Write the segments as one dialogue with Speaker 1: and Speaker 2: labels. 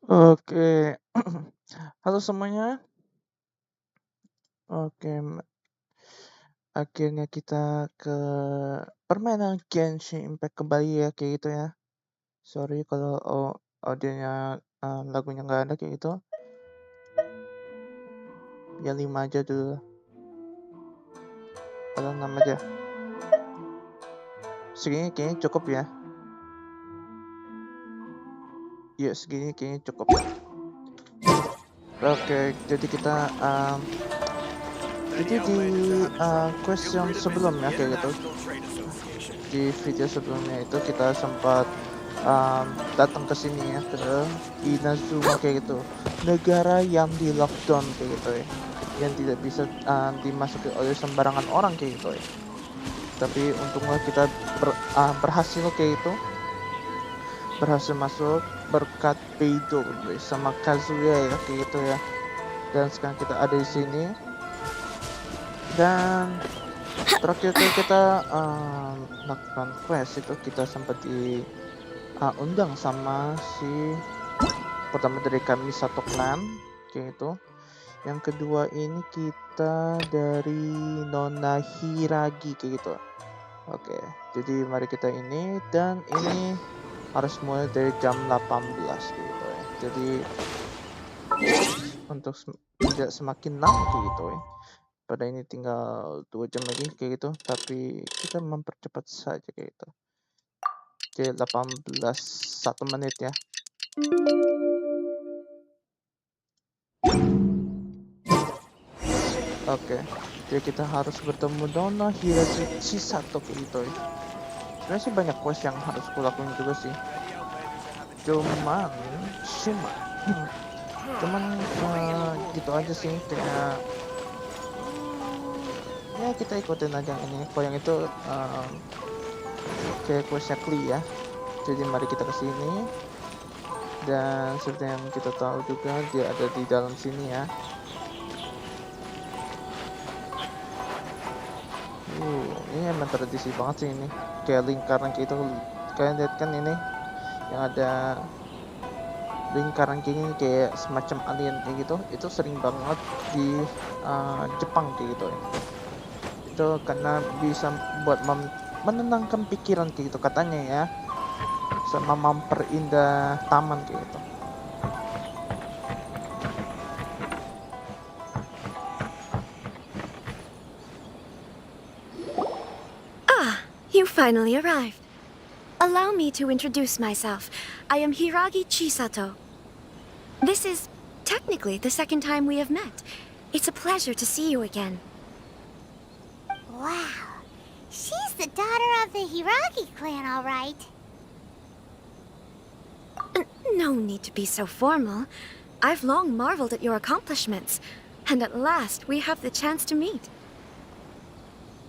Speaker 1: Oke. Halo semuanya. Oke, akhirnya kita ke permainan Genshin Impact kembali ya, kayak gitu ya. Sorry kalau audionya, lagunya nggak ada kayak gitu. Ya 5 aja dulu, atau 6 aja. Segini kayaknya cukup ya. Iya, segini kayaknya cukup. Oke, jadi kita, jadi di, question sebelumnya kayak gitu, di video sebelumnya itu kita sempat datang ke sini ya, ke Inazuma kayak gitu, negara yang di lockdown kayak gitu ya, yang tidak bisa dimasuki oleh sembarangan orang kayak gitu ya. Tapi untungnya kita berhasil kayak itu, berhasil masuk berkat Beidou sama Kazuya ya kayak gitu ya. Dan sekarang kita ada di sini, dan terakhir kali kita melakukan quest itu kita sempat undang sama si pertama dari kami satu clan kayak itu. Yang kedua ini kita dari Nona Hiragi kayak gitu. Oke, jadi mari kita ini, dan ini harus mulai dari jam 18 gitu ya. Jadi untuk tidak semakin lama kayak gitu ya. Pada ini tinggal 2 jam lagi kayak gitu, tapi kita mempercepat saja kayak gitu. Jadi 18 1 menit ya. Oke, jadi kita harus bertemu Nona Hiragi Chisato gitu ya. Sebenarnya sih banyak quest yang harus kulakuin juga sih. Cuman, cuman, cuman gitu aja sih, kayak ya kita ikutin aja ini. Kalau yang itu kayak questnya Kli ya. Jadi mari kita ke sini, dan seperti yang kita tahu juga dia ada di dalam sini ya. Ini emang tradisi banget sih ini. Kayak lingkaran kayak itu, kalian lihat kan ini yang ada lingkaran kayak gini, kayak semacam alien kayak gitu. Itu sering banget di Jepang kayak gitu ya. Itu karena bisa buat menenangkan pikiran kayak gitu katanya ya, sama memperindah taman kayak gitu.
Speaker 2: You finally arrived. Allow me to introduce myself. I am Hiragi Chisato. This is technically the second time we have met. It's a pleasure to see you again.
Speaker 3: Wow. She's the daughter of the Hiragi clan, all right.
Speaker 2: No need to be so formal. I've long marveled at your accomplishments, and at last we have the chance to meet.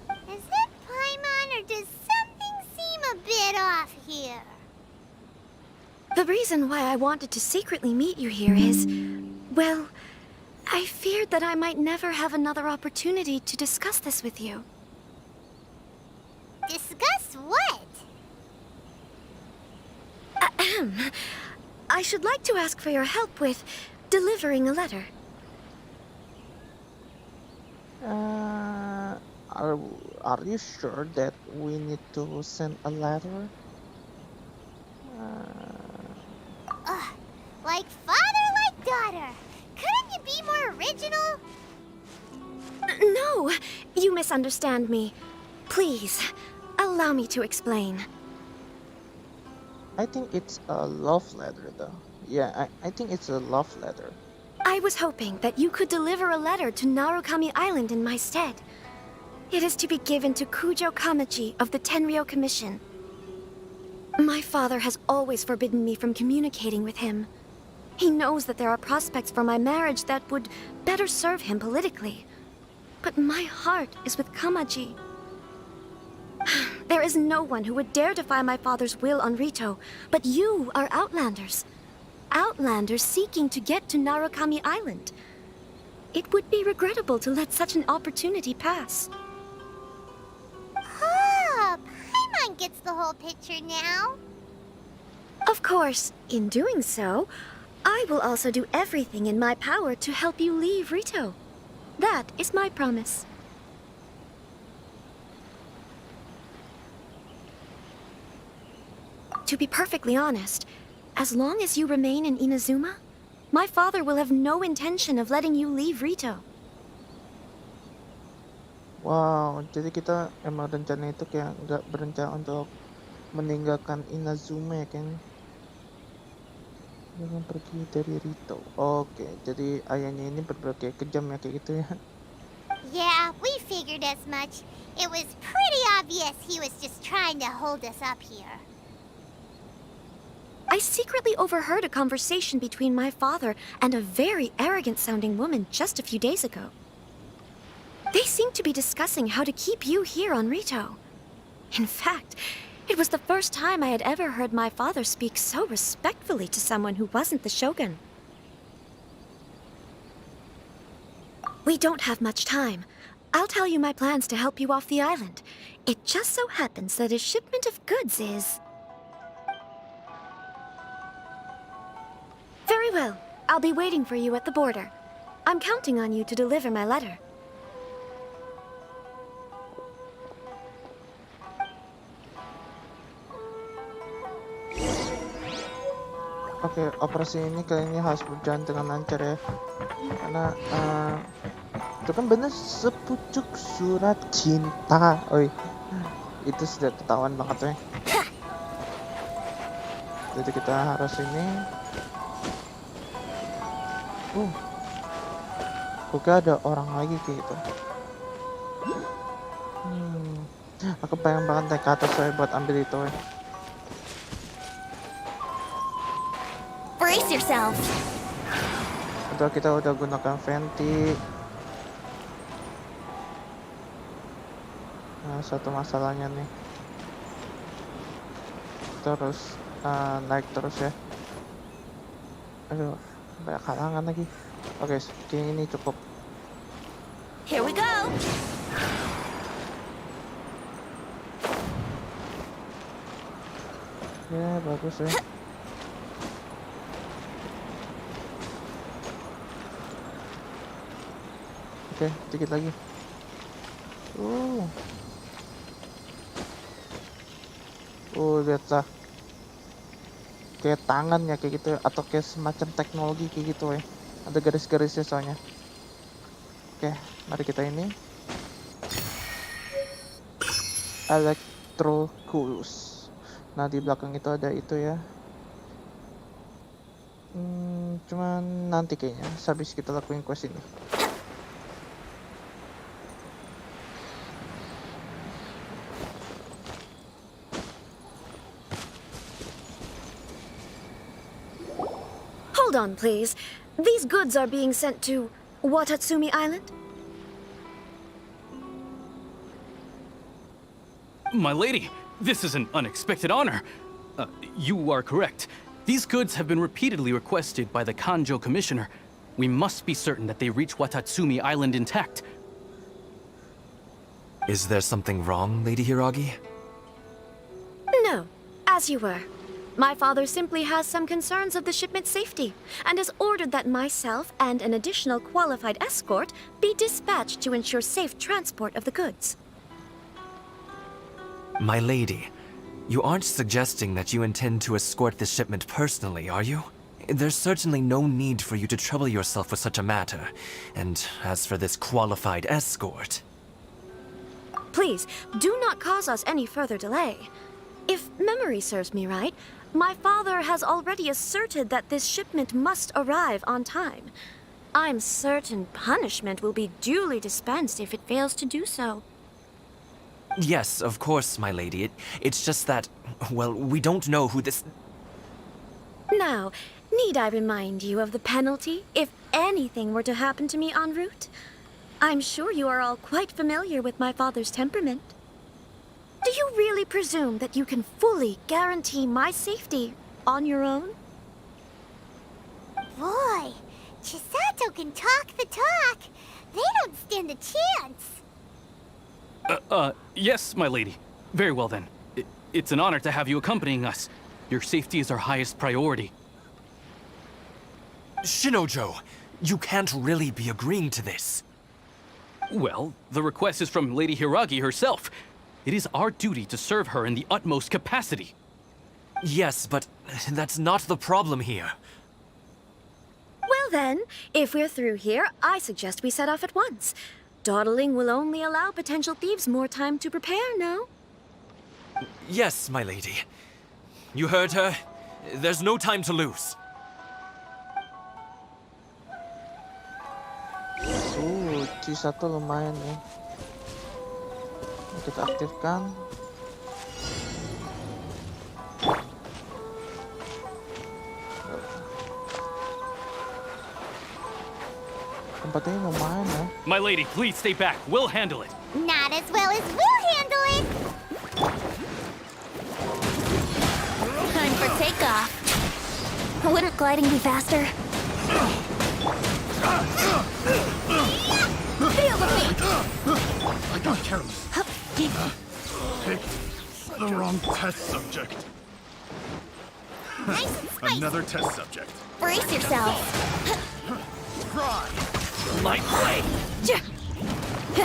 Speaker 3: Is that Paimon, or does something seem a bit off here?
Speaker 2: The reason why I wanted to secretly meet you here is, well, I feared that I might never have another opportunity to discuss this with you.
Speaker 3: Discuss what?
Speaker 2: Ahem. I should like to ask for your help with delivering a letter.
Speaker 1: Are you sure that we need to send a letter?
Speaker 3: Like father, like daughter. Couldn't you be more original?
Speaker 2: No, you misunderstand me. Please, allow me to explain.
Speaker 1: I think it's a love letter though. Yeah, I think it's a love letter.
Speaker 2: I was hoping that you could deliver a letter to Narukami Island in my stead. It is to be given to Kujo Kamachi of the Tenryou Commission. My father has always forbidden me from communicating with him. He knows that there are prospects for my marriage that would better serve him politically. But my heart is with Kamaji. There is no one who would dare defy my father's will on Rito, but you are Outlanders. Outlanders seeking to get to Narukami Island. It would be regrettable to let such an opportunity pass.
Speaker 3: Oh, Paimon gets the whole picture now.
Speaker 2: Of course, in doing so, I will also do everything in my power to help you leave Rito. That is my promise. To be perfectly honest, as long as you remain in Inazuma, my father will have no intention of letting you leave Rito.
Speaker 1: Wow, jadi kita emang rencana itu kayak nggak berencana untuk meninggalkan Inazuma ya kan? Jangan pergi dari Rito. Oke, jadi ayahnya ini bener-bener kayak kejam ya kayak gitu ya.
Speaker 3: Yeah, we figured as much. It was pretty obvious he was just trying to hold us up here.
Speaker 2: I secretly overheard a conversation between my father and a very arrogant-sounding woman just a few days ago. They seemed to be discussing how to keep you here on Rito. In fact, it was the first time I had ever heard my father speak so respectfully to someone who wasn't the shogun. We don't have much time. I'll tell you my plans to help you off the island. It just so happens that a shipment of goods is... Very well. I'll be waiting for you at the border. I'm counting on you to deliver my letter.
Speaker 1: Oke, operasi ini kayaknya harus berjalan dengan lancar ya. Karena itu kan bener sepucuk surat cinta. Oi, itu sudah ketahuan banget ya. Jadi kita harus ini. Oke, ada orang lagi kayak gitu. Aku pengen banget naik ke atas saya buat ambil itu ya.
Speaker 3: Brace yourself.
Speaker 1: Kita udah gunakan venti. Nah, satu masalahnya nih, terus naik terus ya. Aduh, banyak halangan lagi. Oke, segini ini cukup.
Speaker 3: Here we go.
Speaker 1: Ya, bagus ya. Oke, dikit lagi. Lihatlah. Kayak tangan ya kayak gitu ya, atau kayak semacam teknologi kayak gitu ya. Ada garis-garisnya soalnya. Oke, mari kita ini. Electroculus. Nah, di belakang itu ada itu ya. Cuman nanti kayaknya habis kita lakuin quest ini.
Speaker 2: Hold on, please. These goods are being sent to Watatsumi Island?
Speaker 4: My lady, this is an unexpected honor. You are correct. These goods have been repeatedly requested by the Kanjo Commissioner. We must be certain that they reach Watatsumi Island intact.
Speaker 5: Is there something wrong, Lady Hiragi?
Speaker 2: No, as you were. My father simply has some concerns of the shipment's safety, and has ordered that myself and an additional qualified escort be dispatched to ensure safe transport of the goods.
Speaker 5: My lady, you aren't suggesting that you intend to escort this shipment personally, are you? There's certainly no need for you to trouble yourself with such a matter. And as for this qualified escort...
Speaker 2: Please, do not cause us any further delay. If memory serves me right, my father has already asserted that this shipment must arrive on time. I'm certain punishment will be duly dispensed if it fails to do so.
Speaker 5: Yes, of course, my lady. It's just that, well, we don't know who this...
Speaker 2: Now, need I remind you of the penalty if anything were to happen to me en route? I'm sure you are all quite familiar with my father's temperament. Do you really presume that you can fully guarantee my safety on your own?
Speaker 3: Boy, Chisato can talk the talk. They don't stand a chance.
Speaker 4: Yes, my lady. Very well then. It's an honor to have you accompanying us. Your safety is our highest priority.
Speaker 5: Shinojo, you can't really be agreeing to this.
Speaker 4: Well, the request is from Lady Hiragi herself. It is our duty to serve her in the utmost capacity.
Speaker 5: Yes, but that's not the problem here.
Speaker 2: Well then, if we're through here, I suggest we set off at once. Dawdling will only allow potential thieves more time to prepare, no?
Speaker 5: Yes, my lady. You heard her. There's no time to lose.
Speaker 1: C1 lumayan nih. Kita aktifkan. Tempat ini lumayan ya.
Speaker 4: My lady, please stay back. We'll handle it.
Speaker 3: Not as well as we'll handle it. Time for takeoff.
Speaker 2: Wouldn't gliding be faster?
Speaker 3: Feel the beat.
Speaker 6: I got careless. Picked the wrong test subject.
Speaker 3: Nice and spicy.
Speaker 6: Another test subject.
Speaker 3: Brace yourselves.
Speaker 6: Try.
Speaker 5: Light blade!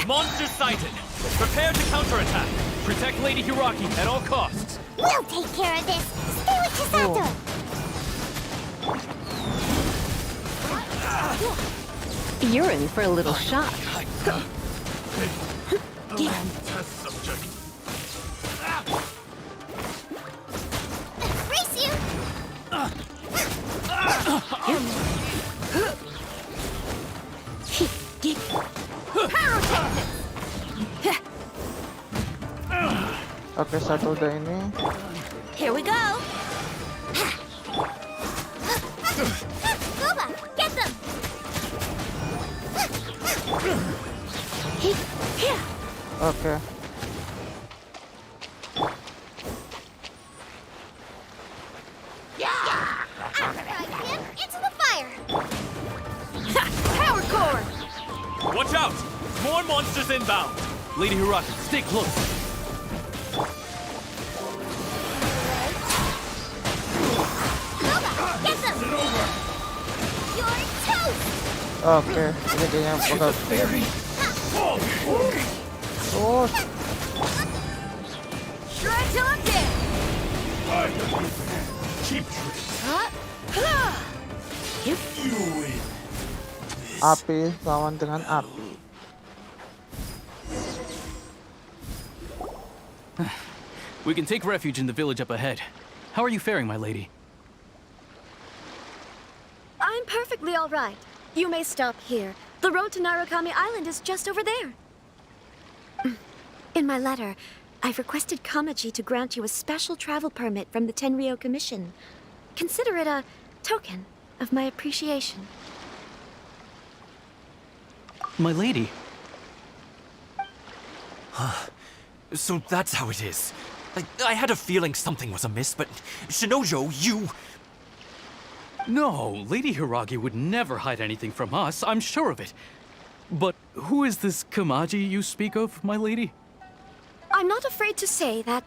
Speaker 5: Monster sighted! Prepare to counterattack!
Speaker 4: Protect Lady Hiragi at all costs.
Speaker 3: We'll take care of this. Stay with Chisato.
Speaker 7: You're in for a little shock.
Speaker 6: The wrong test subject.
Speaker 3: Brace you.
Speaker 1: Oke, satu udah ini.
Speaker 3: Here we go. Goba, get them.
Speaker 1: Oke.
Speaker 3: Into the fire. Power core.
Speaker 5: Watch out! More monsters inbound!
Speaker 4: Lady Hiragi, stay close.
Speaker 3: Goba, get them. You're toast.
Speaker 1: Oke, ini kayaknya bakal. Oh,
Speaker 3: Shred till I'm dead.
Speaker 6: Keep trick.
Speaker 1: api lawan dengan api.
Speaker 4: We can take refuge in the village up ahead. How are you faring, my lady?
Speaker 2: I'm perfectly all right. You may stop here. The road to Narukami Island is just over there. In my letter, I've requested Kamaji to grant you a special travel permit from the Tenryou Commission. Consider it a token of my appreciation.
Speaker 4: My lady.
Speaker 5: So that's how it is. I had a feeling something was amiss, but Shinojo, you...
Speaker 4: No, Lady Hiragi would never hide anything from us, I'm sure of it. But who is this Kamaji you speak of, my lady?
Speaker 2: I'm not afraid to say that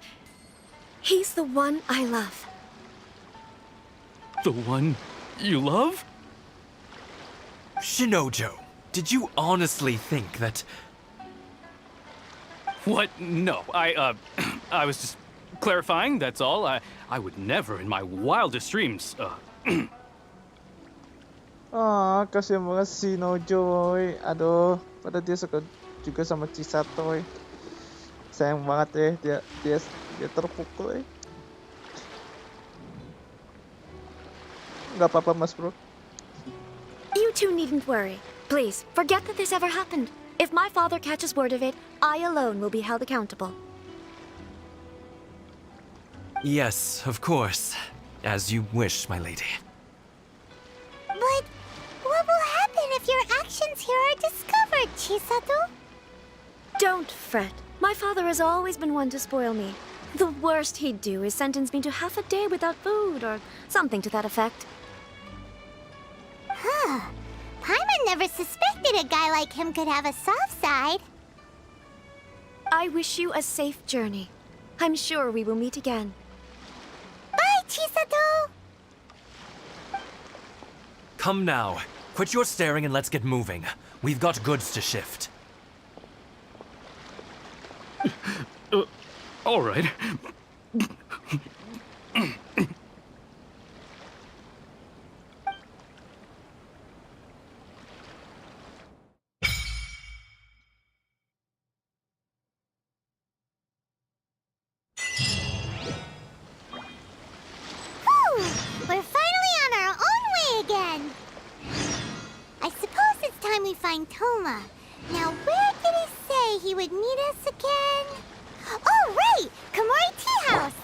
Speaker 2: he's the one I love.
Speaker 4: The one you love?
Speaker 5: Shinojo, did you honestly think that...
Speaker 4: What? No, I was just clarifying, that's all. I would never in my wildest dreams,
Speaker 1: Kasihan banget si Nojoy. Aduh, padahal dia suka juga sama Chisato. Sayang banget ya, dia terpukul. Nggak apa-apa, Mas Bro.
Speaker 2: You two needn't worry. Please, forget that this ever happened. If my father catches word of it, I alone will be held accountable.
Speaker 5: Yes, of course. As you wish, my lady.
Speaker 3: But what will happen if your actions here are discovered, Chisato?
Speaker 2: Don't fret. My father has always been one to spoil me. The worst he'd do is sentence me to half a day without food or something to that effect.
Speaker 3: Huh. Paimon never suspected a guy like him could have a soft side.
Speaker 2: I wish you a safe journey. I'm sure we will meet again.
Speaker 3: Bye, Chisato!
Speaker 5: Come now. Quit your staring and let's get moving. We've got goods to shift.
Speaker 4: All right.
Speaker 3: Whew! We're finally on our own way again. I suppose it's time we find Toma. Now, where did he say he would meet us again? Oh, right! Komori Tea House!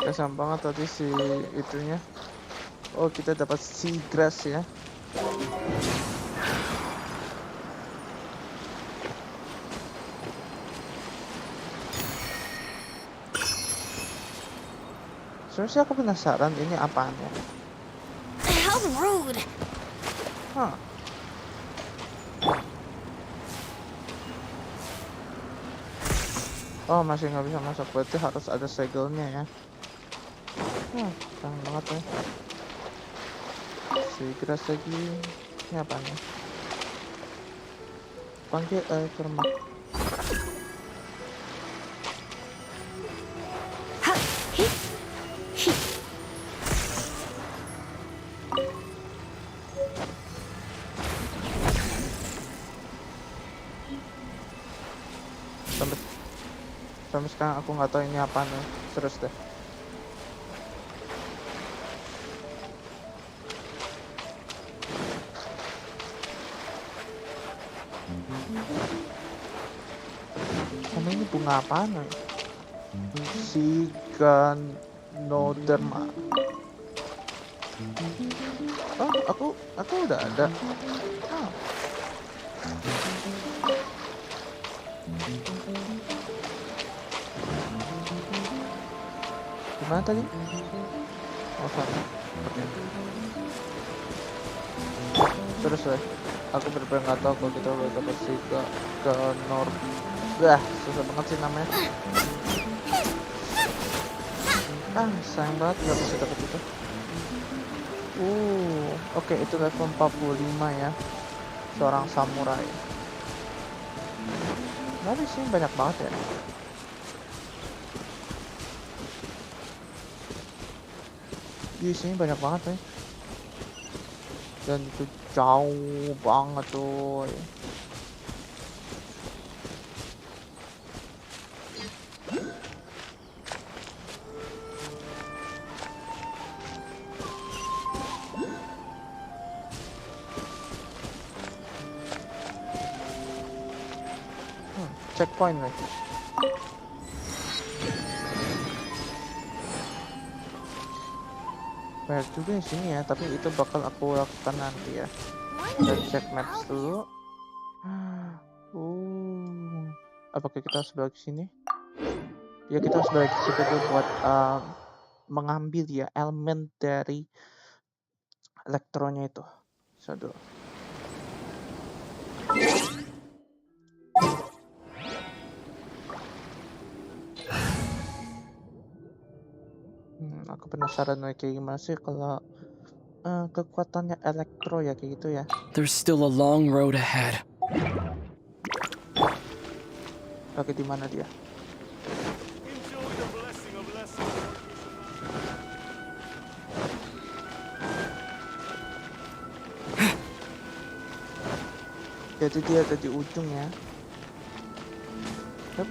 Speaker 1: Kesan banget tadi si itunya. Oh, kita dapat seagrass ya. Sebenarnya aku penasaran ini apaan ya.
Speaker 2: How rude!
Speaker 1: Hah. Oh, masih nggak bisa masuk, berarti harus ada segelnya ya. Keren banget ya. Seagrass lagi. Ini apaan ya? Panggil kurma. Sampai sekarang aku nggak tahu ini apa nih. Terus deh. Sama ini bunga apa nih? Siganoderma. Oh, aku udah ada. Ah. Gimana tadi? Oh, sana. Oke. Terus deh. Aku bener-bener nggak tahu kalau kita udah dapat ke Nor. Susah banget sih namanya. Sayang banget nggak bisa dapet itu. Oke, itu level 45 ya. Seorang samurai. Tapi sih banyak banget ya. Di sini banyak banget ya. Dan itu jauh banget tuh. Checkpoint nih. Banyak juga di sini ya, tapi itu bakal aku lakukan nanti ya. Dan check maps dulu. Apakah kita harus balik ke sini? Ya, kita harus balik ke situ dulu buat mengambil ya elemen dari elektronya itu. Dulu. Aku penasaran kayak gimana sih kalau kekuatannya elektro ya kayak gitu ya.
Speaker 4: There's still a long road ahead.
Speaker 1: Oke, di mana dia? Jadi dia ada di ujung ya. Yep.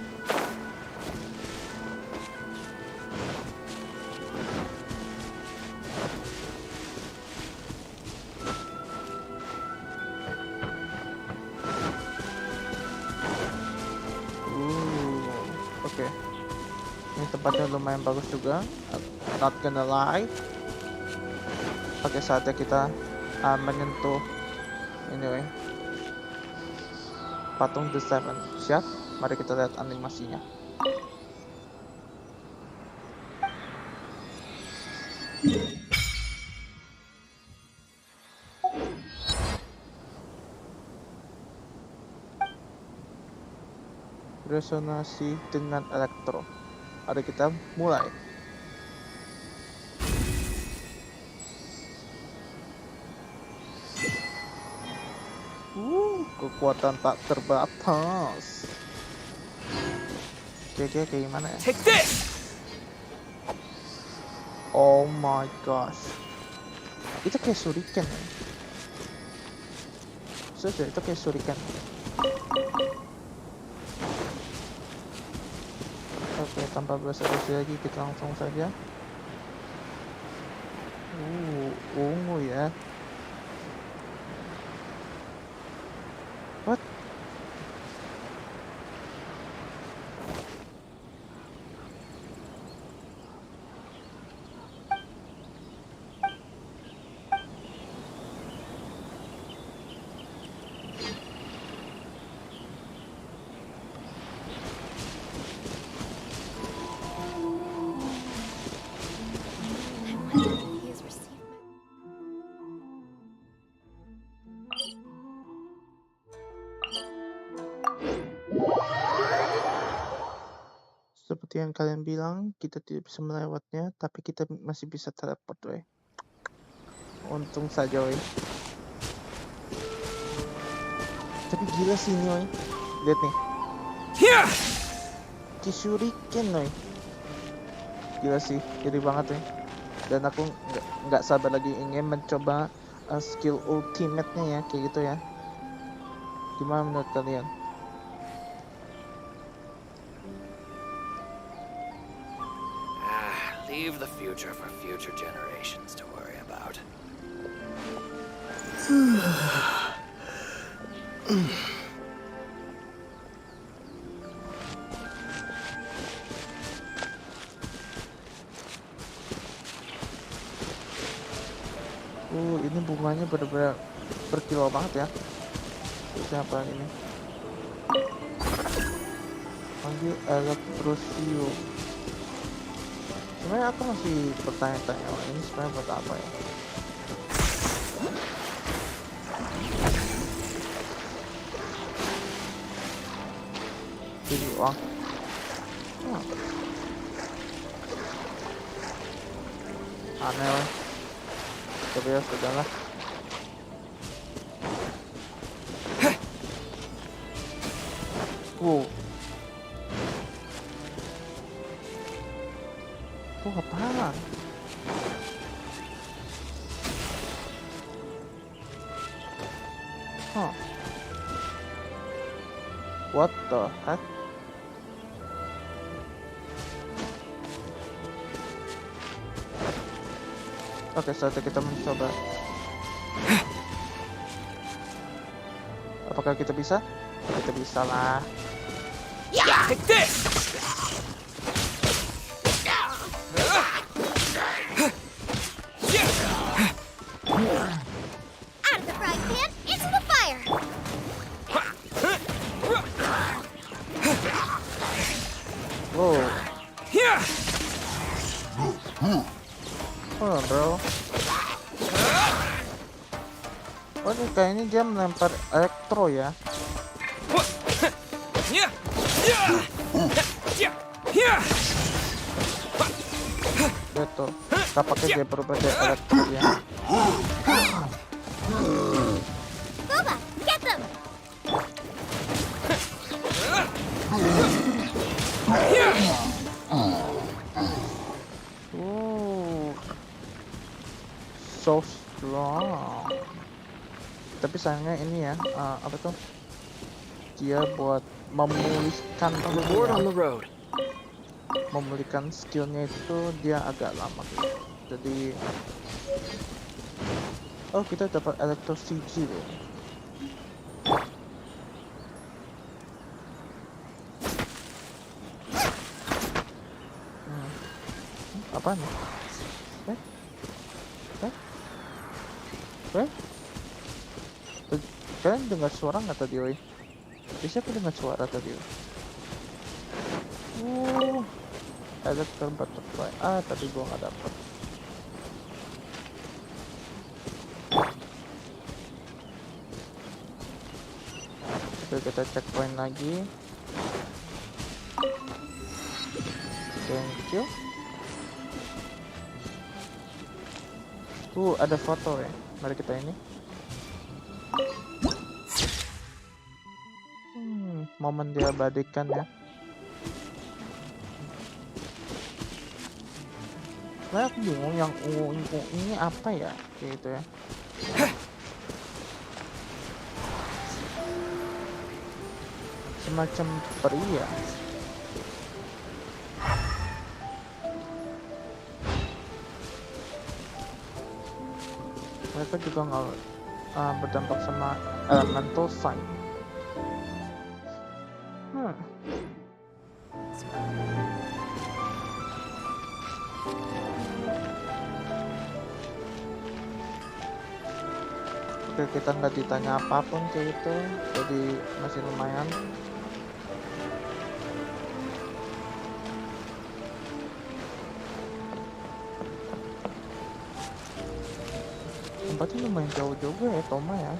Speaker 1: Oke. Ini tempatnya lumayan bagus juga. Not gonna lie. Oke, saatnya kita menyentuh anyway patung The Seven. Siap? Mari kita lihat animasinya. Resonansi dengan elektro. Mari kita mulai. kekuatan tak terbatas. Oke, kayak gimana ya?
Speaker 5: Take this!
Speaker 1: Oh my gosh. Itu kayak shuriken ya. Sudah, itu kayak shuriken. Oke, tanpa basa-basi lagi kita langsung saja. Ungu ya. What?
Speaker 2: He has received my...
Speaker 1: Seperti yang kalian bilang, kita tidak bisa melewatnya, tapi kita masih bisa teleport, weh. Untung saja, weh. Tapi gila sih ini, weh. Lihat nih. Shuriken, weh. Gila sih, iri banget, weh. Dan aku nggak sabar lagi ingin mencoba skill ultimate-nya ya, kayak gitu ya. Gimana menurut kalian?
Speaker 5: Leave the future for future generations to worry about.
Speaker 1: Ini bunganya benar-benar berkilau banget ya. Siapa ini? Panggil Electrosio. Sebenarnya aku masih bertanya-tanya, ini sebenarnya buat apa ya? Jadi uang. Aneh lah. Tapi ya sudahlah. Itu apaan? What the heck? Oke, saatnya kita mencoba. Apakah kita bisa? Kita bisa lah.
Speaker 5: Take this!
Speaker 3: Out of the frying pan, into the fire!
Speaker 1: Wow. Oh, bro. Oh, ini kayaknya dia melempar elektro ya. Gitu. Tapaknya dia berubah dari elektro ya.
Speaker 3: Boba, get them!
Speaker 1: So strong. Tapi sayangnya ini ya, apa tuh? Dia buat memulihkan
Speaker 5: Reward on the road.
Speaker 1: memulihkan skillnya itu dia agak lama gitu. Jadi kita dapat Electro CG loh. Apa nih? Kalian dengar suara nggak tadi, woi? Bisa aku dengar suara tadi, woi? Ada butterfly. Tadi gua nggak dapet. Oke, kita checkpoint lagi. Thank you. Ada foto ya. Mari kita ini. momen diabadikan ya. Sebenarnya aku bingung yang ungu ini apa ya, kayak gitu ya. Semacam peri ya. Mereka juga nggak berdampak sama elemental sign. Oke, kita nggak ditanya apapun kayak itu, jadi masih lumayan. Tempatnya lumayan jauh juga ya, Toma ya.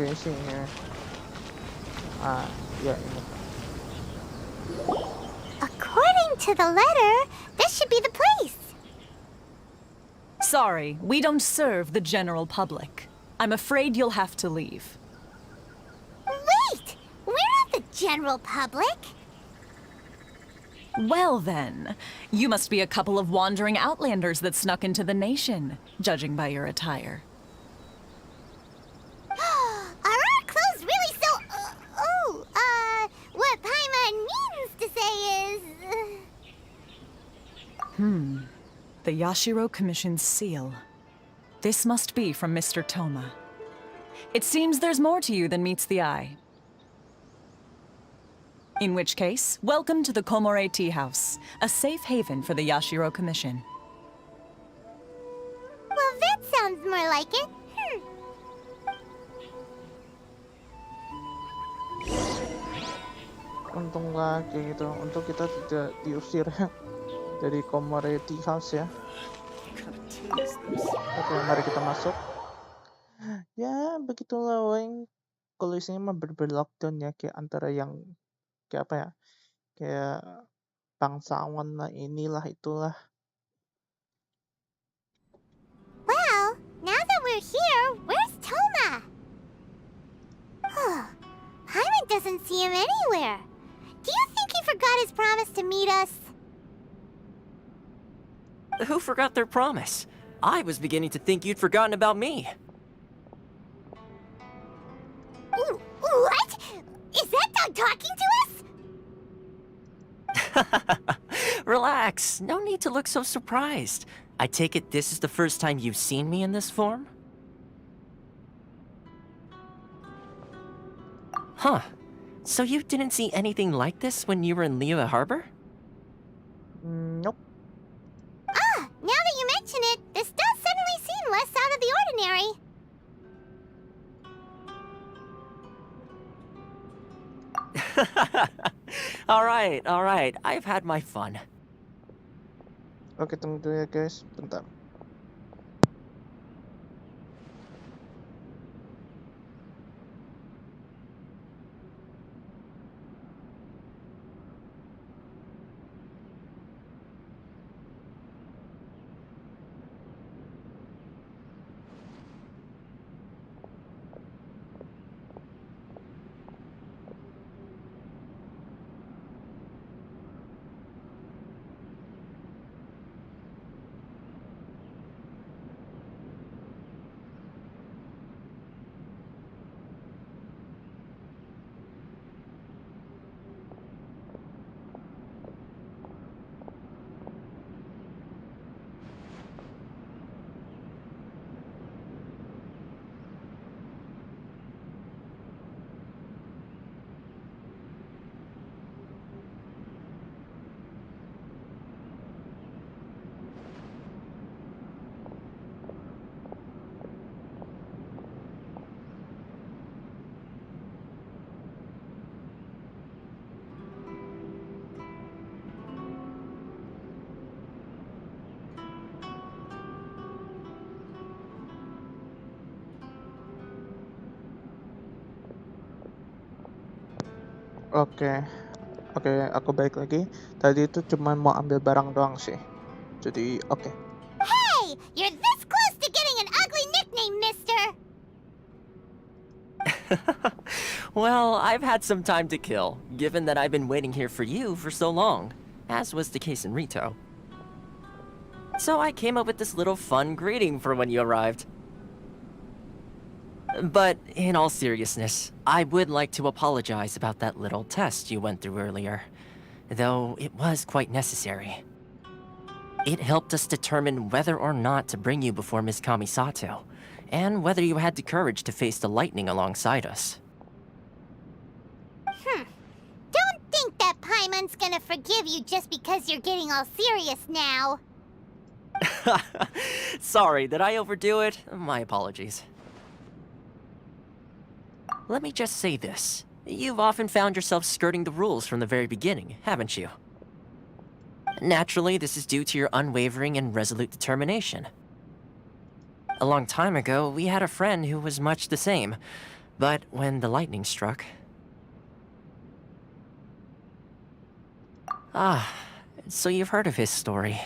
Speaker 1: Kayaknya sih ini. Ya ini.
Speaker 3: According to the letter, this should be the place.
Speaker 8: Sorry, we don't serve the general public. I'm afraid you'll have to leave.
Speaker 3: Wait! We're not the general public.
Speaker 8: Well then, you must be a couple of wandering outlanders that snuck into the nation, judging by your attire.
Speaker 3: Are our clothes really so... what Paimon means to say is...
Speaker 8: The Yashiro Commission's seal. This must be from Mr. Toma. It seems there's more to you than meets the eye. In which case, welcome to the Komore Tea House, a safe haven for the Yashiro Commission.
Speaker 3: Well, that sounds more like it.
Speaker 1: Untunglah kayak gitu, untuk kita tidak diusir ya dari Komore Tea House ya. Oke, mari kita masuk. Ya, begitulah Weng. Kalau isinya mah lockdown ya, kayak antara yang kayak apa ya? Kayak bangsawan lah, inilah itulah.
Speaker 3: Well, now that we're here, where's Toma? Paimon doesn't see him anywhere. Do you think he forgot his promise to meet us?
Speaker 9: Who forgot their promise? I was beginning to think you'd forgotten about me.
Speaker 3: What? Is that dog talking to us?
Speaker 9: Relax. No need to look so surprised. I take it this is the first time you've seen me in this form? Huh. So you didn't see anything like this when you were in Liyue Harbor?
Speaker 1: Nope.
Speaker 3: Now that you mention it, this does suddenly seem less out of the ordinary.
Speaker 9: All right. I've had my fun.
Speaker 1: Oke, tunggu dulu ya guys, bentar. Oke. Oke, aku balik lagi. Tadi itu cuman mau ambil barang doang sih. Jadi, oke.
Speaker 3: Hey, you're this close to getting an ugly nickname, mister!
Speaker 9: Well, I've had some time to kill, given that I've been waiting here for you for so long, as was the case in Rito. So I came up with this little fun greeting for when you arrived. But in all seriousness, I would like to apologize about that little test you went through earlier, though it was quite necessary. It helped us determine whether or not to bring you before Miss Kamisato, and whether you had the courage to face the lightning alongside us.
Speaker 3: Don't think that Paimon's gonna forgive you just because you're getting all serious now.
Speaker 9: Sorry, did I overdo it? My apologies. Let me just say this. You've often found yourself skirting the rules from the very beginning, haven't you? Naturally, this is due to your unwavering and resolute determination. A long time ago, we had a friend who was much the same, but when the lightning struck... Ah, so you've heard of his story.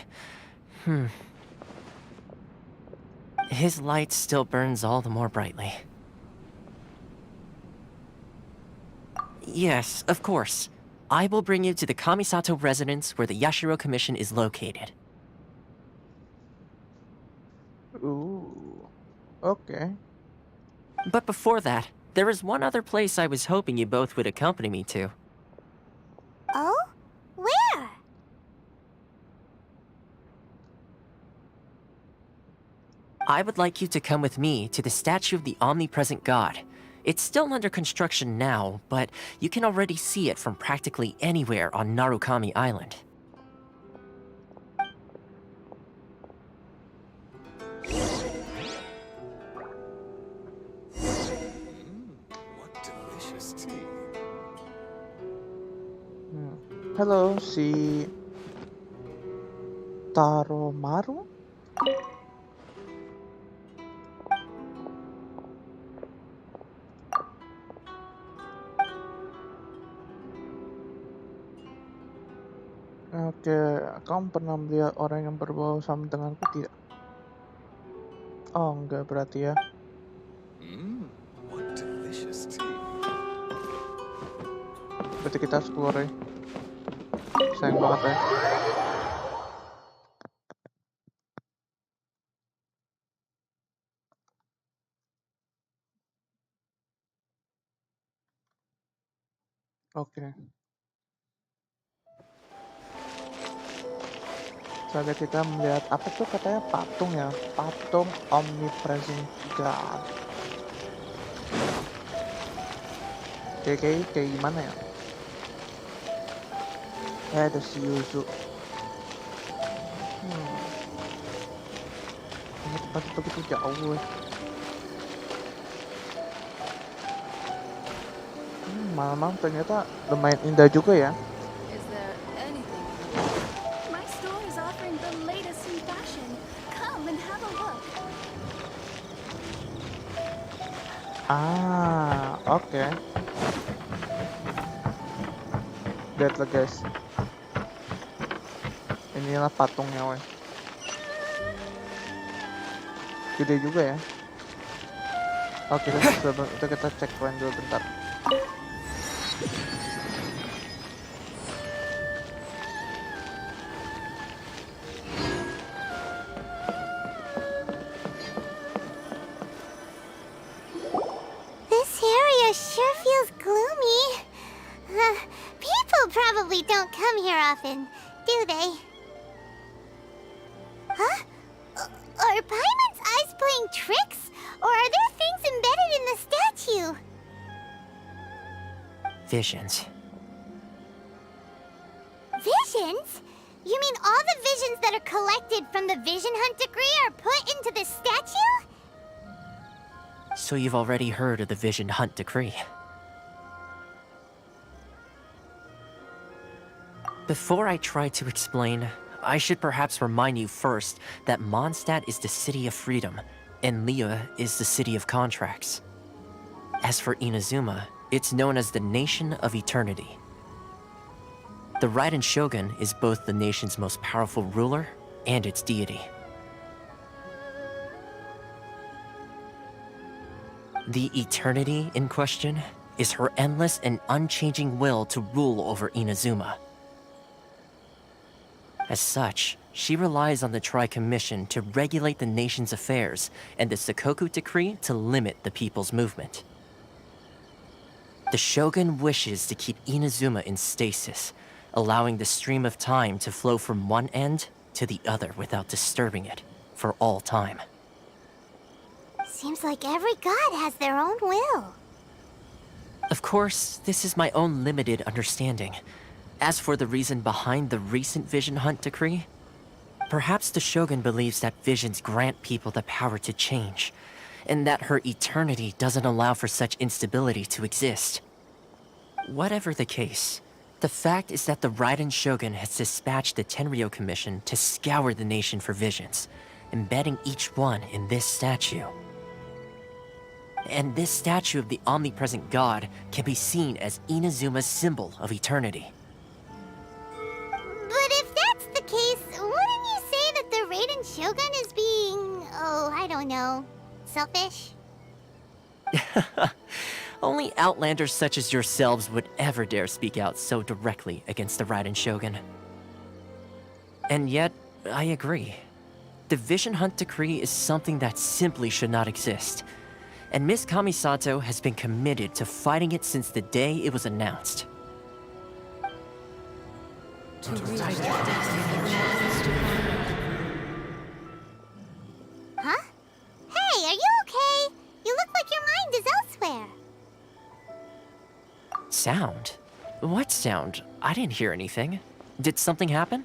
Speaker 9: His light still burns all the more brightly. Yes, of course. I will bring you to the Kamisato residence where the Yashiro Commission is located.
Speaker 1: Ooh. Oke.
Speaker 9: But before that, there is one other place I was hoping you both would accompany me to.
Speaker 3: Oh? Where?
Speaker 9: I would like you to come with me to the statue of the omnipresent god. It's still under construction now, but you can already see it from practically anywhere on Narukami Island.
Speaker 6: What delicious tea.
Speaker 1: Halo, si Taromaru? Oke, kamu pernah melihat orang yang berbau sama denganku tidak? Oh, enggak berarti ya.
Speaker 6: What delicious tea.
Speaker 1: Berarti kita harus keluar ya. Sayang banget ya. Oke. Soalnya kita melihat apa tuh katanya patung ya, patung omnipresent god. Kayak gimana ya? Ada si Yuzu. Ini tempat itu begitu jauh ya. Malam-malam ternyata lumayan indah juga ya.
Speaker 2: Is there anything? My store is offering the latest in fashion. Come and have a look.
Speaker 1: Ah, oke. Lihatlah guys. Inilah patungnya weh. Gede juga ya. Oke, kita cek poin dulu bentar.
Speaker 3: This area sure feels gloomy. People probably don't come here often, do they? Huh? Are Paimon's eyes playing tricks? Or are there things embedded in the statue?
Speaker 9: Visions.
Speaker 3: Visions? You mean all the visions that are collected from the Vision Hunt decree are put into this statue?
Speaker 9: So you've already heard of the Vision Hunt decree. Before I try to explain, I should perhaps remind you first that Mondstadt is the city of freedom, and Liyue is the city of contracts. As for Inazuma, It's known as the Nation of Eternity. The Raiden Shogun is both the nation's most powerful ruler and its deity. The Eternity in question is her endless and unchanging will to rule over Inazuma. As such, she relies on the Tri-Commission to regulate the nation's affairs and the Sakoku Decree to limit the people's movement. The Shogun wishes to keep Inazuma in stasis, allowing the stream of time to flow from one end to the other without disturbing it for all time.
Speaker 3: Seems like every god has their own will.
Speaker 9: Of course, this is my own limited understanding. As for the reason behind the recent Vision Hunt decree, perhaps the Shogun believes that visions grant people the power to change, and that her eternity doesn't allow for such instability to exist. Whatever the case, the fact is that the Raiden Shogun has dispatched the Tenryou Commission to scour the nation for visions, embedding each one in this statue. And this statue of the omnipresent god can be seen as Inazuma's symbol of eternity.
Speaker 3: But if that's the case, wouldn't you say that the Raiden Shogun is being, I don't know, selfish?
Speaker 9: Only outlanders such as yourselves would ever dare speak out so directly against the Raiden Shogun. And yet, I agree. The Vision Hunt decree is something that simply should not exist. And Miss Kamisato has been committed to fighting it since the day it was announced.
Speaker 3: Huh? Hey, are you okay? You look like your mind is elsewhere.
Speaker 9: Sound? What sound? I didn't hear anything. Did something happen?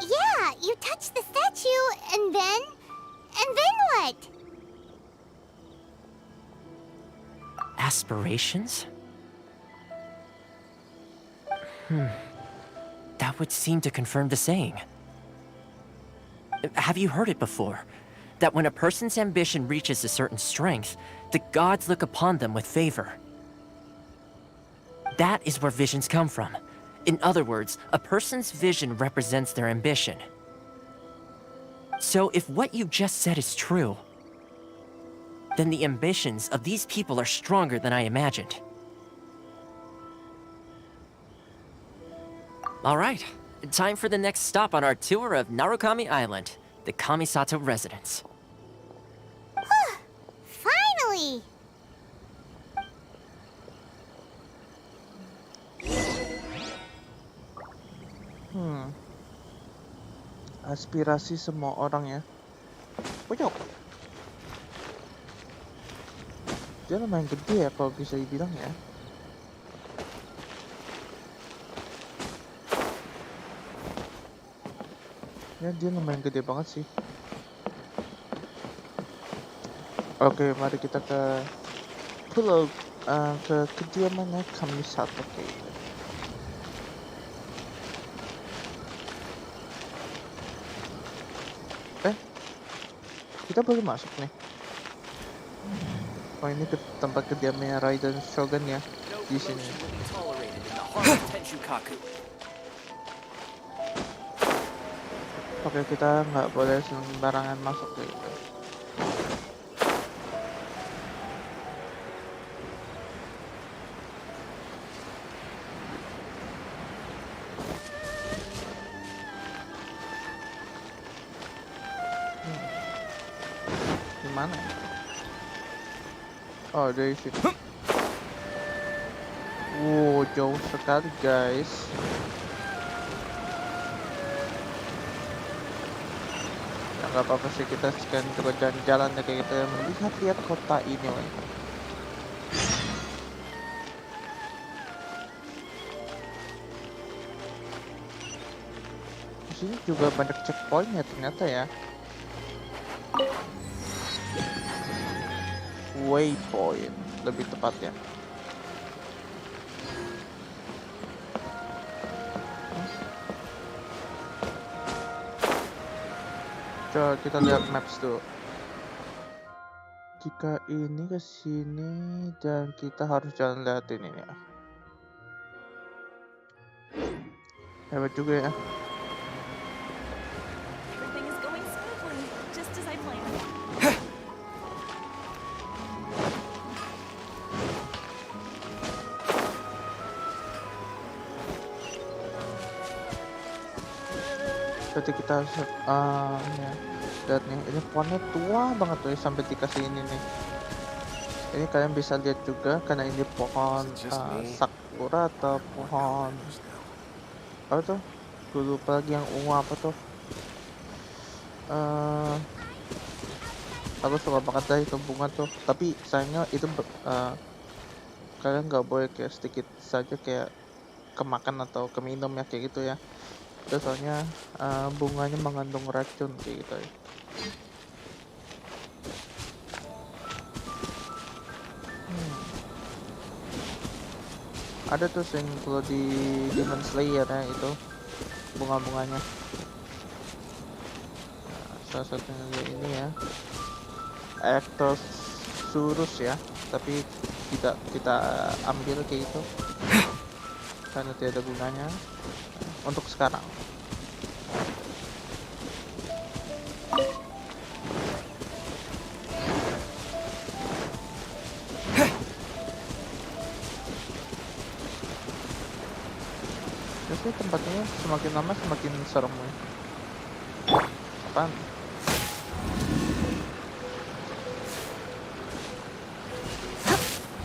Speaker 3: Yeah, you touched the statue, and then what?
Speaker 9: Aspirations? That would seem to confirm the saying. Have you heard it before? That when a person's ambition reaches a certain strength, the gods look upon them with favor. That is where visions come from. In other words, a person's vision represents their ambition. So if what you just said is true, then the ambitions of these people are stronger than I imagined. All right, time for the next stop on our tour of Narukami Island, the Kamisato residence.
Speaker 3: Finally!
Speaker 1: Aspirasi semua orang ya. Pojok. Dia lumayan gede ya kalau bisa dibilang ya. Ya dia lumayan gede banget sih. Oke, mari kita ke pulau, ke kediamannya Kamisato kayak gitu. Kita baru masuk nih. Oh, ini ke tempat kediamannya Raiden Shogun ya, di sini. Oke, kita nggak boleh sembarangan masuk kayak gitu. Mana? Oh, dari sini. Wow, jauh sekali guys. Ya nggak apa-apa sih, kita sekian coba jalan-jalan ya kayak gitu, melihat-lihat kota ini woy. Di sini juga banyak checkpointnya ternyata ya. Waypoint lebih tepatnya. Coba kita lihat maps dulu. Jika ini ke sini dan kita harus jalan liatin ini ya. Hebat juga ya.
Speaker 8: Everything is going smoothly, just as I planned.
Speaker 1: Berarti kita harus ya. Lihat nih, ini pohonnya tua banget tuh ya, sampai dikasih ini nih. Ini kalian bisa lihat juga karena ini pohon sakura atau pohon apa tuh? Gue lupa lagi yang ungu apa tuh. Aku suka banget dah itu bunga tuh. Tapi sayangnya itu kalian nggak boleh kayak sedikit saja kayak kemakan atau keminum ya kayak gitu ya. Itu soalnya bunganya mengandung racun kayak gitu ya. Ada tuh yang kalau di Demon Slayer ya itu bunga-bunganya. Nah, salah satunya ini ya, surus ya, tapi tidak kita ambil kayak gitu karena tidak ada gunanya untuk sekarang. Biasanya tempatnya semakin lama semakin serem ya. Apaan?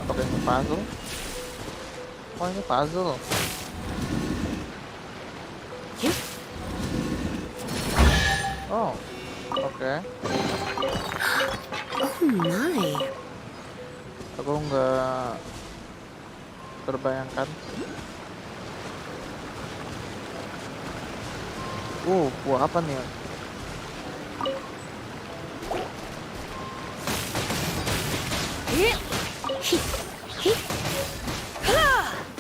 Speaker 1: Apakah ini puzzle? Oh ini puzzle. Oh, oke.
Speaker 2: Oh my.
Speaker 1: Aku nggak terbayangkan. Buah apa nih?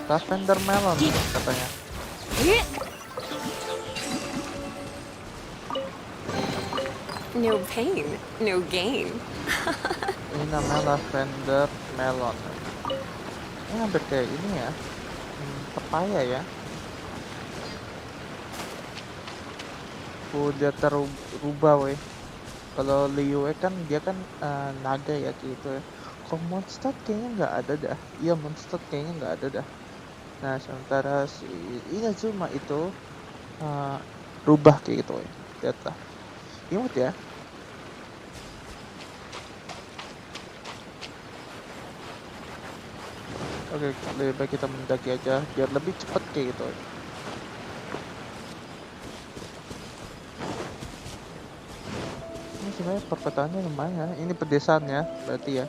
Speaker 1: Lavender melon katanya.
Speaker 7: No pain, no gain.
Speaker 1: Ini namanya lavender melon. Ini hampir kayak ini ya, pepaya ya. Udah terubah weh. Kalau Liu kan dia kan naga ya gitu ya. Kalau Mondstadt kayaknya nggak ada dah. Iya Mondstadt kayaknya nggak ada dah. Nah sementara si Inazuma itu rubah kayak gitu weh. Lihat lah. Imut ya. Oke, lebih baik kita mendaki aja biar lebih cepat kayak gitu. Ini sebenarnya perkotaannya lumayan. Ini pedesaan ya, berarti ya.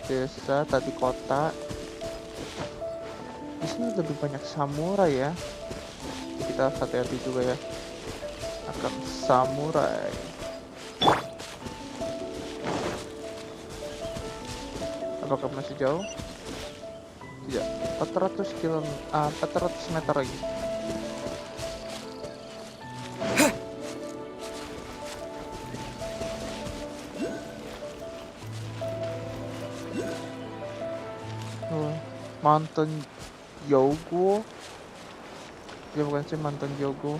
Speaker 1: Desa tadi kota. Di sini lebih banyak samurai ya. Kita hati-hati juga ya. Akan samurai. Apakah masih jauh? Tidak, 400 meter lagi. Mountain Yogo. Ya bukan sih Mountain Yogo.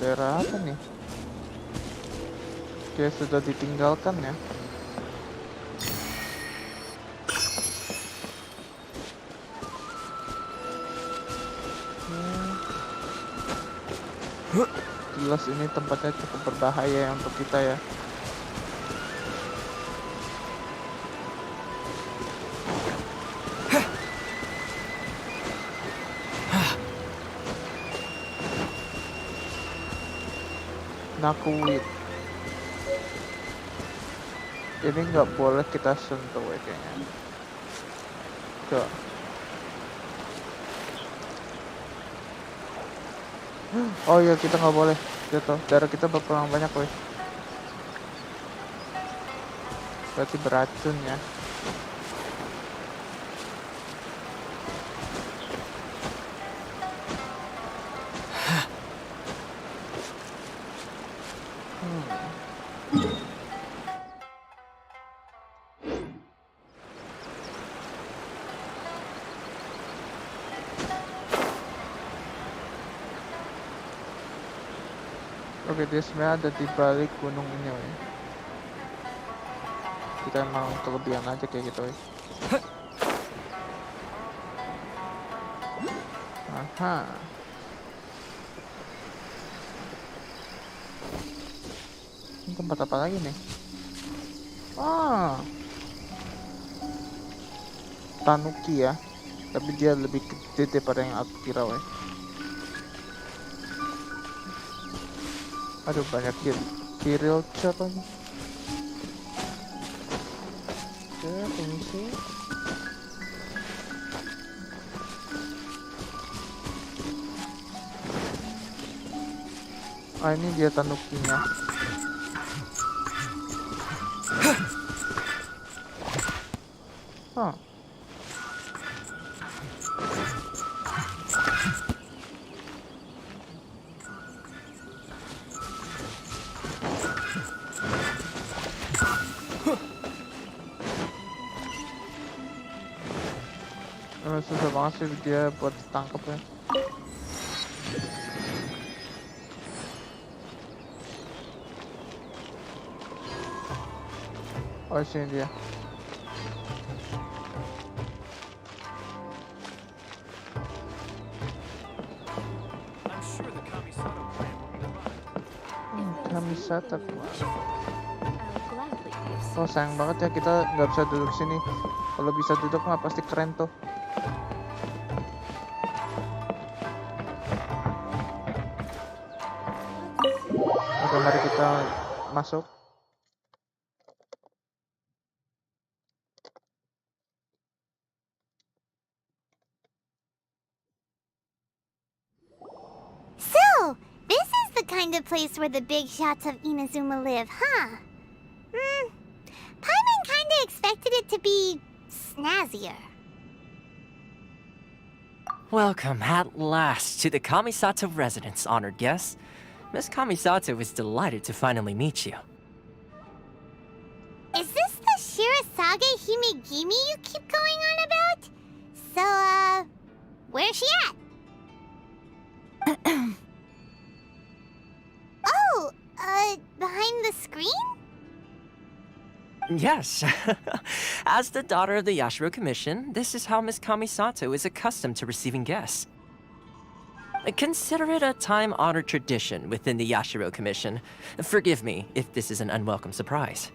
Speaker 1: Daerah apa nih? Kayak sudah ditinggalkan ya. Jelas ini tempatnya cukup berbahaya ya untuk kita ya. Nakuit. Ini nggak boleh kita sentuh ya kayaknya. Tuh. Oh iya kita nggak boleh gitu. Darah kita berkurang banyak weh. Berarti beracun ya. Oke, dia sebenarnya ada di balik gunung ini, weh. Kita emang kelebihan aja kayak gitu, weh. Aha. Ini tempat apa lagi nih? Tanuki ya. Tapi dia lebih gede daripada yang aku kira, weh. Aduh, banyak Kiril chat lagi. Oke, permisi. Ini dia tanukinya. Susah banget sih dia buat ditangkap ya. Oh, sini dia. Kamisata. Oh, sayang banget ya kita nggak bisa duduk sini. Kalau bisa duduk mah pasti keren tuh. Oke, mari kita masuk.
Speaker 3: So, this is the kind of place where the big shots of Inazuma live, huh? Paimon kinda expected it to be snazzier.
Speaker 9: Welcome at last to the Kamisato residence, honored guests. Miss Kamisato is delighted to finally meet you.
Speaker 3: Is this the Shirasage Himegimi you keep going on about? So, where's she at? Oh, behind the screen?
Speaker 9: Yes. As the daughter of the Yashiro Commission, this is how Miss Kamisato is accustomed to receiving guests. Consider it a time-honored tradition within the Yashiro Commission. Forgive me if this is an unwelcome surprise.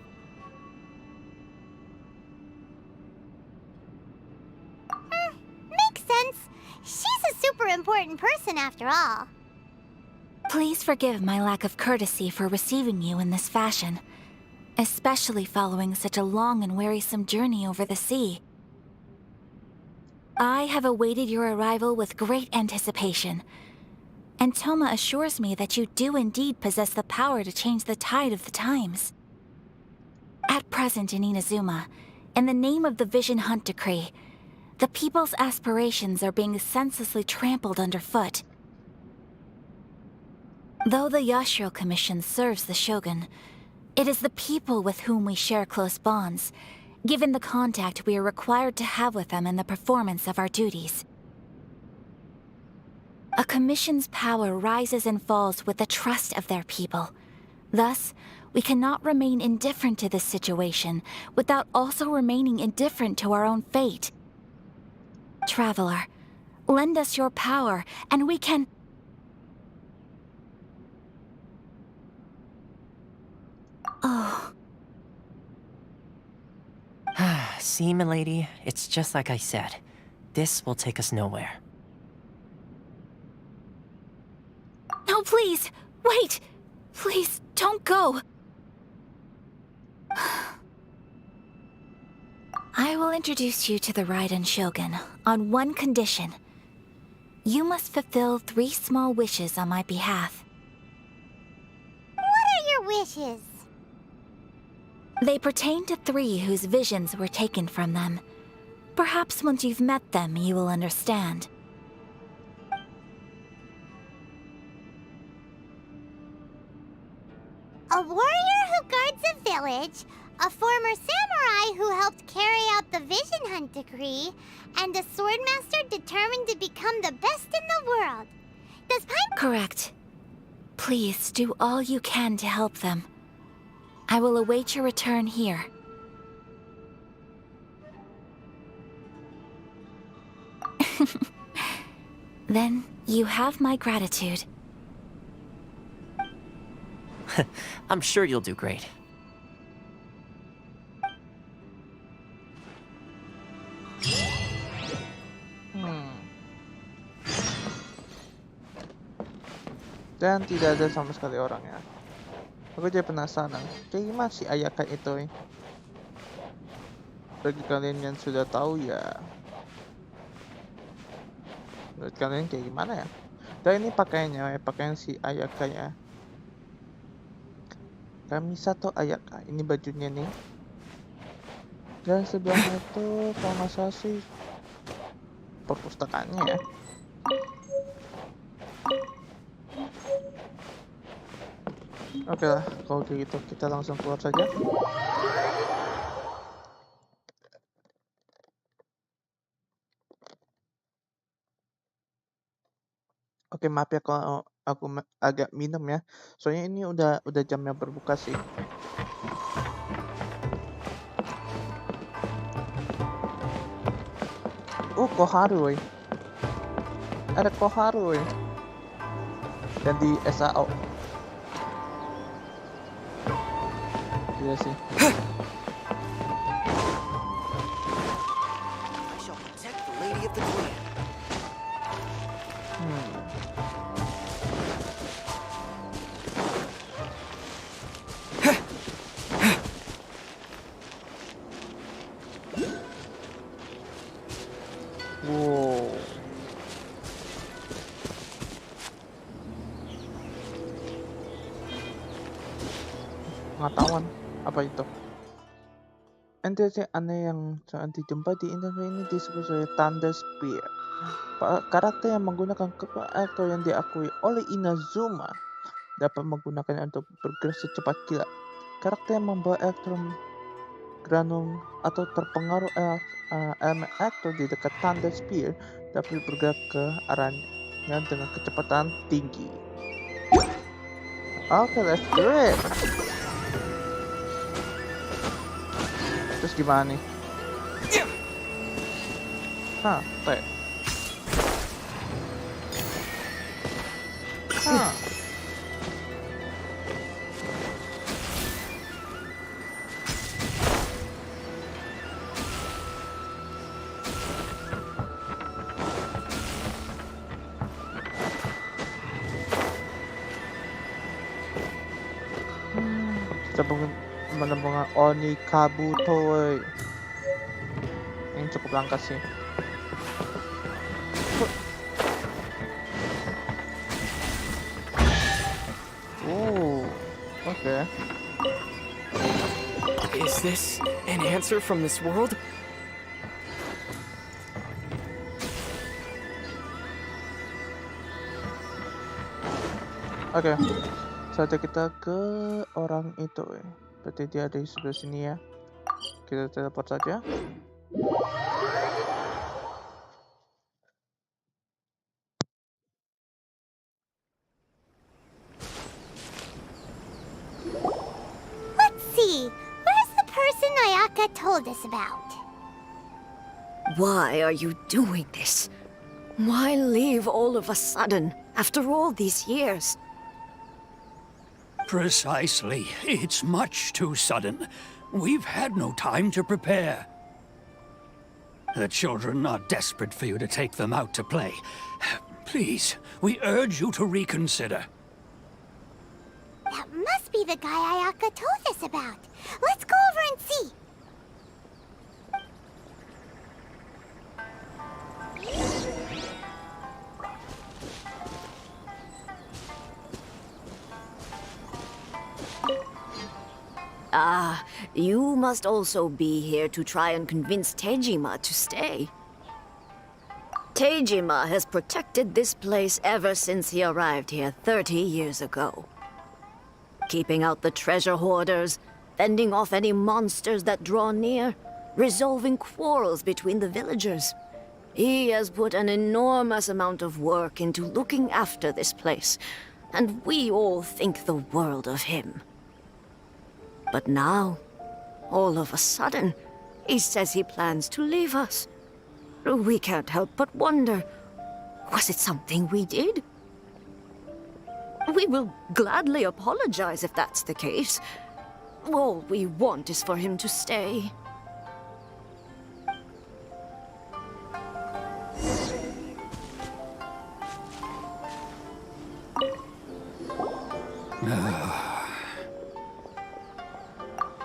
Speaker 3: Makes sense. She's a super important person after all.
Speaker 2: Please forgive my lack of courtesy for receiving you in this fashion, especially following such a long and wearisome journey over the sea. I have awaited your arrival with great anticipation, and Toma assures me that you do indeed possess the power to change the tide of the times. At present in Inazuma, in the name of the Vision Hunt Decree, the people's aspirations are being senselessly trampled underfoot. Though the Yashiro Commission serves the Shogun, it is the people with whom we share close bonds, given the contact we are required to have with them in the performance of our duties. A commission's power rises and falls with the trust of their people. Thus, we cannot remain indifferent to this situation without also remaining indifferent to our own fate. Traveler, lend us your power, and we can... Oh...
Speaker 9: See, milady, it's just like I said. This will take us nowhere.
Speaker 2: No, please! Wait! Please, don't go! I will introduce you to the Raiden Shogun on one condition. You must fulfill 3 small wishes on my behalf.
Speaker 3: What are your wishes?
Speaker 2: They pertain to 3 whose visions were taken from them. Perhaps once you've met them, you will understand.
Speaker 3: A warrior who guards a village, a former samurai who helped carry out the Vision Hunt decree, and a swordmaster determined to become the best in the world. Does Paimon...
Speaker 2: Correct. Please do all you can to help them. I will await your return here. Then you have my gratitude.
Speaker 9: I'm sure you'll do great.
Speaker 1: Dan tidak ada sama sekali orangnya. Aku jadi penasaran, kayak gimana sih Ayaka itu? Bagi kalian yang sudah tahu ya, menurut kalian kayak gimana ya? Dan ini pakaiannya, pakaian si Ayaka ya. Kamisato Ayaka, ini bajunya nih. Dan sebelahnya itu kalau nggak salah sih perpustakaannya ya. Oke lah, kalau kayak gitu kita langsung keluar saja. Oke, maaf ya kalau aku agak minum ya. Soalnya ini udah jamnya berbuka sih. Koharu, woy. Ada Koharu, woy. Dan di SAO. Gila sih.
Speaker 9: I shall protect the lady of the clan.
Speaker 1: Wow. Pengetahuan apa itu? NTC aneh yang sangat dijumpai di internet ini disebut sebagai Thunder Spear. Karakter yang menggunakan kekuatan elektro yang diakui oleh Inazuma dapat menggunakannya untuk bergerak secepat kilat. Karakter yang membawa elektron granum atau terpengaruh elemen elektro di dekat Thunder Spear dapat bergerak ke arahnya dengan kecepatan tinggi. Oke, let's do it. Terus gimana nih? Teh. Kita menemukan Oni Kabuto. Ini cukup langka sih. Okay.
Speaker 10: Is this an answer from this world?
Speaker 1: Oke. Saatnya kita ke orang itu. Berarti dia ada di sebelah sini ya. Kita teleport saja.
Speaker 3: Where's the person Ayaka told us about?
Speaker 2: Why are you doing this? Why leave all of a sudden, after all these years?
Speaker 11: Precisely. It's much too sudden. We've had no time to prepare. The children are desperate for you to take them out to play. Please, we urge you to reconsider.
Speaker 3: That must be the guy Ayaka told us about. Let's go over and see.
Speaker 2: Ah, you must also be here to try and convince Tejima to stay. Tejima has protected this place ever since he arrived here 30 years ago. keeping out the treasure hoarders, fending off any monsters that draw near, resolving quarrels between the villagers. He has put an enormous amount of work into looking after this place, and we all think the world of him. But now, all of a sudden, he says he plans to leave us. We can't help but wonder, was it something we did? We will gladly apologize if that's the case. All we want is for him to stay.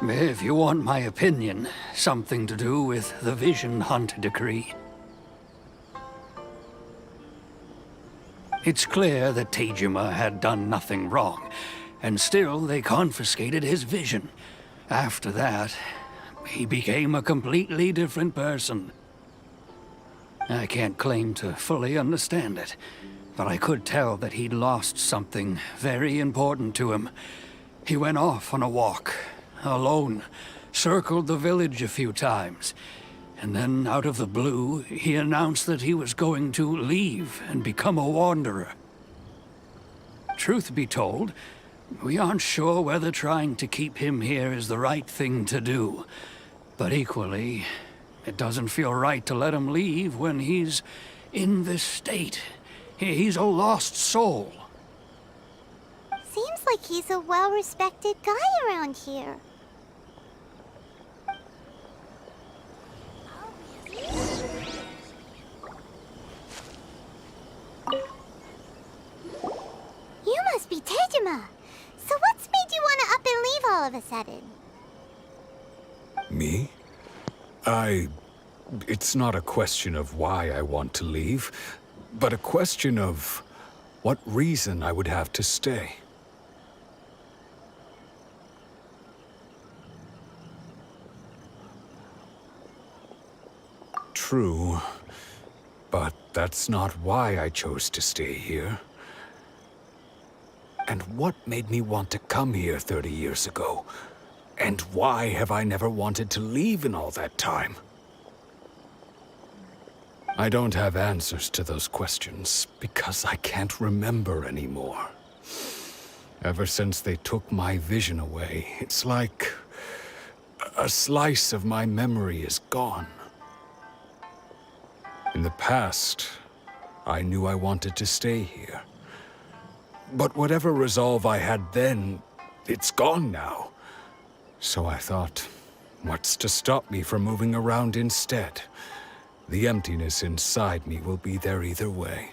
Speaker 11: If you want my opinion, something to do with the Vision Hunt decree. It's clear that Tejima had done nothing wrong, and still they confiscated his vision. After that, he became a completely different person. I can't claim to fully understand it, but I could tell that he'd lost something very important to him. He went off on a walk, alone, circled the village a few times, and then out of the blue, he announced that he was going to leave and become a wanderer. Truth be told, we aren't sure whether trying to keep him here is the right thing to do. But equally, it doesn't feel right to let him leave when he's in this state. He's a lost soul.
Speaker 3: Seems like he's a well-respected guy around here. You must be Tejima. So what's made you want to up and leave all of a sudden?
Speaker 6: Me? It's not a question of why I want to leave, but a question of what reason I would have to stay. True, but that's not why I chose to stay here. And what made me want to come here 30 years ago? And why have I never wanted to leave in all that time? I don't have answers to those questions because I can't remember anymore. Ever since they took my vision away, it's like a slice of my memory is gone. In the past, I knew I wanted to stay here. But whatever resolve I had then, it's gone now. So I thought, what's to stop me from moving around instead? The emptiness inside me will be there either way.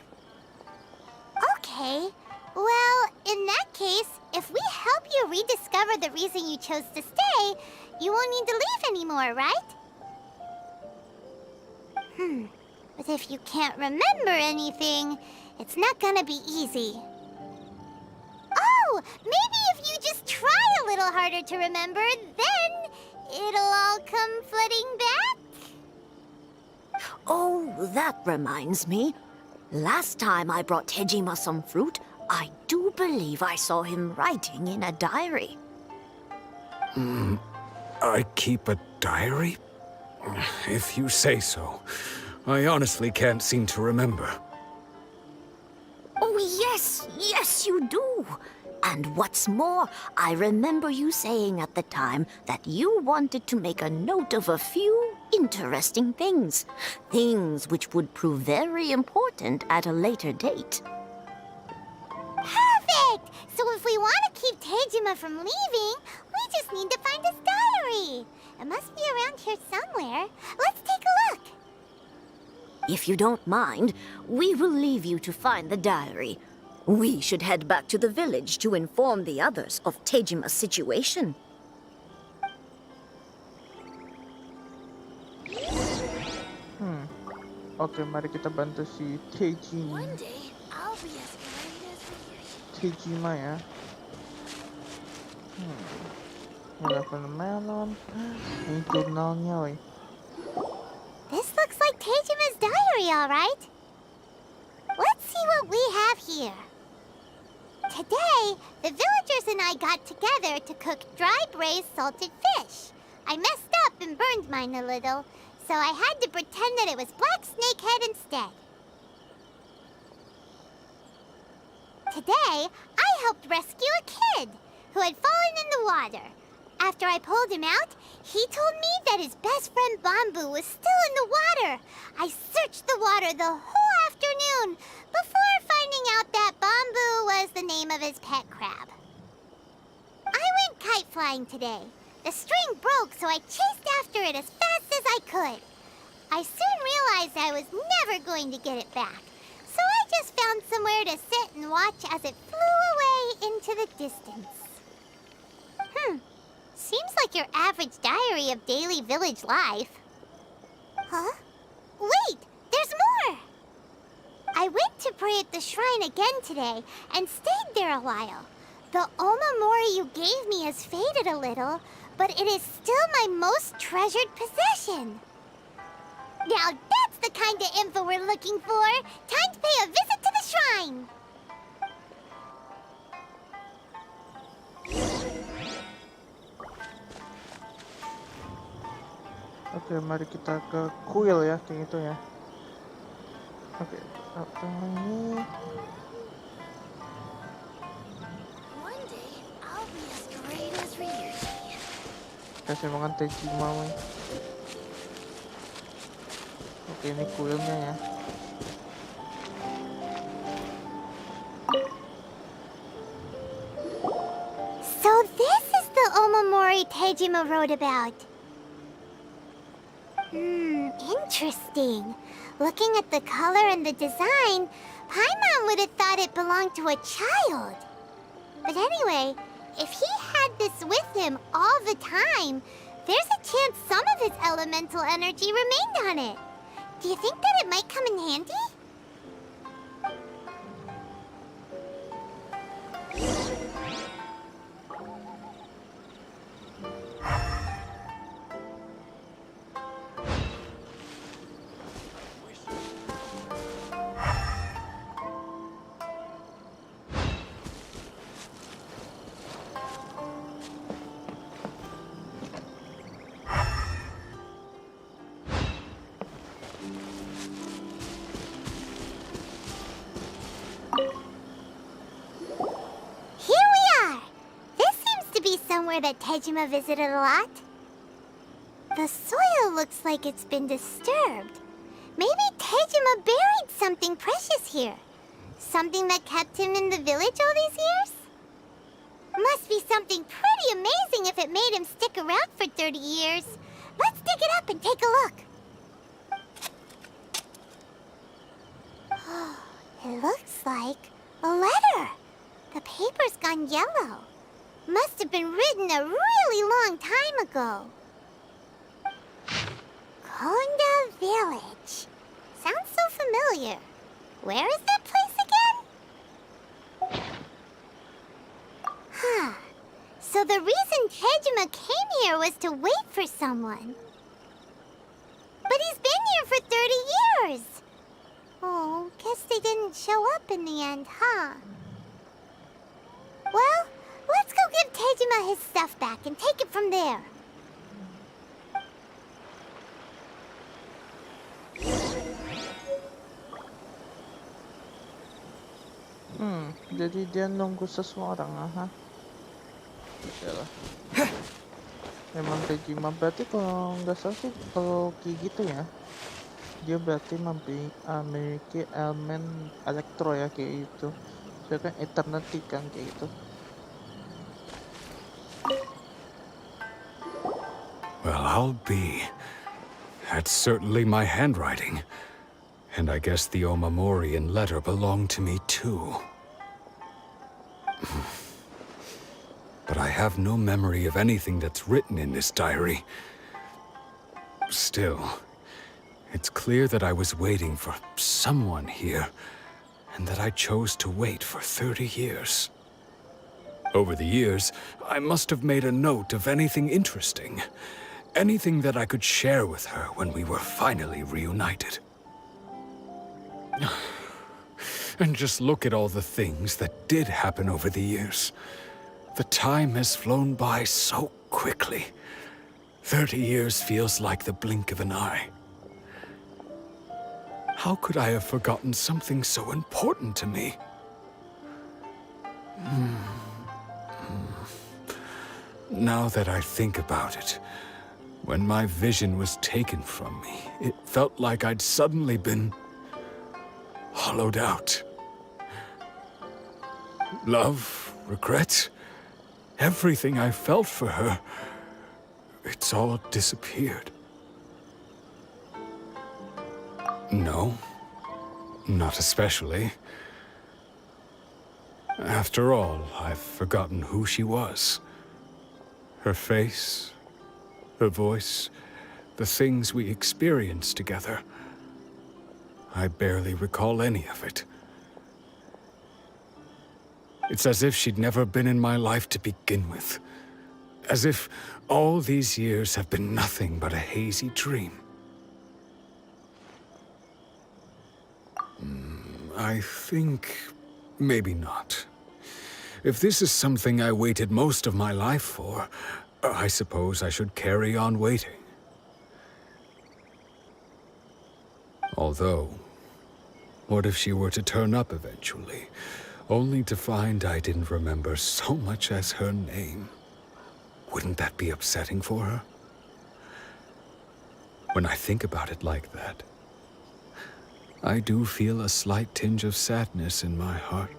Speaker 3: Okay. Well, in that case, if we help you rediscover the reason you chose to stay, you won't need to leave anymore, right? But if you can't remember anything, it's not gonna be easy. Oh, maybe if you just try a little harder to remember, then it'll all come flooding back?
Speaker 2: Oh, that reminds me. Last time I brought Tejima some fruit, I do believe I saw him writing in a diary.
Speaker 6: I keep a diary? If you say so. I honestly can't seem to remember.
Speaker 2: Oh, yes, you do. And what's more, I remember you saying at the time that you wanted to make a note of a few interesting things. Things which would prove very important at a later date.
Speaker 3: Perfect! So if we want to keep Tejima from leaving, we just need to find his diary. It must be around here somewhere. Let's take a look.
Speaker 2: If you don't mind, we will leave you to find the diary. We should head back to the village to inform the others of Tejima's situation.
Speaker 1: Okay, mari kita bantu si Tejima.
Speaker 3: One day, I'll be as kind as
Speaker 1: Tejima ya. Wala pa na melon. Yung jurnalnya, oy.
Speaker 3: This looks like Tejima's diary, all right. Let's see what we have here. Today, the villagers and I got together to cook dry braised salted fish. I messed up and burned mine a little, so I had to pretend that it was black snakehead instead. Today, I helped rescue a kid who had fallen in the water. After I pulled him out, he told me that his best friend Bamboo was still in the water. I searched the water the whole afternoon before finding out that Bamboo was the name of his pet crab. I went kite flying today. The string broke, so I chased after it as fast as I could. I soon realized I was never going to get it back, so I just found somewhere to sit and watch as it flew away into the distance. Seems like your average diary of daily village life. Huh? Wait, there's more! I went to pray at the shrine again today and stayed there a while. The omamori you gave me has faded a little, but it is still my most treasured possession. Now that's the kind of info we're looking for. Time to pay a visit to the shrine.
Speaker 1: Oke, mari kita ke kuil ya, kayak gitu ya. Oke, apa ini?
Speaker 2: One day, I'll be as great as Ryuji.
Speaker 1: Kasih makan Tejima. Oke, ini kuilnya ya.
Speaker 3: So this is the omamori Tejima wrote about. Interesting. Looking at the color and the design, Paimon would have thought it belonged to a child. But anyway, if he had this with him all the time, there's a chance some of his elemental energy remained on it. Do you think that it might come in handy? Somewhere that Tejima visited a lot. The soil looks like it's been disturbed. Maybe Tejima buried something precious here. Something that kept him in the village all these years? Must be something pretty amazing if it made him stick around for 30 years. Let's dig it up and take a look. It looks like a letter. The paper's gone yellow. Must have been written a really long time ago. Konda Village. Sounds so familiar. Where is that place again? Huh. So the reason Tejima came here was to wait for someone. But he's been here for 30 years. Oh, guess they didn't show up in the end, huh? Well, let's go give Tejima his stuff back and take it from there.
Speaker 1: Jadi dia nunggu seseorang, aha. Yalah. Memang Tejima berarti kalau nggak salah sih kalau kayak gitu ya, dia berarti memiliki elemen elektro ya kayak gitu. Dia kan eternity kan kayak gitu.
Speaker 6: Well, I'll be. That's certainly my handwriting. And I guess the Omamorian letter belonged to me too. But I have no memory of anything that's written in this diary. Still, it's clear that I was waiting for someone here, and that I chose to wait for 30 years. Over the years, I must have made a note of anything interesting. Anything that I could share with her when we were finally reunited. And just look at all the things that did happen over the years. The time has flown by so quickly. 30 years feels like the blink of an eye. How could I have forgotten something so important to me? Now that I think about it, when my vision was taken from me, it felt like I'd suddenly been hollowed out. Love, regret, everything I felt for her, it's all disappeared. No, not especially. After all, I've forgotten who she was. Her face, her voice, the things we experienced together. I barely recall any of it. It's as if she'd never been in my life to begin with. As if all these years have been nothing but a hazy dream. I think maybe not. If this is something I waited most of my life for, I suppose I should carry on waiting. Although, what if she were to turn up eventually, only to find I didn't remember so much as her name? Wouldn't that be upsetting for her? When I think about it like that, I do feel a slight tinge of sadness in my heart.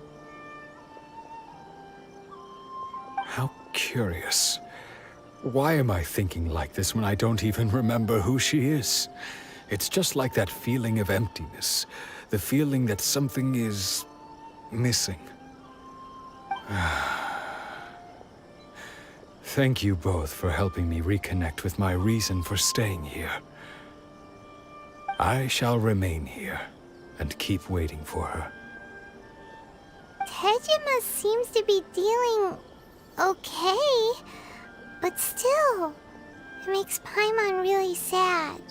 Speaker 6: How curious. Why am I thinking like this when I don't even remember who she is? It's just like that feeling of emptiness, the feeling that something is missing. Thank you both for helping me reconnect with my reason for staying here. I shall remain here and keep waiting for her.
Speaker 3: Tejima seems to be dealing okay, but still, it makes Paimon really sad.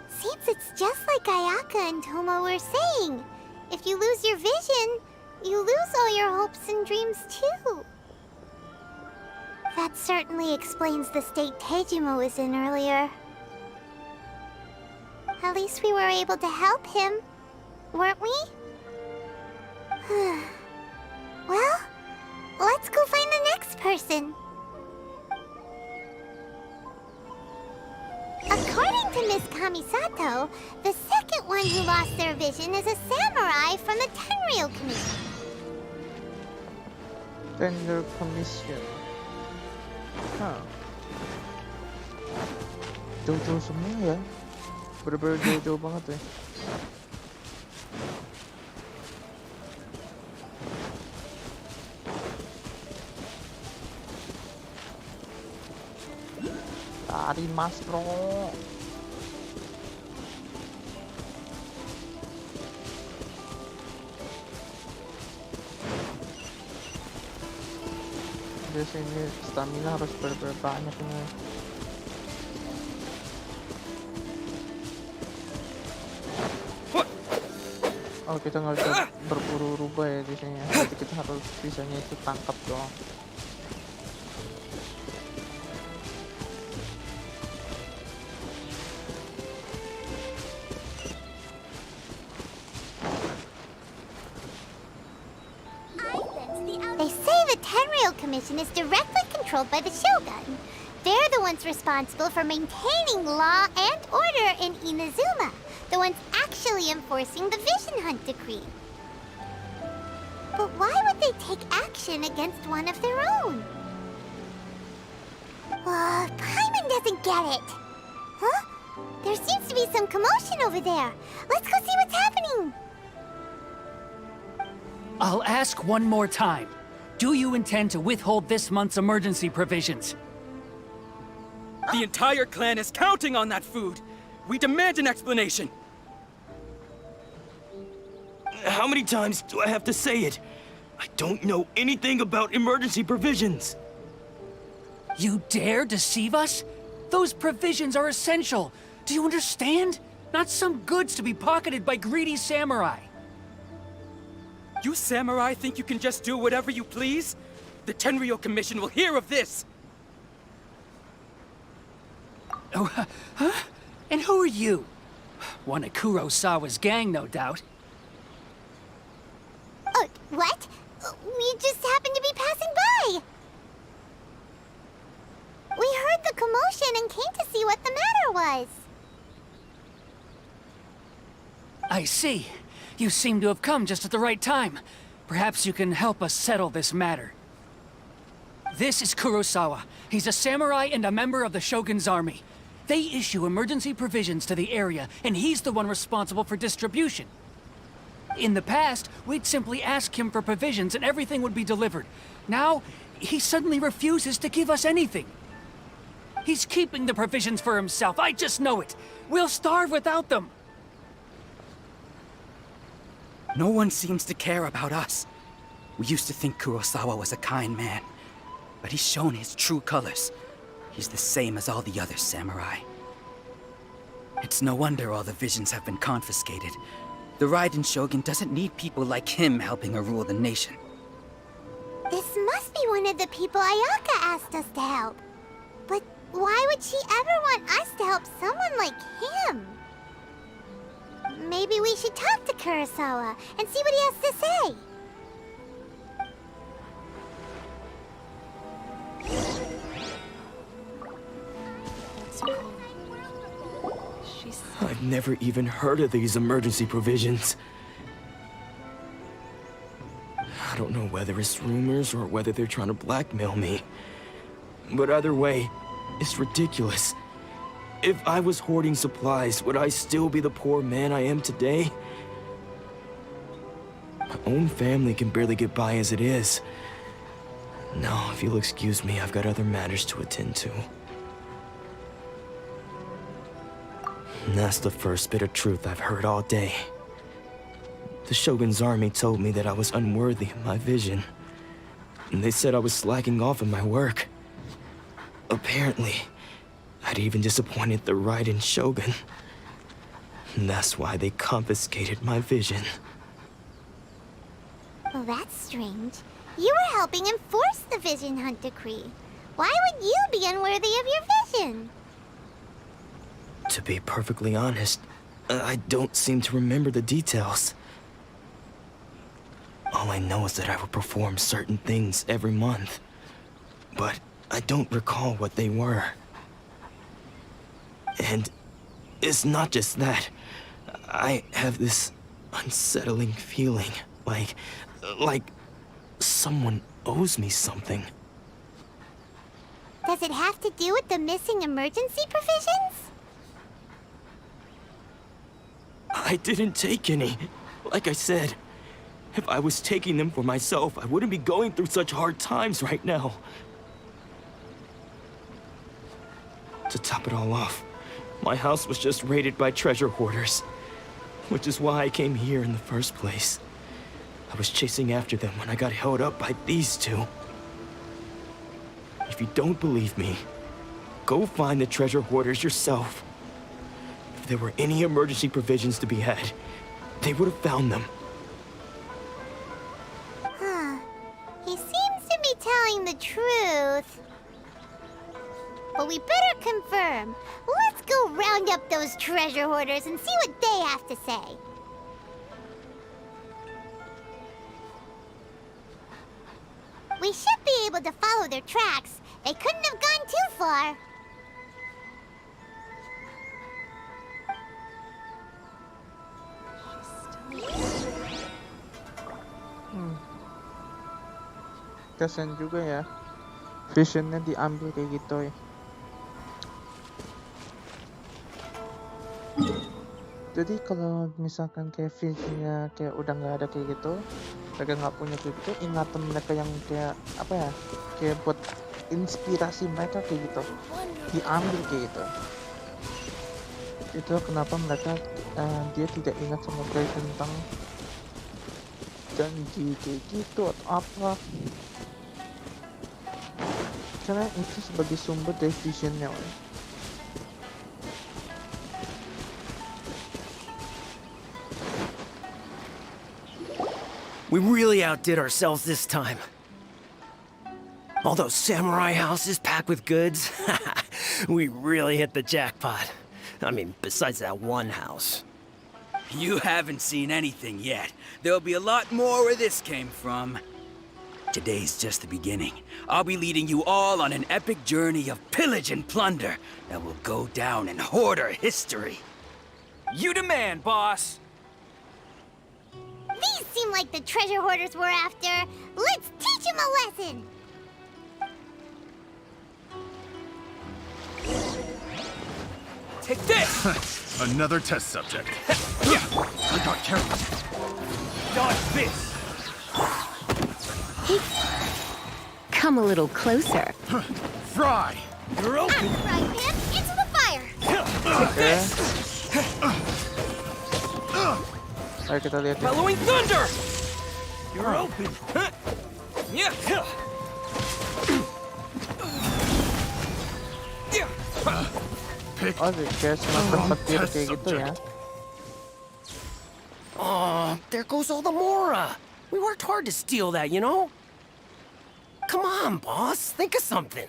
Speaker 3: Seems it's just like Ayaka and Toma were saying. If you lose your vision, you lose all your hopes and dreams too. That certainly explains the state Tejima was in earlier. At least we were able to help him, weren't we? Well, let's go find the next person. According to Miss Kamisato, the second one who lost their vision is a samurai from the Tenryou Commission.
Speaker 1: Tenryou Commission. Huh. Jojo semua ya. Bener-bener Jojo banget ya. Tari mas bro. Biasanya stamina harus banyak ini. Oh, kita nggak bisa berburu rubah ya di sini. Jadi kita harus bisanya itu tangkap doang.
Speaker 3: They say the Tenryou Commission is directly controlled by the Shogun. They're the ones responsible for maintaining law and order in Inazuma. The ones actually enforcing the Vision Hunt decree. But why would they take action against one of their own? Paimon doesn't get it. Huh? There seems to be some commotion over there. Let's go see what's happening.
Speaker 11: I'll ask one more time. Do you intend to withhold this month's emergency provisions?
Speaker 10: The entire clan is counting on that food. We demand an explanation.
Speaker 12: How many times do I have to say it? I don't know anything about emergency provisions.
Speaker 11: You dare deceive us? Those provisions are essential. Do you understand? not some goods to be pocketed by greedy samurai.
Speaker 10: You samurai think you can just do whatever you please? The Tenryou Commission will hear of this!
Speaker 11: Oh, huh? And who are you? One of Kurosawa's gang, no doubt.
Speaker 3: Oh, what? We just happened to be passing by! We heard the commotion and came to see what the matter was.
Speaker 11: I see. You seem to have come just at the right time. Perhaps you can help us settle this matter. This is Kurosawa. He's a samurai and a member of the Shogun's army. They issue emergency provisions to the area, and he's the one responsible for distribution. In the past, we'd simply ask him for provisions and everything would be delivered. Now, he suddenly refuses to give us anything. He's keeping the provisions for himself, I just know it. We'll starve without them.
Speaker 10: No one seems to care about us. We used to think Kurosawa was a kind man, but he's shown his true colors. He's the same as all the other samurai. It's no wonder all the visions have been confiscated. The Raiden Shogun doesn't need people like him helping her rule the nation.
Speaker 3: This must be one of the people Ayaka asked us to help. But why would she ever want us to help someone like him? Maybe we should talk to Kurosawa and see what he has to say.
Speaker 12: I've never even heard of these emergency provisions. I don't know whether it's rumors or whether they're trying to blackmail me. But either way, it's ridiculous. If I was hoarding supplies, would I still be the poor man I am today? My own family can barely get by as it is. No, if you'll excuse me, I've got other matters to attend to. And that's the first bit of truth I've heard all day. The Shogun's army told me that I was unworthy of my vision. And they said I was slacking off in my work. Apparently, I'd even disappointed the Raiden Shogun. And that's why they confiscated my vision.
Speaker 3: Well, that's strange. You were helping enforce the Vision Hunt Decree. Why would you be unworthy of your vision?
Speaker 12: To be perfectly honest, I don't seem to remember the details. All I know is that I would perform certain things every month. But I don't recall what they were. And it's not just that. I have this unsettling feeling, like someone owes me something.
Speaker 3: Does it have to do with the missing emergency provisions?
Speaker 12: I didn't take any. Like I said, if I was taking them for myself, I wouldn't be going through such hard times right now. To top it all off, my house was just raided by treasure hoarders, which is why I came here in the first place. I was chasing after them when I got held up by these two. If you don't believe me, go find the treasure hoarders yourself. If there were any emergency provisions to be had, they would have found them.
Speaker 3: Huh. He seems to be telling the truth. But we better confirm. Let's go round up those treasure hoarders and see what they have to say. We should be able to follow their tracks. They couldn't have gone too far.
Speaker 1: Kasian juga ya. Visionnya diambil kayak gitu ya. Jadi kalau misalkan kayak visionnya kayak udah nggak ada kayak gitu, mereka nggak punya kayak gitu, ingatan mereka yang kayak apa ya, kayak buat inspirasi mereka kayak gitu, diambil kayak gitu. Itu kenapa mereka dia tidak ingat sama sekali tentang janji kayak gitu atau apa. Karena itu sebagai sumber dari visionnya.
Speaker 13: We really outdid ourselves this time. All those samurai houses packed with goods. We really hit the jackpot. I mean, besides that one house.
Speaker 10: You haven't seen anything yet. There'll be a lot more where this came from. Today's just the beginning. I'll be leading you all on an epic journey of pillage and plunder that will go down in hoarder history.
Speaker 14: You demand, boss!
Speaker 3: These seem like the treasure hoarders we're after. Let's teach them a lesson!
Speaker 14: Take this!
Speaker 15: Another test subject. I got careless.
Speaker 14: Dodge this!
Speaker 7: Come a little closer.
Speaker 15: Fry!
Speaker 14: You're open!
Speaker 3: Right, man! Into the fire!
Speaker 1: Ayo kita lihat ya.
Speaker 14: Following thunder! You're open! Yeah!
Speaker 1: Oh, kayak semacam petir kayak gitu ya.
Speaker 13: Oh, there goes all the Mora. We worked hard to steal that, you know? Come on, boss. Think of something.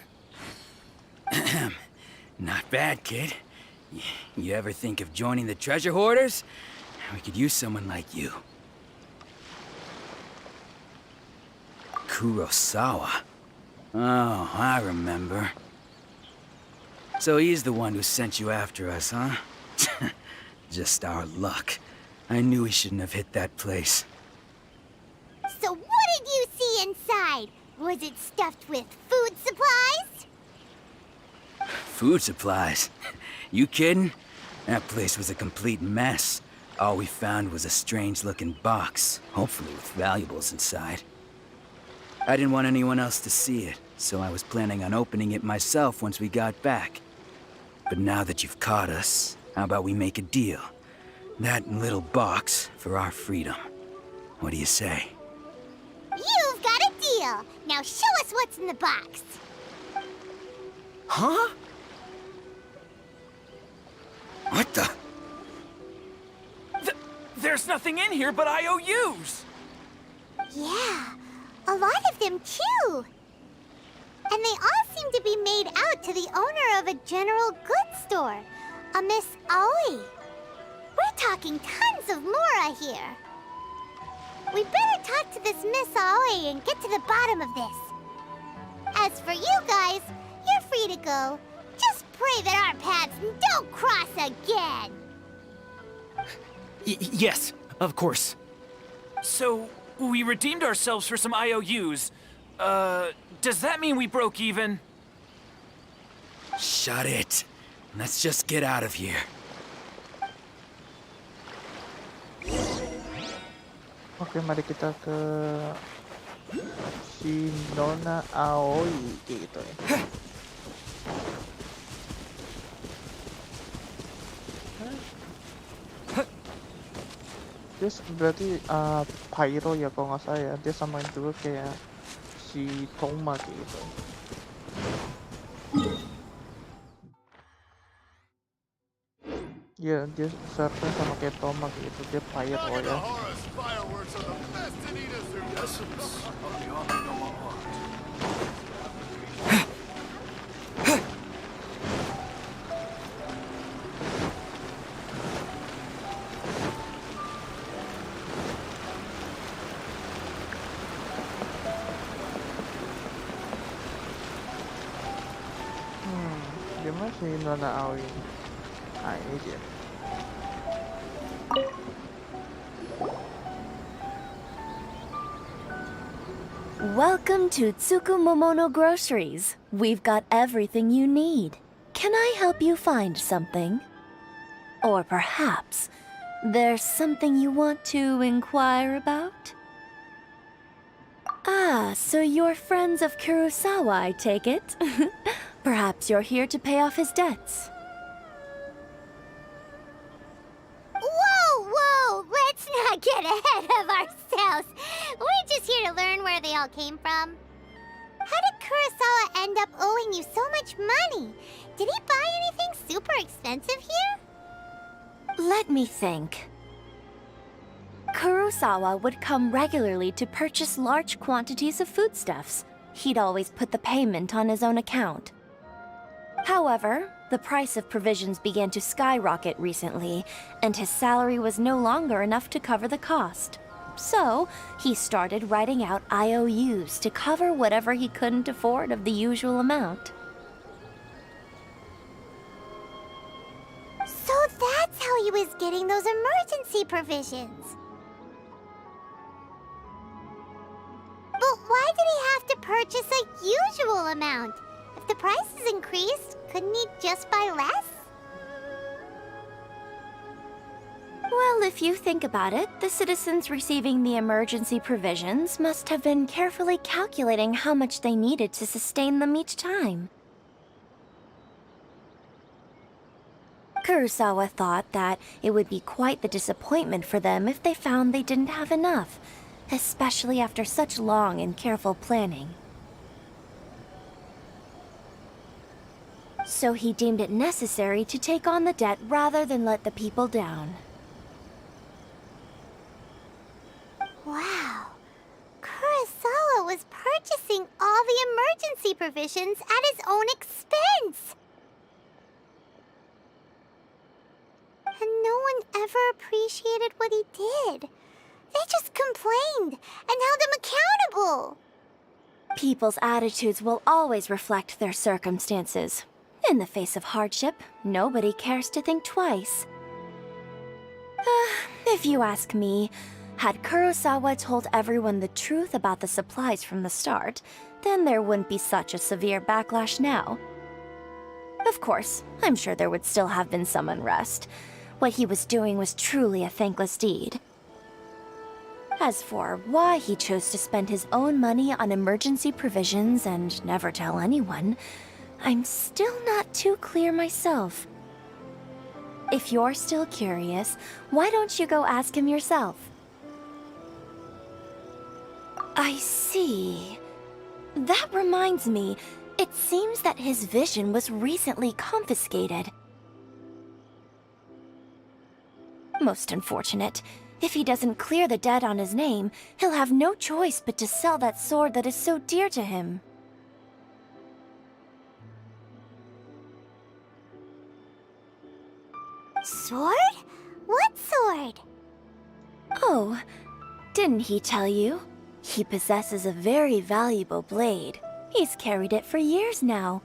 Speaker 10: Not bad, kid. You ever think of joining the treasure hoarders? We could use someone like you. Kurosawa. Oh, I remember. So he's the one who sent you after us, huh? Just our luck. I knew we shouldn't have hit that place.
Speaker 3: So what did you see inside? Was it stuffed with food supplies?
Speaker 10: Food supplies? You kidding? That place was a complete mess. All we found was a strange-looking box, hopefully with valuables inside. I didn't want anyone else to see it, so I was planning on opening it myself once we got back. But now that you've caught us, how about we make a deal? That little box for our freedom. What do you say?
Speaker 3: You've got a deal! Now show us what's in the box!
Speaker 13: Huh?
Speaker 10: What the?
Speaker 14: There's nothing in here but IOUs!
Speaker 3: Yeah, a lot of them too! And they all seem to be made out to the owner of a general goods store, a Miss Aoi. We're talking tons of Mora here. We better talk to this Miss Aoi and get to the bottom of this. As for you guys, you're free to go. Just pray that our paths don't cross again.
Speaker 13: Yes, of course.
Speaker 14: So, we redeemed ourselves for some IOUs. Does that mean we broke even?
Speaker 10: Shut it. Let's just get out of here.
Speaker 1: Oke, mari kita ke si Nona Aoi kayak gitu ya. Dia berarti Pyro ya kalau nggak salah ya. Dia samain juga kayak si Toma kayak gitu. Ya, dia seharusnya sama kayak Toma kayak gitu. Dia Pyro ya. Dia masih Nona Aoi. Ah, ini dia.
Speaker 16: Welcome to Tsukumomono Groceries. We've got everything you need. Can I help you find something? Or perhaps there's something you want to inquire about? Ah, so you're friends of Kurosawa, I take it? Perhaps you're here to pay off his debts.
Speaker 3: Whoa, whoa! Let's not get ahead of ourselves. We're just here to learn where they all came from. How did Kurosawa end up owing you so much money? Did he buy anything super expensive here?
Speaker 16: Let me think. Kurosawa would come regularly to purchase large quantities of foodstuffs. He'd always put the payment on his own account. However, the price of provisions began to skyrocket recently, and his salary was no longer enough to cover the cost. So, he started writing out IOUs to cover whatever he couldn't afford of the usual amount.
Speaker 3: So that's how he was getting those emergency provisions. But why did he have to purchase a usual amount? If the prices increased, couldn't he just buy less?
Speaker 16: Well, if you think about it, the citizens receiving the emergency provisions must have been carefully calculating how much they needed to sustain them each time. Kurosawa thought that it would be quite the disappointment for them if they found they didn't have enough, especially after such long and careful planning. So he deemed it necessary to take on the debt rather than let the people down.
Speaker 3: Wow. Kurosawa was purchasing all the emergency provisions at his own expense. And no one ever appreciated what he did. They just complained and held him accountable.
Speaker 16: People's attitudes will always reflect their circumstances. In the face of hardship, nobody cares to think twice. If you ask me, had Kurosawa told everyone the truth about the supplies from the start, then there wouldn't be such a severe backlash now. Of course, I'm sure there would still have been some unrest. What he was doing was truly a thankless deed. As for why he chose to spend his own money on emergency provisions and never tell anyone, I'm still not too clear myself. If you're still curious, why don't you go ask him yourself? I see. That reminds me, it seems that his vision was recently confiscated. Most unfortunate. If he doesn't clear the debt on his name, he'll have no choice but to sell that sword that is so dear to him.
Speaker 3: Sword? What sword?
Speaker 16: Oh, didn't he tell you? He possesses a very valuable blade. He's carried it for years now.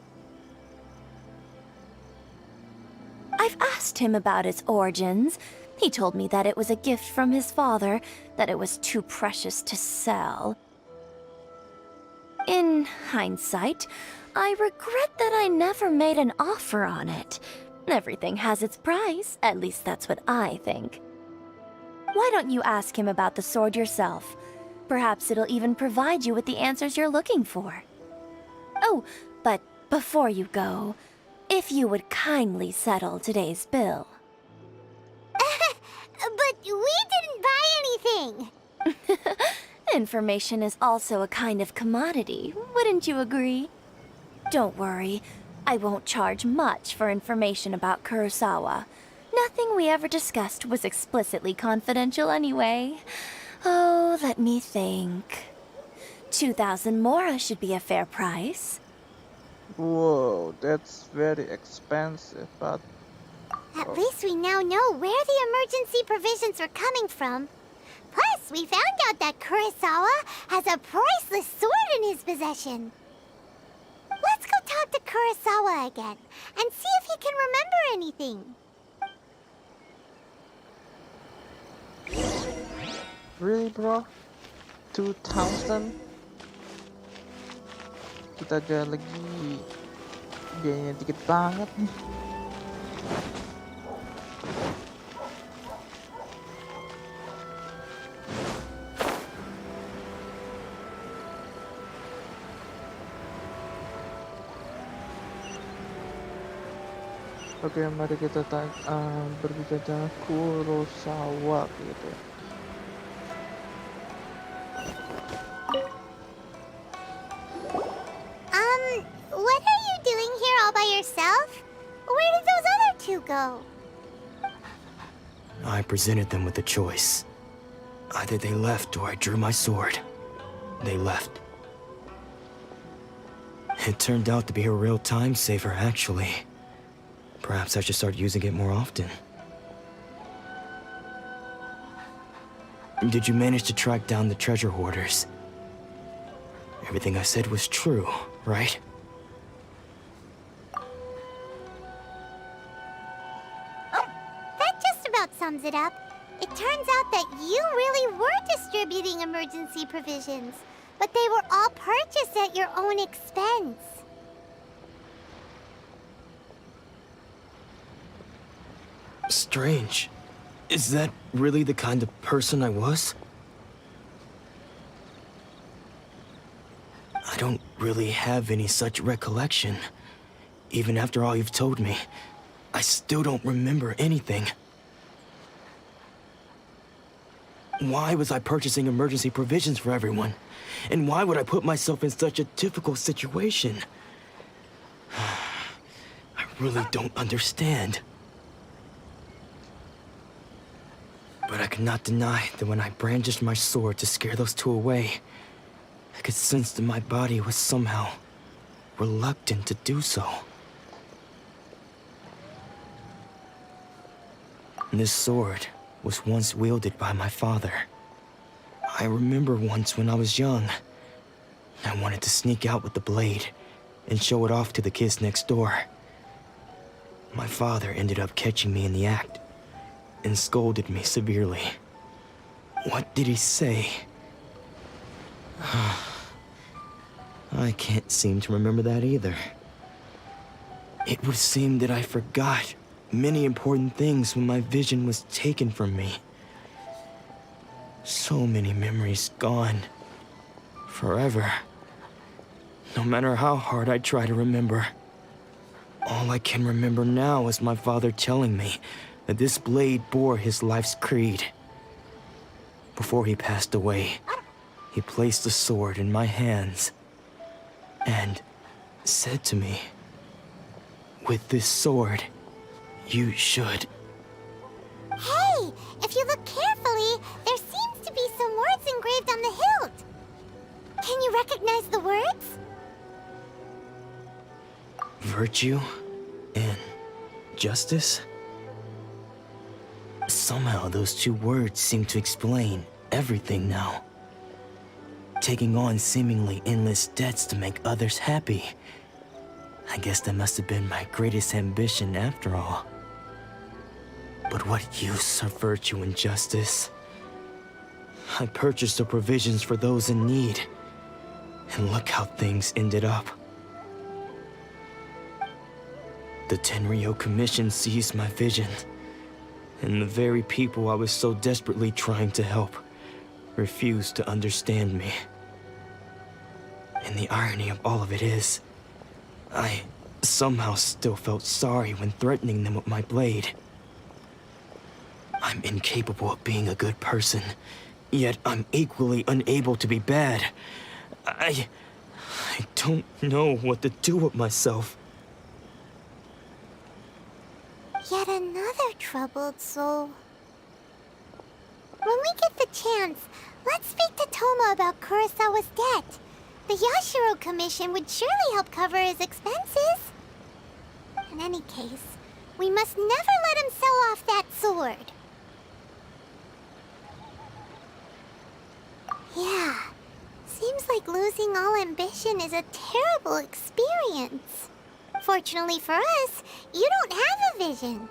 Speaker 16: I've asked him about its origins. He told me that it was a gift from his father, that it was too precious to sell. In hindsight, I regret that I never made an offer on it. Everything has its price, at least that's what I think. Why don't you ask him about the sword yourself? Perhaps it'll even provide you with the answers you're looking for. Oh, but before you go, if you would kindly settle today's bill.
Speaker 3: But we didn't buy anything.
Speaker 16: Information is also a kind of commodity, wouldn't you agree? Don't worry, I won't charge much for information about Kurosawa. Nothing we ever discussed was explicitly confidential anyway. Oh, let me think. 2,000 mora should be a fair price.
Speaker 1: Whoa, that's very expensive, but...
Speaker 3: At least we now know where the emergency provisions are coming from. Plus, we found out that Kurosawa has a priceless sword in his possession. Let's go talk to Kurosawa again and see if he can remember anything.
Speaker 1: Really, bro? 2,000? Kita aja lagi biayanya dikit banget nih. Oke, mari kita berbicara Kurosawa gitu.
Speaker 3: What are you doing here all by yourself? Where did those other two go?
Speaker 12: I presented them with a choice. Either they left or I drew my sword. They left. It turned out to be a real time saver, actually. Perhaps I should start using it more often. Did you manage to track down the treasure hoarders? Everything I said was true, right?
Speaker 3: That just about sums it up. It turns out that you really were distributing emergency provisions, but they were all purchased at your own expense.
Speaker 12: Strange. Is that really the kind of person I was? I don't really have any such recollection. Even after all you've told me, I still don't remember anything. Why was I purchasing emergency provisions for everyone? And why would I put myself in such a difficult situation? I really don't understand. But I could not deny that when I brandished my sword to scare those two away, I could sense that my body was somehow reluctant to do so. This sword was once wielded by my father. I remember once when I was young, I wanted to sneak out with the blade and show it off to the kids next door. My father ended up catching me in the act and scolded me severely. What did he say? I can't seem to remember that either. It would seem that I forgot many important things when my vision was taken from me. So many memories gone. Forever. No matter how hard I try to remember. All I can remember now is my father telling me that this blade bore his life's creed. Before he passed away, he placed the sword in my hands and said to me, "With this sword, you should..."
Speaker 3: Hey, if you look carefully, there seems to be some words engraved on the hilt. Can you recognize the words?
Speaker 12: Virtue and justice? Somehow those two words seem to explain everything now. Taking on seemingly endless debts to make others happy. I guess that must have been my greatest ambition after all. But what use are virtue and justice? I purchased the provisions for those in need, and look how things ended up. The Tenryou Commission seized my vision, and the very people I was so desperately trying to help refused to understand me. And the irony of all of it is, I somehow still felt sorry when threatening them with my blade. I'm incapable of being a good person, yet I'm equally unable to be bad. I don't know what to do with myself.
Speaker 3: Yet another troubled soul. When we get the chance, let's speak to Toma about Kurosawa's debt. The Yashiro Commission would surely help cover his expenses. In any case, we must never let him sell off that sword. Yeah, seems like losing all ambition is a terrible experience. Fortunately for us, you don't have a vision.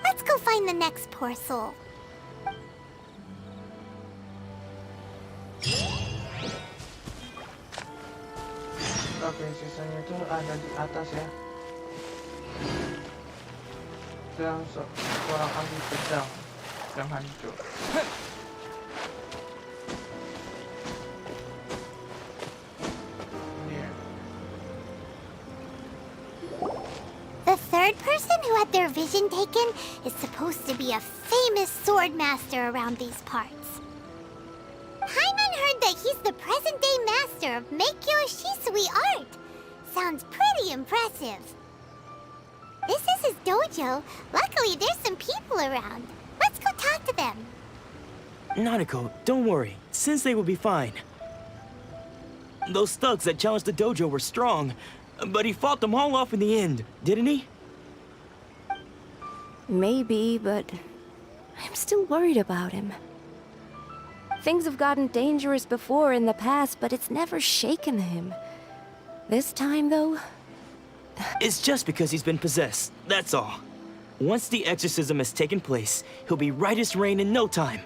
Speaker 3: Let's go find the next poor soul.
Speaker 1: Oke, sisanya itu ada di atas ya. Dan seorang ahli pedang yang hancur.
Speaker 3: The third person who had their vision taken is supposed to be a famous sword master around these parts. Paimon heard that he's the present-day master of Meikyo Shisui art. Sounds pretty impressive. This is his dojo. Luckily, there's some people around. Let's go talk to them.
Speaker 12: Nanako, don't worry. Sensei will be fine. Those thugs that challenged the dojo were strong, but he fought them all off in the end, didn't he?
Speaker 16: Maybe, but I'm still worried about him. Things have gotten dangerous before in the past, but it's never shaken him. This time, though...
Speaker 12: It's just because he's been possessed, that's all. Once the exorcism has taken place, he'll be right as rain in no time.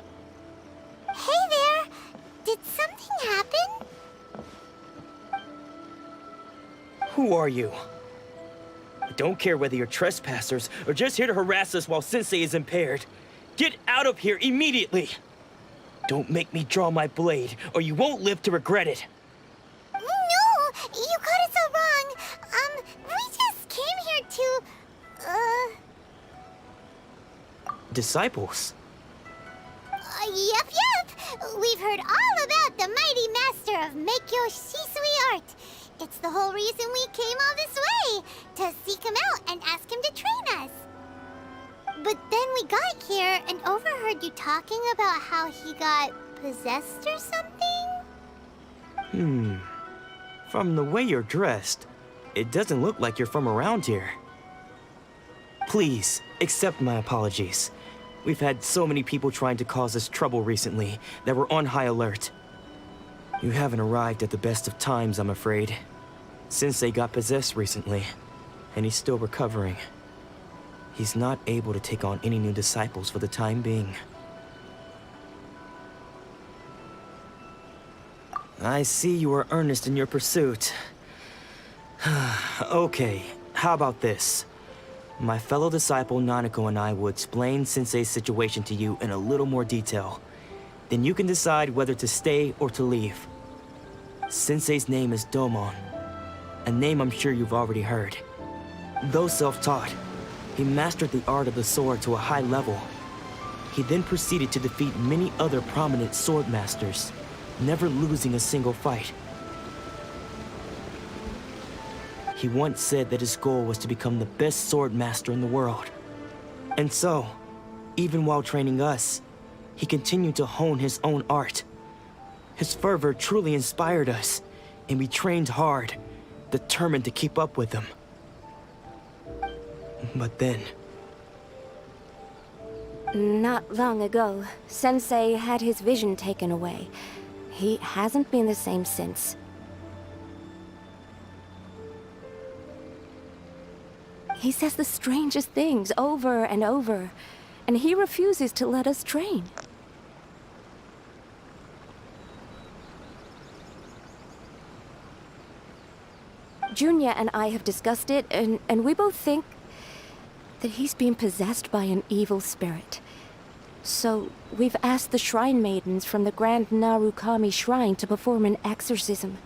Speaker 3: Hey there! Did something happen?
Speaker 12: Who are you? I don't care whether you're trespassers or just here to harass us while Sensei is impaired. Get out of here immediately! Don't make me draw my blade, or you won't live to regret it.
Speaker 3: No! You got it so wrong! We just came here to...
Speaker 12: Disciples?
Speaker 3: Yep. We've heard all about the mighty master of Meikyo Shisui art. It's the whole reason we came all this way, to seek him out and ask him to train us. But then we got here and overheard you talking about how he got possessed or something?
Speaker 12: From the way you're dressed, it doesn't look like you're from around here. Please, accept my apologies. We've had so many people trying to cause us trouble recently that we're on high alert. You haven't arrived at the best of times, I'm afraid. Sensei got possessed recently, and he's still recovering. He's not able to take on any new disciples for the time being. I see you are earnest in your pursuit. Okay, how about this? My fellow disciple Nanako and I will explain Sensei's situation to you in a little more detail. Then you can decide whether to stay or to leave. Sensei's name is Domon, a name I'm sure you've already heard. Though self-taught, he mastered the art of the sword to a high level. He then proceeded to defeat many other prominent sword masters, never losing a single fight. He once said that his goal was to become the best sword master in the world. And so, even while training us, he continued to hone his own art. His fervor truly inspired us, and we trained hard, determined to keep up with him. But then...
Speaker 16: Not long ago, Sensei had his vision taken away. He hasn't been the same since. He says the strangest things over and over, and he refuses to let us train. Junya and I have discussed it, and we both think that he's been possessed by an evil spirit. So, we've asked the shrine maidens from the Grand Narukami Shrine to perform an exorcism.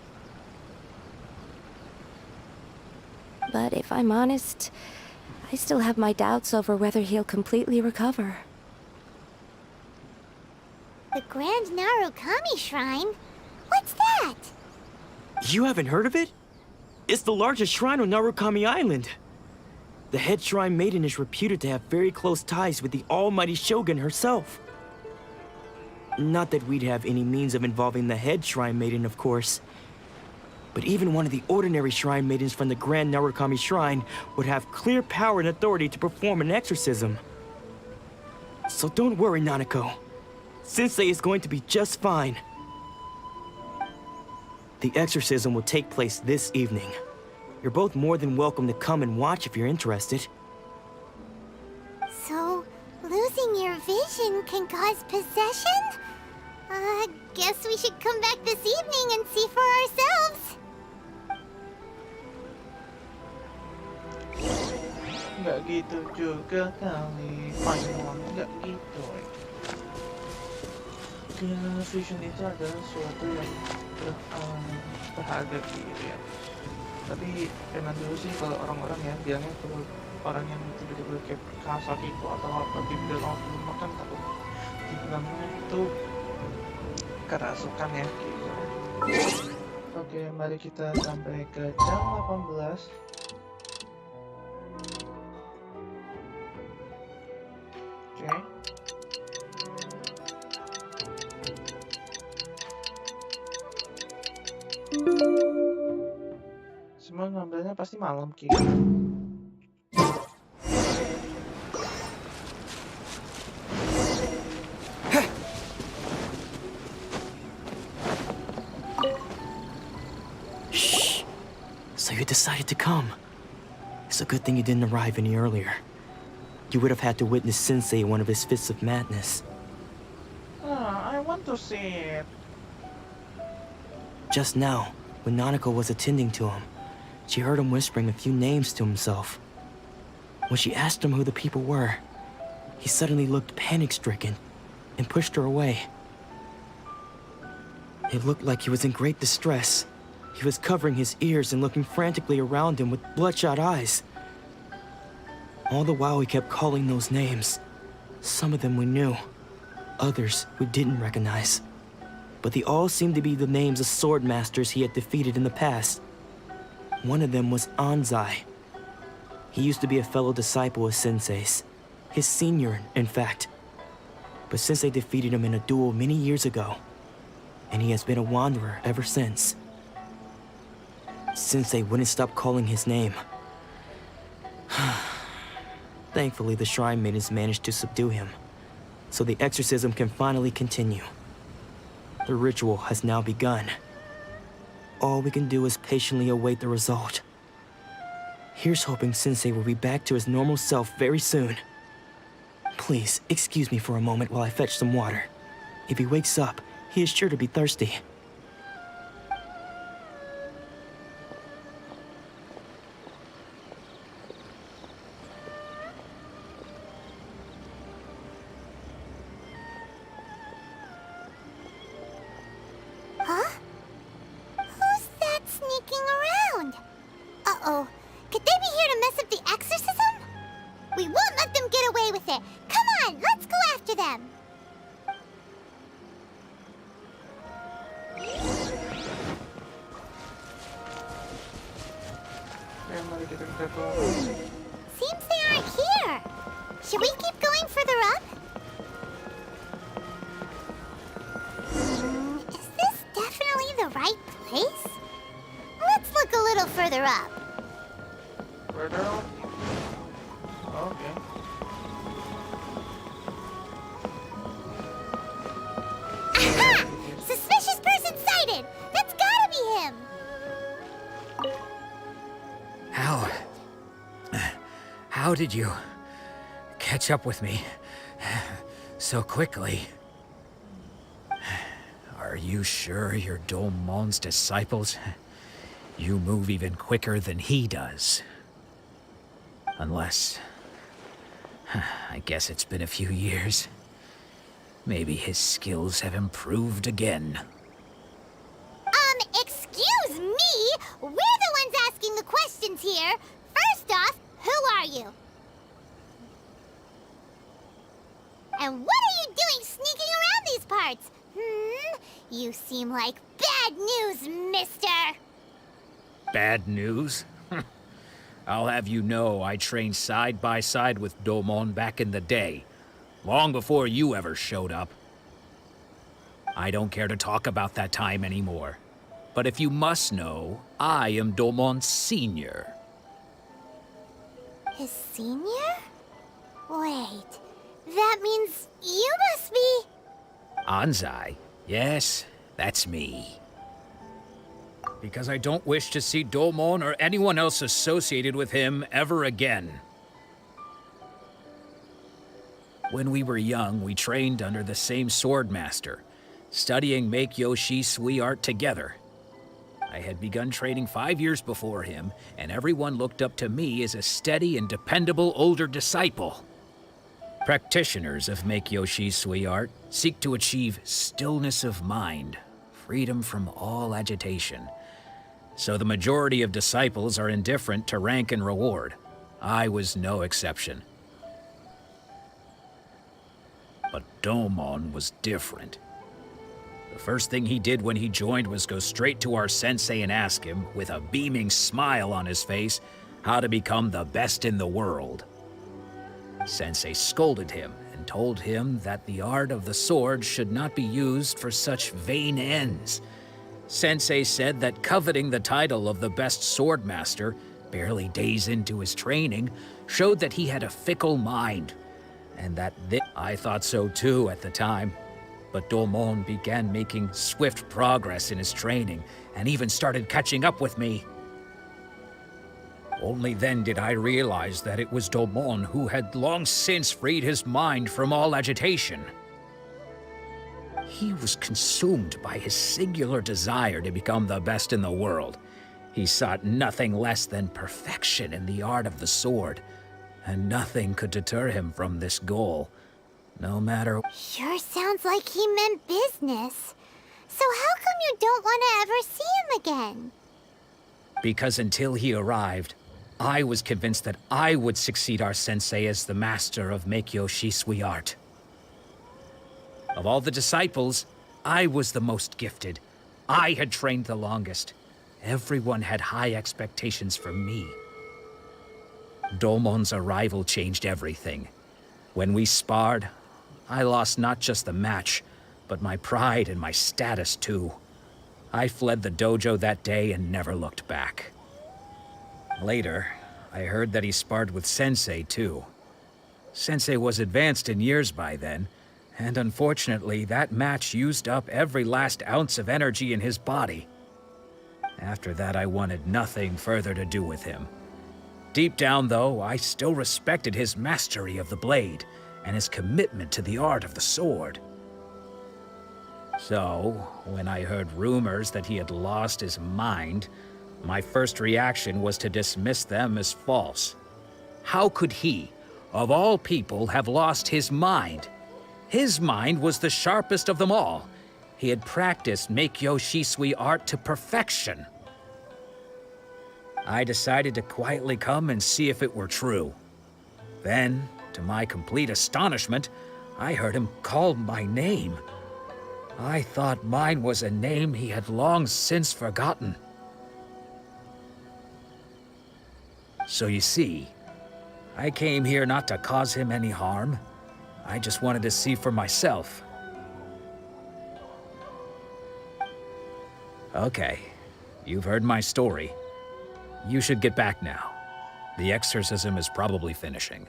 Speaker 16: But if I'm honest, I still have my doubts over whether he'll completely recover.
Speaker 3: The Grand Narukami Shrine? What's that?
Speaker 12: You haven't heard of it? It's the largest shrine on Narukami Island. The head shrine maiden is reputed to have very close ties with the almighty shogun herself. Not that we'd have any means of involving the head shrine maiden, of course. But even one of the ordinary shrine maidens from the Grand Narukami Shrine would have clear power and authority to perform an exorcism. So don't worry, Nanako. Sensei is going to be just fine. The exorcism will take place this evening. You're both more than welcome to come and watch if you're interested.
Speaker 3: So, losing your vision can cause possession? Guess we should come back this evening and see for ourselves.
Speaker 1: Nggak gitu juga kali, Paimon, nggak gitu. Ya, vision itu adalah sesuatu yang berharga gitu ya. Tapi emang dulu sih kalau orang-orang ya bilangnya kalau orang yang tiba-tiba kayak kasar itu atau apa dibilang makan takut dibilangnya itu kerasukan ya gitu. Oke, mari kita sampai ke jam 18. Oke. Semua ngambilnya pasti malam kayak gitu.
Speaker 12: Shh. So you decided to come. It's a good thing you didn't arrive any earlier. You would have had to witness Sensei in one of his fits of madness.
Speaker 1: I want to see it.
Speaker 12: Just now, when Nanako was attending to him, she heard him whispering a few names to himself. When she asked him who the people were, he suddenly looked panic-stricken and pushed her away. It looked like he was in great distress. He was covering his ears and looking frantically around him with bloodshot eyes. All the while he kept calling those names. Some of them we knew, others we didn't recognize. But they all seemed to be the names of sword masters he had defeated in the past. One of them was Anzai. He used to be a fellow disciple of Sensei's, his senior, in fact. But Sensei defeated him in a duel many years ago, and he has been a wanderer ever since. Sensei wouldn't stop calling his name. Thankfully, the shrine maidens managed to subdue him, so the exorcism can finally continue. The ritual has now begun. All we can do is patiently await the result. Here's hoping Sensei will be back to his normal self very soon. Please, excuse me for a moment while I fetch some water. If he wakes up, he is sure to be thirsty.
Speaker 3: Huh? Who's that sneaking around? Uh-oh. Could they be here to mess up the exorcism? We won't let them get away with it. Come on, let's go after them. Seems they aren't here. Should we keep going further up? Is this definitely the right place? Let's look a little further up.
Speaker 1: Further up? Okay.
Speaker 3: Aha! Suspicious person sighted! That's gotta be him!
Speaker 10: How did you catch up with me so quickly? Are you sure you're Domon's disciples? You move even quicker than he does. Unless... I guess it's been a few years. Maybe his skills have improved again.
Speaker 3: Excuse me? We're the ones asking the questions here. First off, who are you? And what are you doing sneaking around these parts? You seem like bad news, mister.
Speaker 10: Bad news? I'll have you know I trained side by side with Domon back in the day, long before you ever showed up. I don't care to talk about that time anymore. But if you must know, I am Domon's senior.
Speaker 3: His senior? Wait, that means you must be...
Speaker 10: Anzai? Yes, that's me. Because I don't wish to see Domon or anyone else associated with him ever again. When we were young, we trained under the same sword master, studying Make-Yoshi Sui art together. I had begun training 5 years before him, and everyone looked up to me as a steady and dependable older disciple. Practitioners of Make-Yoshi Sui art seek to achieve stillness of mind, freedom from all agitation. So the majority of disciples are indifferent to rank and reward. I was no exception. But Domon was different. The first thing he did when he joined was go straight to our sensei and ask him, with a beaming smile on his face, how to become the best in the world. Sensei scolded him and told him that the art of the sword should not be used for such vain ends,
Speaker 17: Sensei said that coveting the title of the best swordmaster, barely days into his training, showed that he had a fickle mind. And that I thought so too at the time. But Domon began making swift progress in his training, and even started catching up with me. Only then did I realize that it was Domon who had long since freed his mind from all agitation. He was consumed by his singular desire to become the best in the world. He sought nothing less than perfection in the art of the sword, and nothing could deter him from this goal, no matter...
Speaker 3: Sure sounds like he meant business. So how come you don't want to ever see him again?
Speaker 17: Because until he arrived, I was convinced that I would succeed our sensei as the master of Meikyo Shisui art. Of all the disciples, I was the most gifted. I had trained the longest. Everyone had high expectations from me. Domon's arrival changed everything. When we sparred, I lost not just the match, but my pride and my status too. I fled the dojo that day and never looked back. Later, I heard that he sparred with Sensei too. Sensei was advanced in years by then, and unfortunately that match used up every last ounce of energy in his body. After that, I wanted nothing further to do with him. Deep down, though, I still respected his mastery of the blade and his commitment to the art of the sword. So, when I heard rumors that he had lost his mind, my first reaction was to dismiss them as false. How could he, of all people, have lost his mind? His mind was the sharpest of them all. He had practiced Meikyo Shisui art to perfection. I decided to quietly come and see if it were true. Then, to my complete astonishment, I heard him call my name. I thought mine was a name he had long since forgotten. So you see, I came here not to cause him any harm. I just wanted to see for myself. Okay, you've heard my story. You should get back now. The exorcism is probably finishing.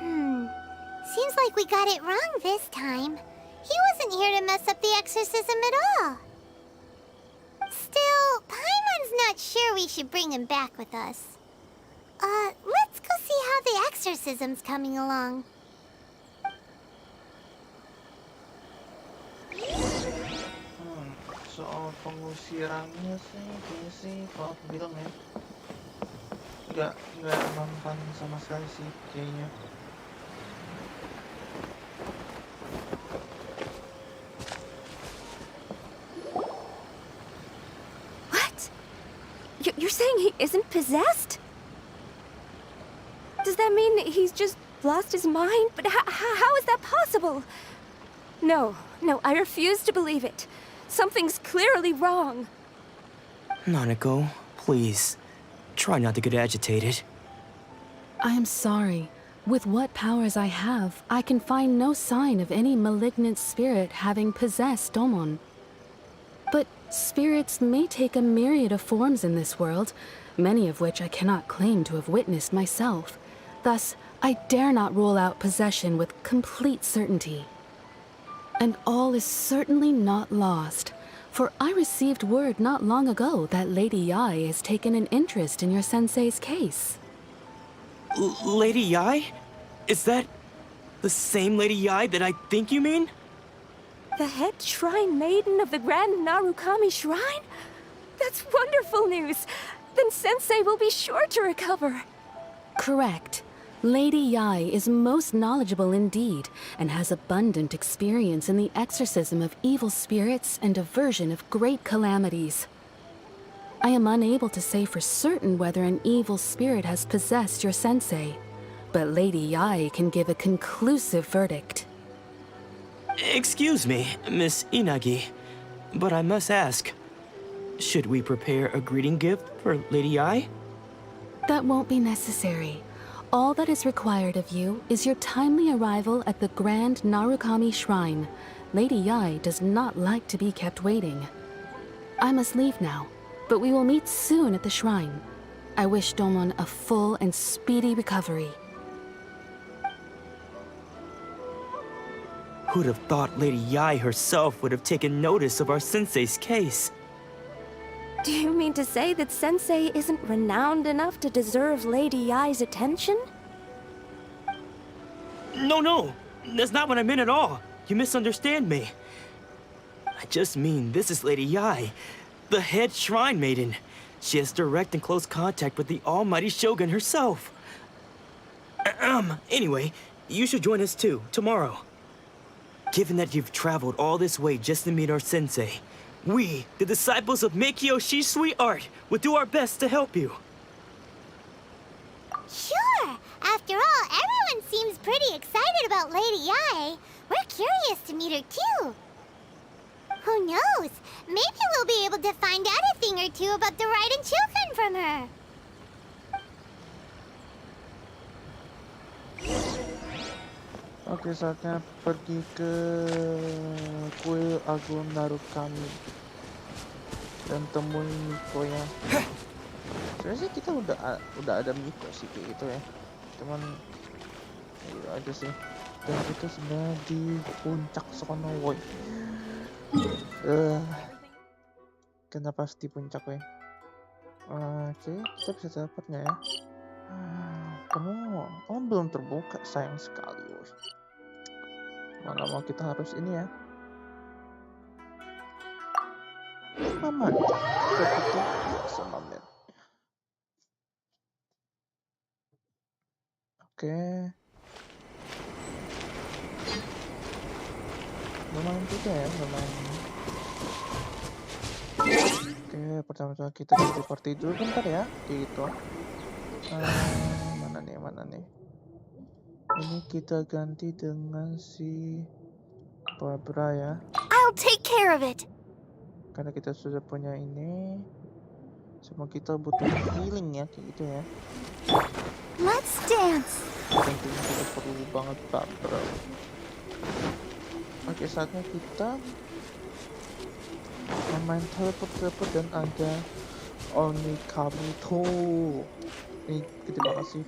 Speaker 3: Seems like we got it wrong this time. He wasn't here to mess up the exorcism at all. Still, Paimon's not sure we should bring him back with us. Let's go see how the exorcism's coming along.
Speaker 1: Soal pengusirannya sih, kayaknya sih kalau aku bilang ya, nggak mempan sama sekali sih kayaknya.
Speaker 2: What? You're saying he isn't possessed? Does that mean that he's just lost his mind? But how is that possible? No, I refuse to believe it. Something's clearly wrong.
Speaker 12: Nanako, please. Try not to get agitated.
Speaker 18: I am sorry. With what powers I have, I can find no sign of any malignant spirit having possessed Domon. But spirits may take a myriad of forms in this world, many of which I cannot claim to have witnessed myself. Thus, I dare not rule out possession with complete certainty. And all is certainly not lost, for I received word not long ago that Lady Yai has taken an interest in your sensei's case.
Speaker 12: Lady Yai? Is that the same Lady Yai that I think you mean?
Speaker 2: The head shrine maiden of the Grand Narukami Shrine? That's wonderful news! Then Sensei will be sure to recover.
Speaker 18: Correct. Lady Yai is most knowledgeable indeed, and has abundant experience in the exorcism of evil spirits and aversion of great calamities. I am unable to say for certain whether an evil spirit has possessed your sensei, but Lady Yai can give a conclusive verdict.
Speaker 12: Excuse me, Miss Inagi, but I must ask, should we prepare a greeting gift for Lady Yai?
Speaker 18: That won't be necessary. All that is required of you is your timely arrival at the Grand Narukami Shrine. Lady Yai does not like to be kept waiting. I must leave now, but we will meet soon at the shrine. I wish Domon a full and speedy recovery.
Speaker 12: Who'd have thought Lady Yai herself would have taken notice of our sensei's case?
Speaker 16: Do you mean to say that Sensei isn't renowned enough to deserve Lady Yai's attention?
Speaker 12: No, that's not what I meant at all. You misunderstand me. I just mean this is Lady Yai, the head shrine maiden. She has direct and close contact with the almighty Shogun herself. Anyway, you should join us too, tomorrow. Given that you've traveled all this way just to meet our sensei, we, the disciples of Meikyo Shisui Art, will do our best to help you.
Speaker 3: Sure! After all, everyone seems pretty excited about Lady Yai. We're curious to meet her too. Who knows? Maybe we'll be able to find out a thing or two about the Raiden children from her.
Speaker 1: Oke, saatnya pergi ke kuil agung Narukami dan temuin Miko ya. Sebenarnya sih kita udah ada Miko sih kayak gitu ya. Cuman gitu aja sih. Dan itu sebenarnya di puncak sono woi. Kenapa harus di puncak woi? Oke, kita bisa dapat nggak ya? Oh, belum terbuka, sayang sekali woi. Mana mau kita harus ini ya? Mama, betul sama men. Oke. Lumayan juga ya, lumayan. Oke, pertama-tama kita ganti party dulu bentar ya, gitu. Mana nih? Ini kita ganti dengan si Barbara ya.
Speaker 2: I'll take care of it.
Speaker 1: Karena kita sudah punya ini. Semua kita butuh healing ya, kayak gitu ya.
Speaker 2: Let's dance.
Speaker 1: Tentunya kita perlu banget Barbara. Oke, saatnya kita main teleport dan ada Onikami tuh. Ini gede banget sih.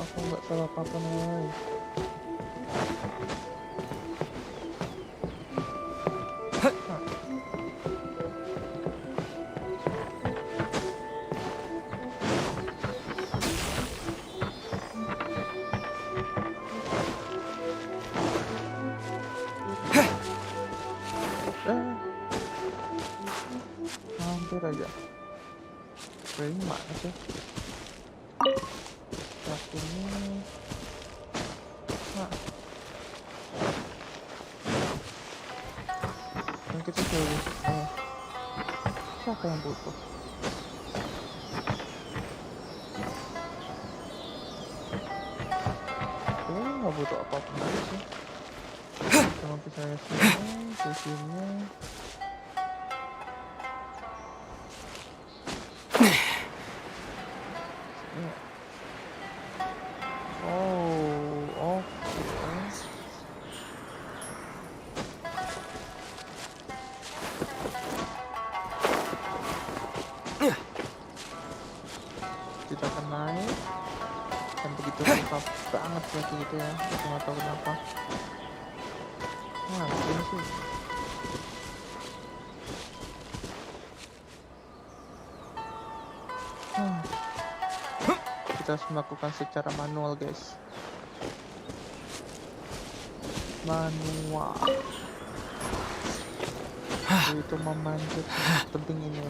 Speaker 1: Aku nggak salah apa-apa nih. Hampir aja. Ini mana sih? Ini. Yang kita cari. Siapa yang butuh? Nggak butuh apa-apa lagi sih. Cuma bisa sini. Kita akan naik dan begitu susah banget ya gitu ya, aku nggak tahu kenapa. Nah, ini sih kita harus melakukan secara manual guys, manual. Itu memanjat penting ini.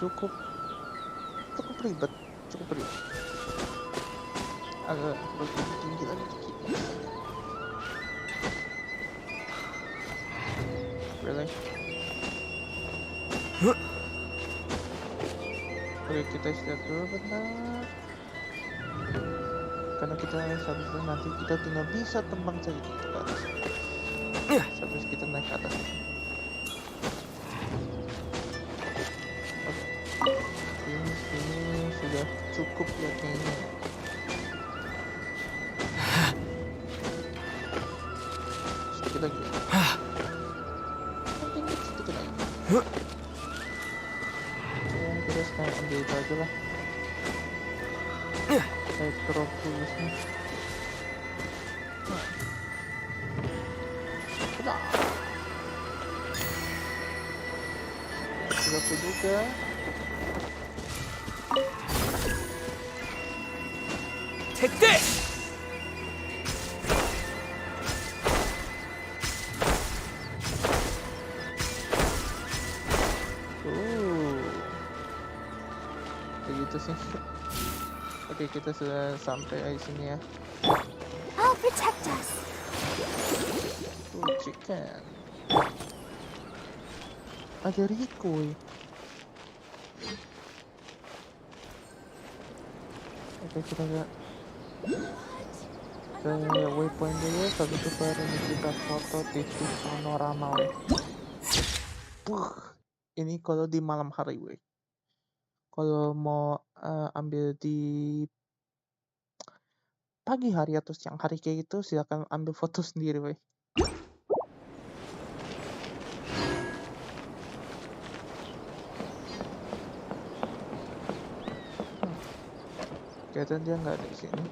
Speaker 1: cukup ribet, agak lebih tinggi lagi dikit. Really? Oke, kita istirahat dulu bentar. Karena kita seharusnya nanti kita tinggal bisa terbang saja ke atas. Sampai kita naik ke atas. Oke, ini sudah cukup ya kayaknya. Sedikit lagi. Sedikit lagi. Kita sekarang ambil itu aja lah. Elektropulusnya. Sudah juga.
Speaker 13: Take this!
Speaker 1: Begitu sih. Oke, kita sudah sampai di sini ya.
Speaker 3: I'll protect us.
Speaker 1: Chicken. Ada Rico ya. Oke, kita lihat ke waypoint dulu, habis itu baru kita foto titik panorama weh. Ini kalau di malam hari weh. Kalau mau ambil di pagi hari atau siang hari kayak gitu, silakan ambil foto sendiri weh. Kelihatan dia nggak ada di sini.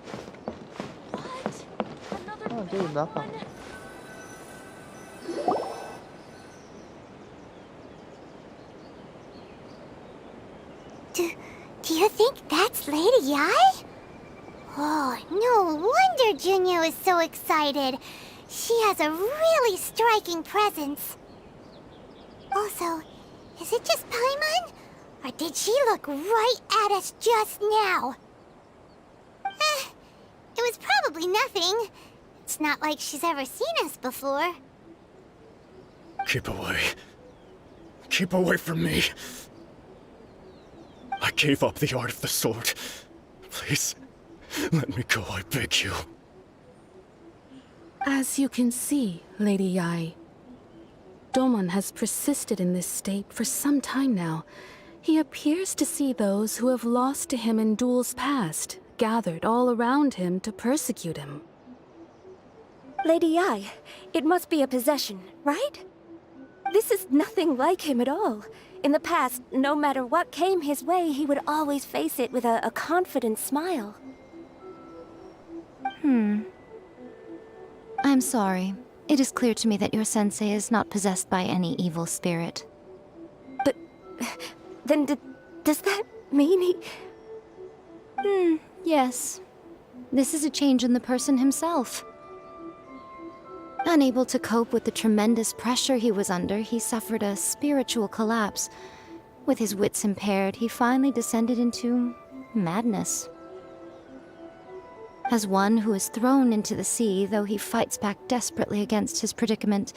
Speaker 1: Oh, dia di belakang.
Speaker 3: Do you think that's Lady Ai? Oh, no wonder Junya was so excited. She has a really striking presence. Also, is it just Paimon? Or did she look right at us just now? It was probably nothing. It's not like she's ever seen us before.
Speaker 6: Keep away. Keep away from me. I gave up the art of the sword. Please, let me go, I beg you.
Speaker 18: As you can see, Lady Yai, Domon has persisted in this state for some time now. He appears to see those who have lost to him in duels past, gathered all around him to persecute him.
Speaker 2: Lady Yai, it must be a possession, right? This is nothing like him at all. In the past, no matter what came his way, he would always face it with a confident smile.
Speaker 16: I'm sorry. It is clear to me that your sensei is not possessed by any evil spirit.
Speaker 2: But then does that mean he...
Speaker 16: Yes. This is a change in the person himself. Unable to cope with the tremendous pressure he was under, he suffered a spiritual collapse. With his wits impaired, he finally descended into madness. As one who is thrown into the sea, though he fights back desperately against his predicament,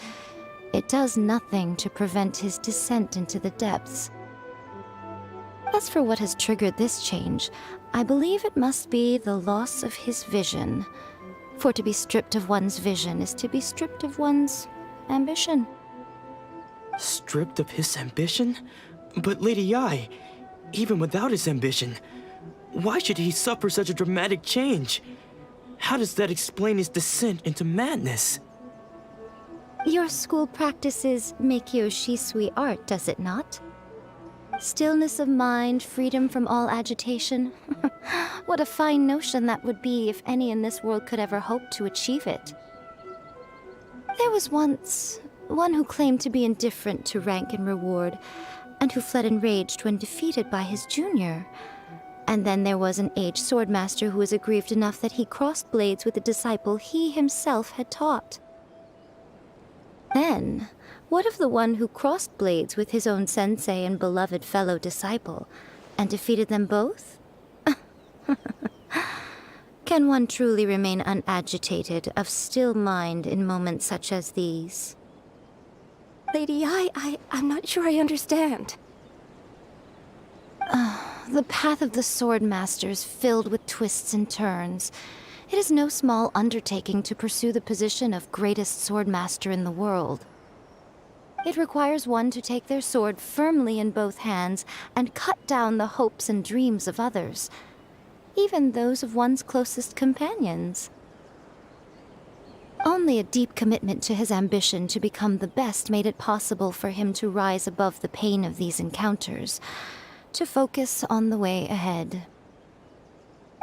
Speaker 16: it does nothing to prevent his descent into the depths. As for what has triggered this change, I believe it must be the loss of his vision. For to be stripped of one's vision is to be stripped of one's ambition.
Speaker 12: Stripped of his ambition? But Lady Yai, even without his ambition, why should he suffer such a dramatic change? How does that explain his descent into madness?
Speaker 16: Your school practices Meikyo Shisui art, does it not? Stillness of mind, freedom from all agitation. What a fine notion that would be if any in this world could ever hope to achieve it. There was once one who claimed to be indifferent to rank and reward, and who fled enraged when defeated by his junior. And then there was an aged swordmaster who was aggrieved enough that he crossed blades with a disciple he himself had taught. Then, What of the one who crossed blades with his own sensei and beloved fellow disciple, and defeated them both? Can one truly remain unagitated, of still mind in moments such as these?
Speaker 2: Lady, I'm not sure I understand.
Speaker 16: The path of the sword master is filled with twists and turns. It is no small undertaking to pursue the position of greatest sword master in the world. It requires one to take their sword firmly in both hands and cut down the hopes and dreams of others, even those of one's closest companions. Only a deep commitment to his ambition to become the best made it possible for him to rise above the pain of these encounters, to focus on the way ahead.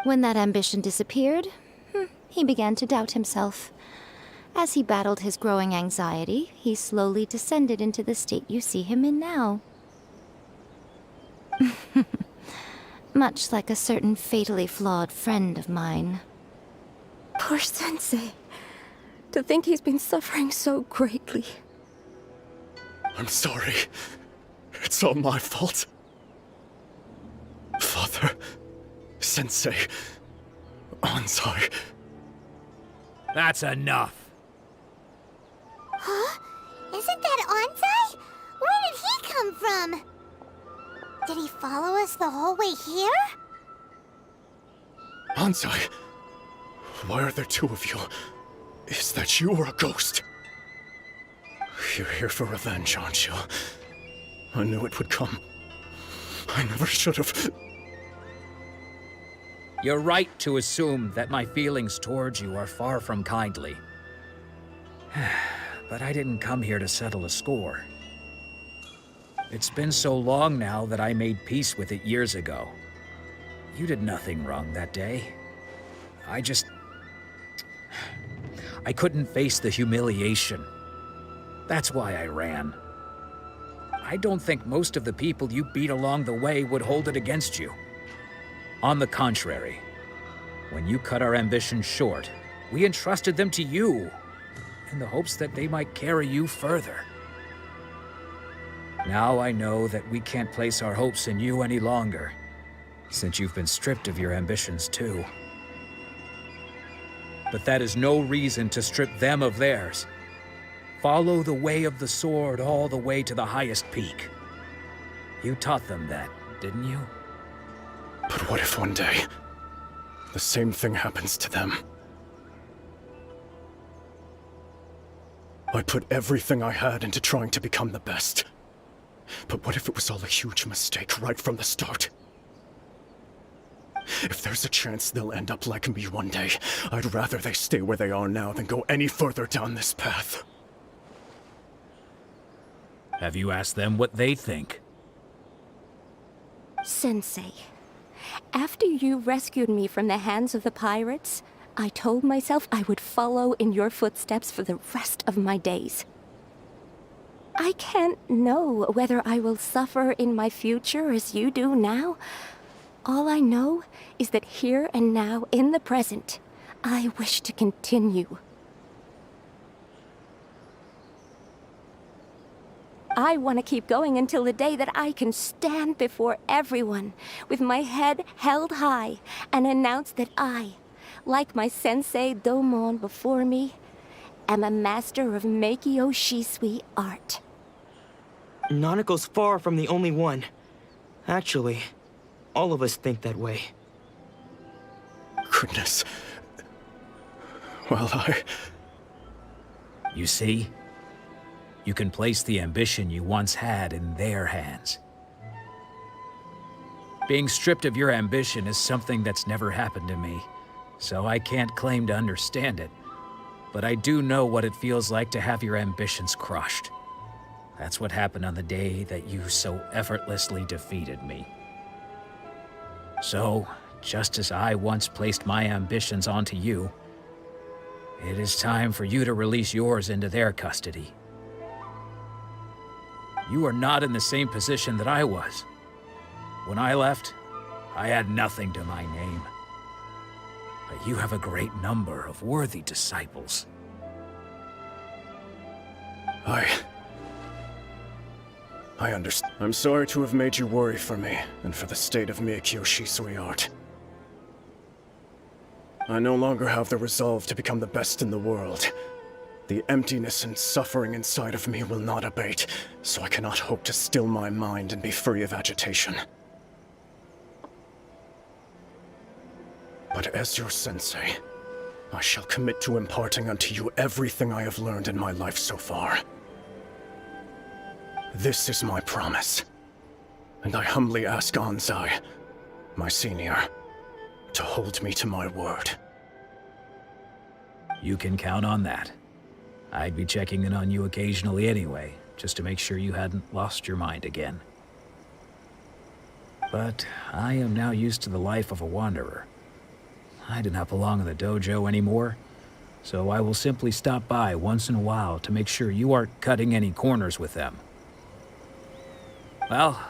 Speaker 16: When that ambition disappeared, he began to doubt himself. As he battled his growing anxiety, he slowly descended into the state you see him in now. Much like a certain fatally flawed friend of mine.
Speaker 2: Poor Sensei. To think he's been suffering so greatly.
Speaker 6: I'm sorry. It's all my fault. Father, Sensei, Anzai.
Speaker 17: That's enough.
Speaker 3: Huh? Isn't that Anzai? Where did he come from? Did he follow us the whole way here?
Speaker 6: Anzai, why are there two of you? Is that you or a ghost? You're here for revenge, aren't you? I knew it would come. I never should have.
Speaker 17: You're right to assume that my feelings towards you are far from kindly. But I didn't come here to settle a score. It's been so long now that I made peace with it years ago. You did nothing wrong that day. I couldn't face the humiliation. That's why I ran. I don't think most of the people you beat along the way would hold it against you. On the contrary, when you cut our ambitions short, we entrusted them to you, in the hopes that they might carry you further. Now I know that we can't place our hopes in you any longer, since you've been stripped of your ambitions too. But that is no reason to strip them of theirs. Follow the way of the sword all the way to the highest peak. You taught them that, didn't you?
Speaker 6: But what if one day, the same thing happens to them? I put everything I had into trying to become the best. But what if it was all a huge mistake right from the start? If there's a chance they'll end up like me one day, I'd rather they stay where they are now than go any further down this path.
Speaker 17: Have you asked them what they think?
Speaker 2: Sensei, after you rescued me from the hands of the pirates, I told myself I would follow in your footsteps for the rest of my days. I can't know whether I will suffer in my future as you do now. All I know is that here and now, in the present, I wish to continue. I want to keep going until the day that I can stand before everyone with my head held high and announce that I, like my sensei Domon before me, am a master of Meikyo Shisui art.
Speaker 12: Nanako's far from the only one. Actually, all of us think that way.
Speaker 6: Goodness. Well,
Speaker 17: You see? You can place the ambition you once had in their hands. Being stripped of your ambition is something that's never happened to me, so I can't claim to understand it. But I do know what it feels like to have your ambitions crushed. That's what happened on the day that you so effortlessly defeated me. So, just as I once placed my ambitions onto you, it is time for you to release yours into their custody. You are not in the same position that I was. When I left, I had nothing to my name. But you have a great number of worthy disciples.
Speaker 19: I understand. I'm sorry to have made you worry for me, and for the state of Miyakyo Shisui art. I no longer have the resolve to become the best in the world. The emptiness and suffering inside of me will not abate, so I cannot hope to still my mind and be free of agitation. But as your sensei, I shall commit to imparting unto you everything I have learned in my life so far. This is my promise, and I humbly ask Anzai, my senior, to hold me to my word.
Speaker 17: You can count on that. I'd be checking in on you occasionally anyway, just to make sure you hadn't lost your mind again. But I am now used to the life of a wanderer. I do not belong in the dojo anymore, so I will simply stop by once in a while to make sure you aren't cutting any corners with them. Well,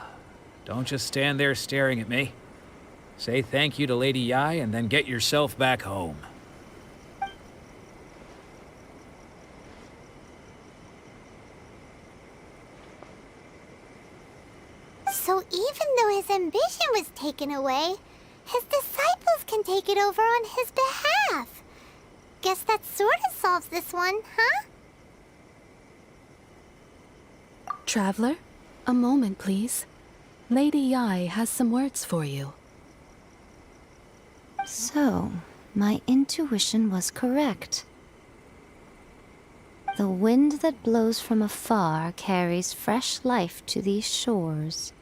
Speaker 17: don't just stand there staring at me. Say thank you to Lady Yai and then get yourself back home.
Speaker 3: So even though his ambition was taken away, his disciples can take it over on his behalf. Guess that sort of solves this one, huh?
Speaker 18: Traveler, a moment, please. Lady Yai has some words for you.
Speaker 16: So, my intuition was correct. The wind that blows from afar carries fresh life to these shores.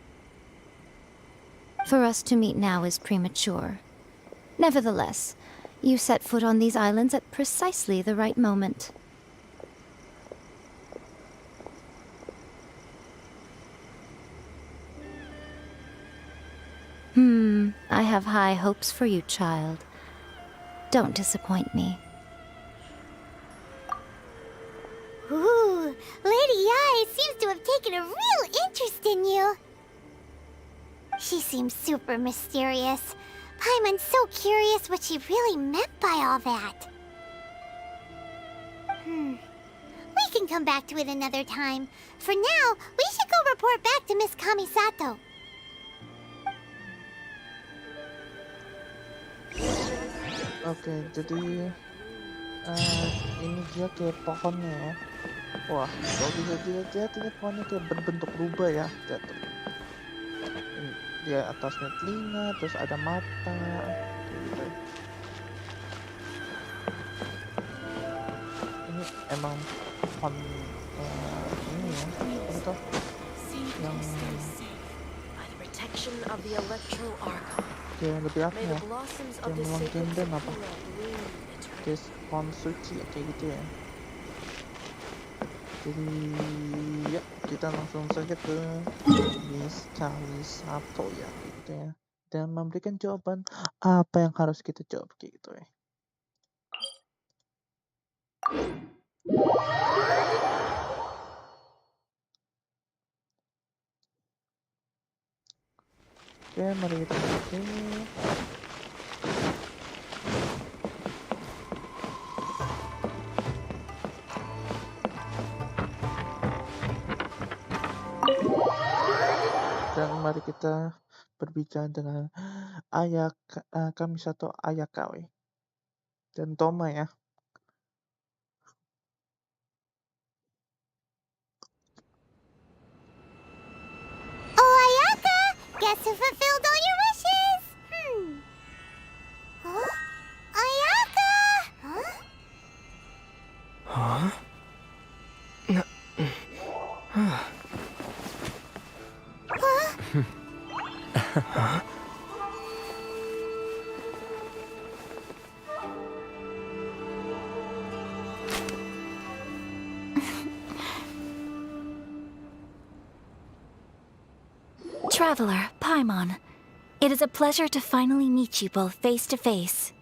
Speaker 16: For us to meet now is premature. Nevertheless, you set foot on these islands at precisely the right moment. I have high hopes for you, child. Don't disappoint me.
Speaker 3: Ooh, Lady Yai seems to have taken a real interest in you. She seems super mysterious. Paimon's so curious what she really meant by all that. We can come back to it another time. For now, we should go report back to Miss Kamisato.
Speaker 1: Oke, jadi ini dia kayak pohonnya ya. Wah, kalau bisa dilihat ini pohonnya kayak berbentuk rubah ya. Lihat tuh. Dia atasnya telinga, terus ada mata, kayak gitu. Ini emang pohon ini ya, gitu. Yang kayak lebih apa ya? Kayak melengkengkan apa? Kayak pohon suci kayak gitu ya. Jadi ya kita langsung saja ke Miss Kamisato ya gitu ya, dan memberikan jawaban apa yang harus kita jawab kayak gitu ya. Oke, mari kita mulai. Dan mari kita berbicara dengan Kamisato Ayakawa dan Toma ya.
Speaker 3: Oh, Ayaka! Guess who fulfilled all your wishes? Huh? Ayaka! Huh?
Speaker 12: Huh? Huh?
Speaker 16: Traveler, Paimon, it is a pleasure to finally meet you both face to face.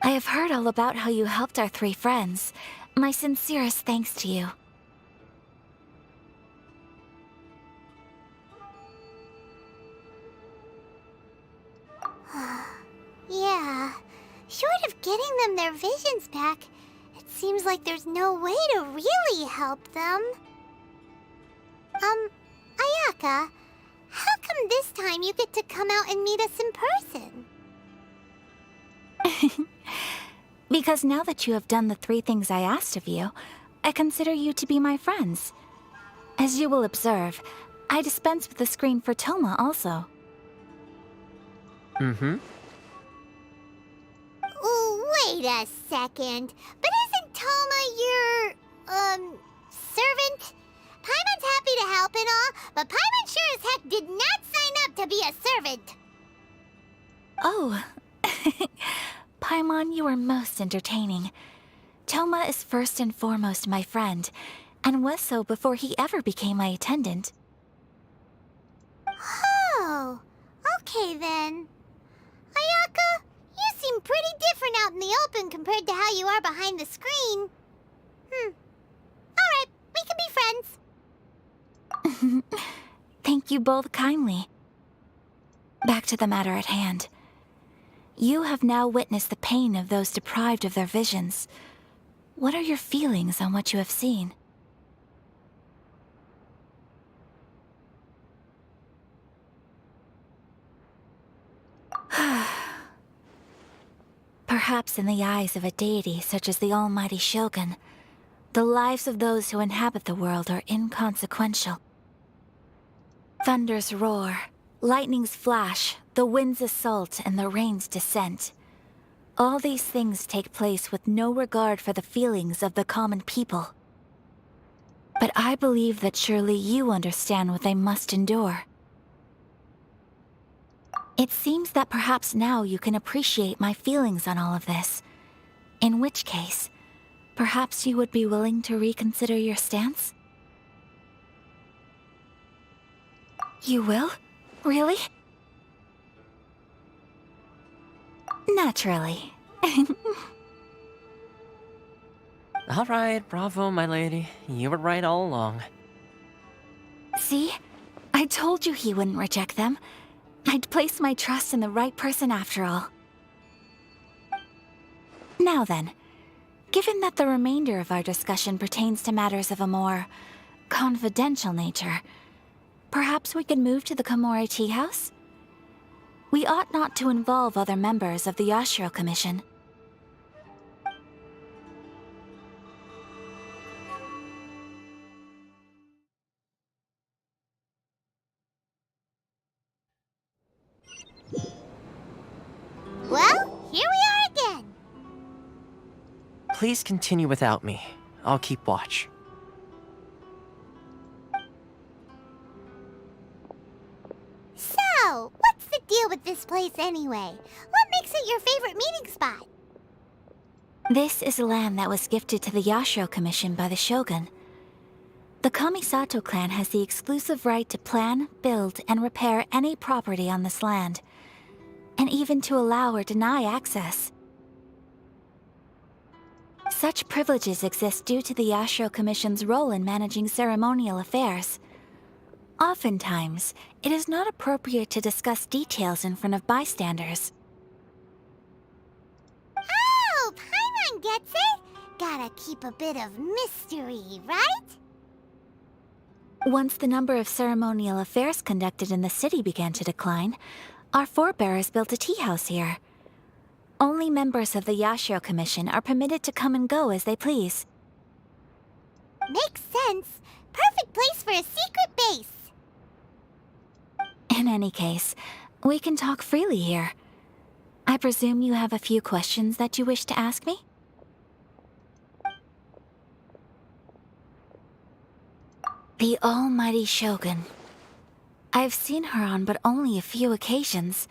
Speaker 16: I have heard all about how you helped our three friends. My sincerest thanks to you.
Speaker 3: Yeah, short of getting them their visions back, it seems like there's no way to really help them. Ayaka, how come this time you get to come out and meet us in person?
Speaker 20: Because now that you have done the 3 things I asked of you, I consider you to be my friends. As you will observe, I dispense with the screen for Toma also.
Speaker 9: Mm-hmm.
Speaker 3: Wait a second. But isn't Toma your, servant? Paimon's happy to help and all, but Paimon sure as heck did not sign up to be a servant.
Speaker 20: Oh. Paimon, you are most entertaining. Toma is first and foremost my friend, and was so before he ever became my attendant.
Speaker 3: Oh, okay then. Ayaka, you seem pretty different out in the open compared to how you are behind the screen. Alright, we can be friends.
Speaker 20: Thank you both kindly. Back to the matter at hand. You have now witnessed the pain of those deprived of their visions. What are your feelings on what you have seen? Perhaps in the eyes of a deity such as the almighty Shogun, the lives of those who inhabit the world are inconsequential. Thunders roar, lightnings flash, the winds assault, and the rains descent. All these things take place with no regard for the feelings of the common people. But I believe that surely you understand what they must endure. It seems that perhaps now you can appreciate my feelings on all of this. In which case, perhaps you would be willing to reconsider your stance? You will? Really? Naturally.
Speaker 9: All right, bravo, my lady. You were right all along.
Speaker 20: See? I told you he wouldn't reject them. I'd placed my trust in the right person after all. Now then, given that the remainder of our discussion pertains to matters of a more confidential nature, perhaps we could move to the Komori Tea House? We ought not to involve other members of the Yashiro Commission.
Speaker 3: Well, here we are again.
Speaker 9: Please continue without me. I'll keep watch.
Speaker 3: So, what's the deal with this place anyway? What makes it your favorite meeting spot?
Speaker 20: This is land that was gifted to the Yashiro Commission by the Shogun. The Kamisato clan has the exclusive right to plan, build, and repair any property on this land, and even to allow or deny access. Such privileges exist due to the Yashiro Commission's role in managing ceremonial affairs. Oftentimes, it is not appropriate to discuss details in front of bystanders.
Speaker 3: Oh, Paimon gets it! Gotta keep a bit of mystery, right?
Speaker 20: Once the number of ceremonial affairs conducted in the city began to decline, our forebears built a tea house here. Only members of the Yashiro Commission are permitted to come and go as they please.
Speaker 3: Makes sense. Perfect place for a secret base.
Speaker 20: In any case, we can talk freely here. I presume you have a few questions that you wish to ask me? The almighty Shogun. I've seen her on but only a few occasions,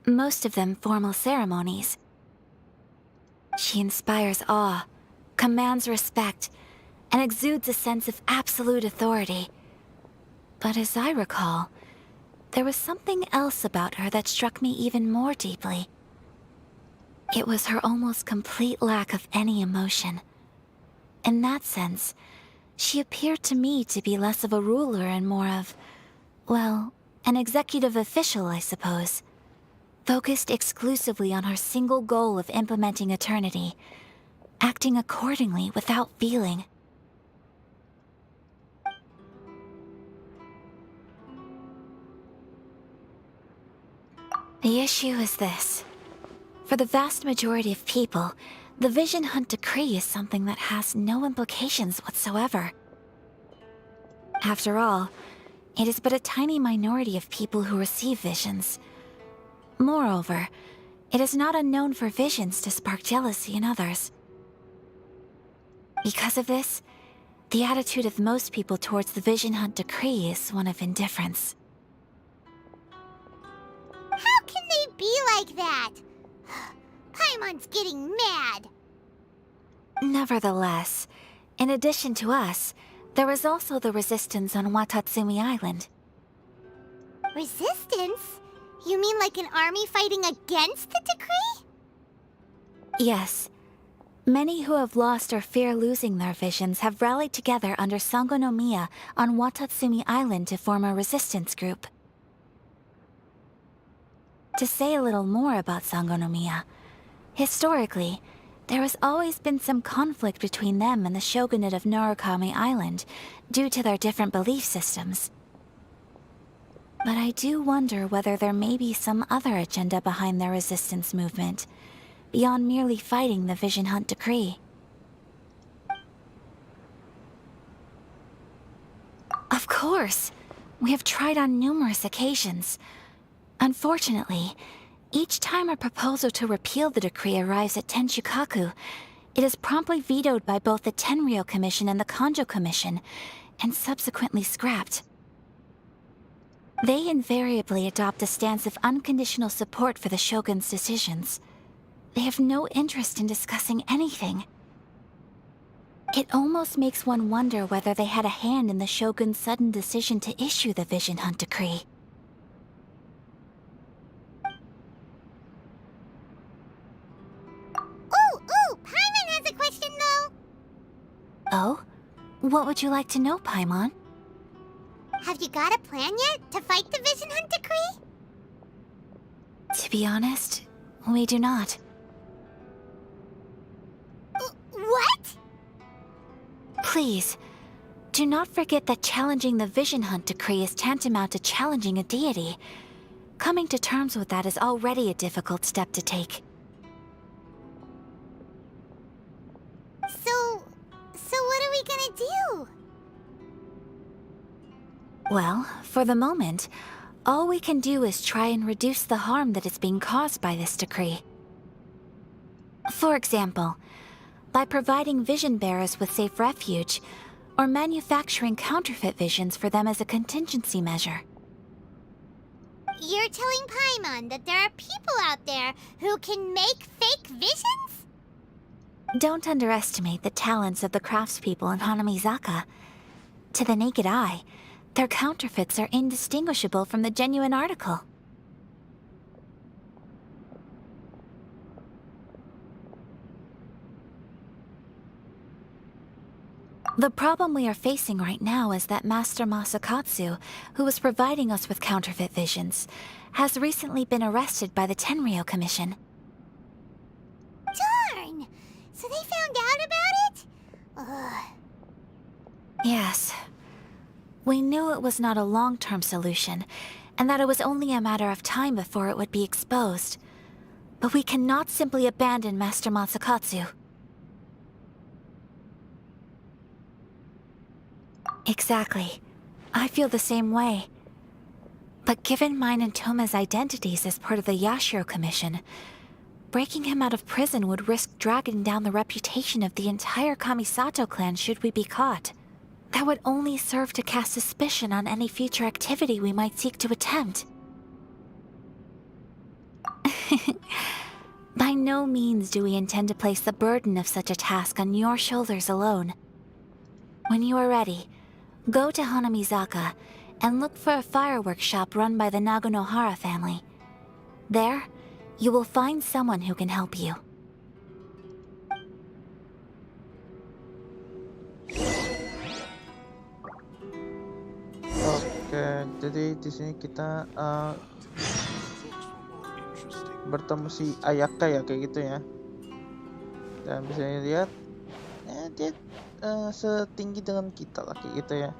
Speaker 20: most of them formal ceremonies. She inspires awe, commands respect, and exudes a sense of absolute authority. But as I recall, there was something else about her that struck me even more deeply. It was her almost complete lack of any emotion. In that sense, she appeared to me to be less of a ruler and more of, well, an executive official, I suppose. Focused exclusively on her single goal of implementing eternity, acting accordingly without feeling. The issue is this. For the vast majority of people, the Vision Hunt Decree is something that has no implications whatsoever. After all, it is but a tiny minority of people who receive visions. Moreover, it is not unknown for visions to spark jealousy in others. Because of this, the attitude of most people towards the Vision Hunt Decree is one of indifference.
Speaker 3: How can they be like that? Paimon's getting mad.
Speaker 20: Nevertheless, in addition to us, there is also the resistance on Watatsumi Island.
Speaker 3: Resistance? You mean like an army fighting against the decree?
Speaker 20: Yes. Many who have lost or fear losing their visions have rallied together under Sango no Miya on Watatsumi Island to form a resistance group. To say a little more about Sango no Miya, historically, there has always been some conflict between them and the shogunate of Narukami Island due to their different belief systems. But I do wonder whether there may be some other agenda behind their resistance movement, beyond merely fighting the Vision Hunt Decree. Of course! We have tried on numerous occasions. Unfortunately, each time a proposal to repeal the decree arrives at Tenshukaku, it is promptly vetoed by both the Tenryou Commission and the Kanjo Commission, and subsequently scrapped. They invariably adopt a stance of unconditional support for the Shogun's decisions. They have no interest in discussing anything. It almost makes one wonder whether they had a hand in the Shogun's sudden decision to issue the Vision Hunt Decree.
Speaker 3: Ooh, Paimon has a question though.
Speaker 20: Oh? What would you like to know, Paimon?
Speaker 3: Have you got a plan yet to fight the Vision Hunt Decree?
Speaker 20: To be honest, we do not.
Speaker 3: What?
Speaker 20: Please, do not forget that challenging the Vision Hunt Decree is tantamount to challenging a deity. Coming to terms with that is already a difficult step to take.
Speaker 3: So what are we gonna do?
Speaker 20: Well, for the moment, all we can do is try and reduce the harm that is being caused by this decree. For example, by providing vision bearers with safe refuge, or manufacturing counterfeit visions for them as a contingency measure.
Speaker 3: You're telling Paimon that there are people out there who can make fake visions?
Speaker 20: Don't underestimate the talents of the craftspeople in Hanamizaka. To the naked eye, their counterfeits are indistinguishable from the genuine article. The problem we are facing right now is that Master Masakatsu, who was providing us with counterfeit visions, has recently been arrested by the Tenryou Commission.
Speaker 3: Darn! So they found out about it? Ugh.
Speaker 20: Yes. We knew it was not a long-term solution, and that it was only a matter of time before it would be exposed. But we cannot simply abandon Master Masakatsu. Exactly. I feel the same way. But given mine and Toma's identities as part of the Yashiro Commission, breaking him out of prison would risk dragging down the reputation of the entire Kamisato clan should we be caught. That would only serve to cast suspicion on any future activity we might seek to attempt. By no means do we intend to place the burden of such a task on your shoulders alone. When you are ready, go to Hanamizaka and look for a fireworks shop run by the Naganohara family. There, you will find someone who can help you.
Speaker 1: Oke, jadi di sini kita bertemu si Ayaka ya kayak gitu ya. Dan bisa dilihat dia setinggi dengan kita lah kayak gitu ya.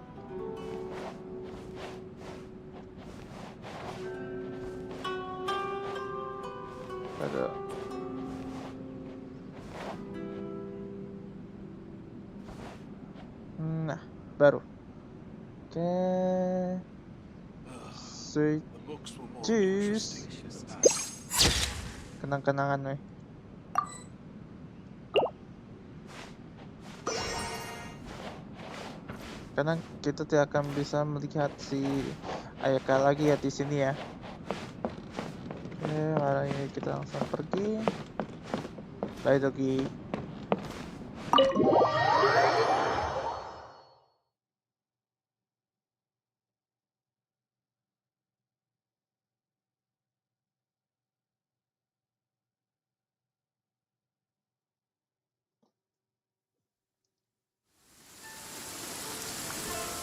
Speaker 1: baru. Oke. Sweet juice. Kenang-kenangan weh. Karena kita tidak akan bisa melihat si Ayaka lagi ya di sini ya. Oke, hari ini kita langsung pergi. Bye Dogi.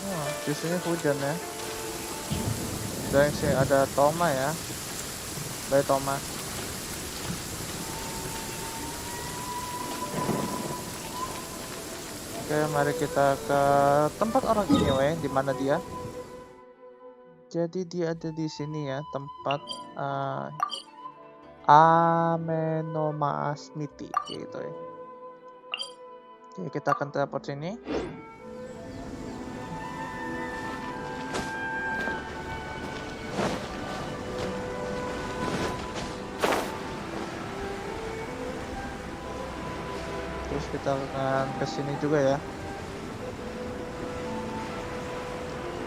Speaker 1: Wah, di sini hujan ya. Dan sini ada Toma ya. Bye Toma. Oke, mari kita ke tempat orang ini weh, di mana dia? Jadi dia ada di sini ya, tempat Amenoma Smiti gitu ya. Oke, kita akan teleport sini. Terus kita akan ke sini juga ya.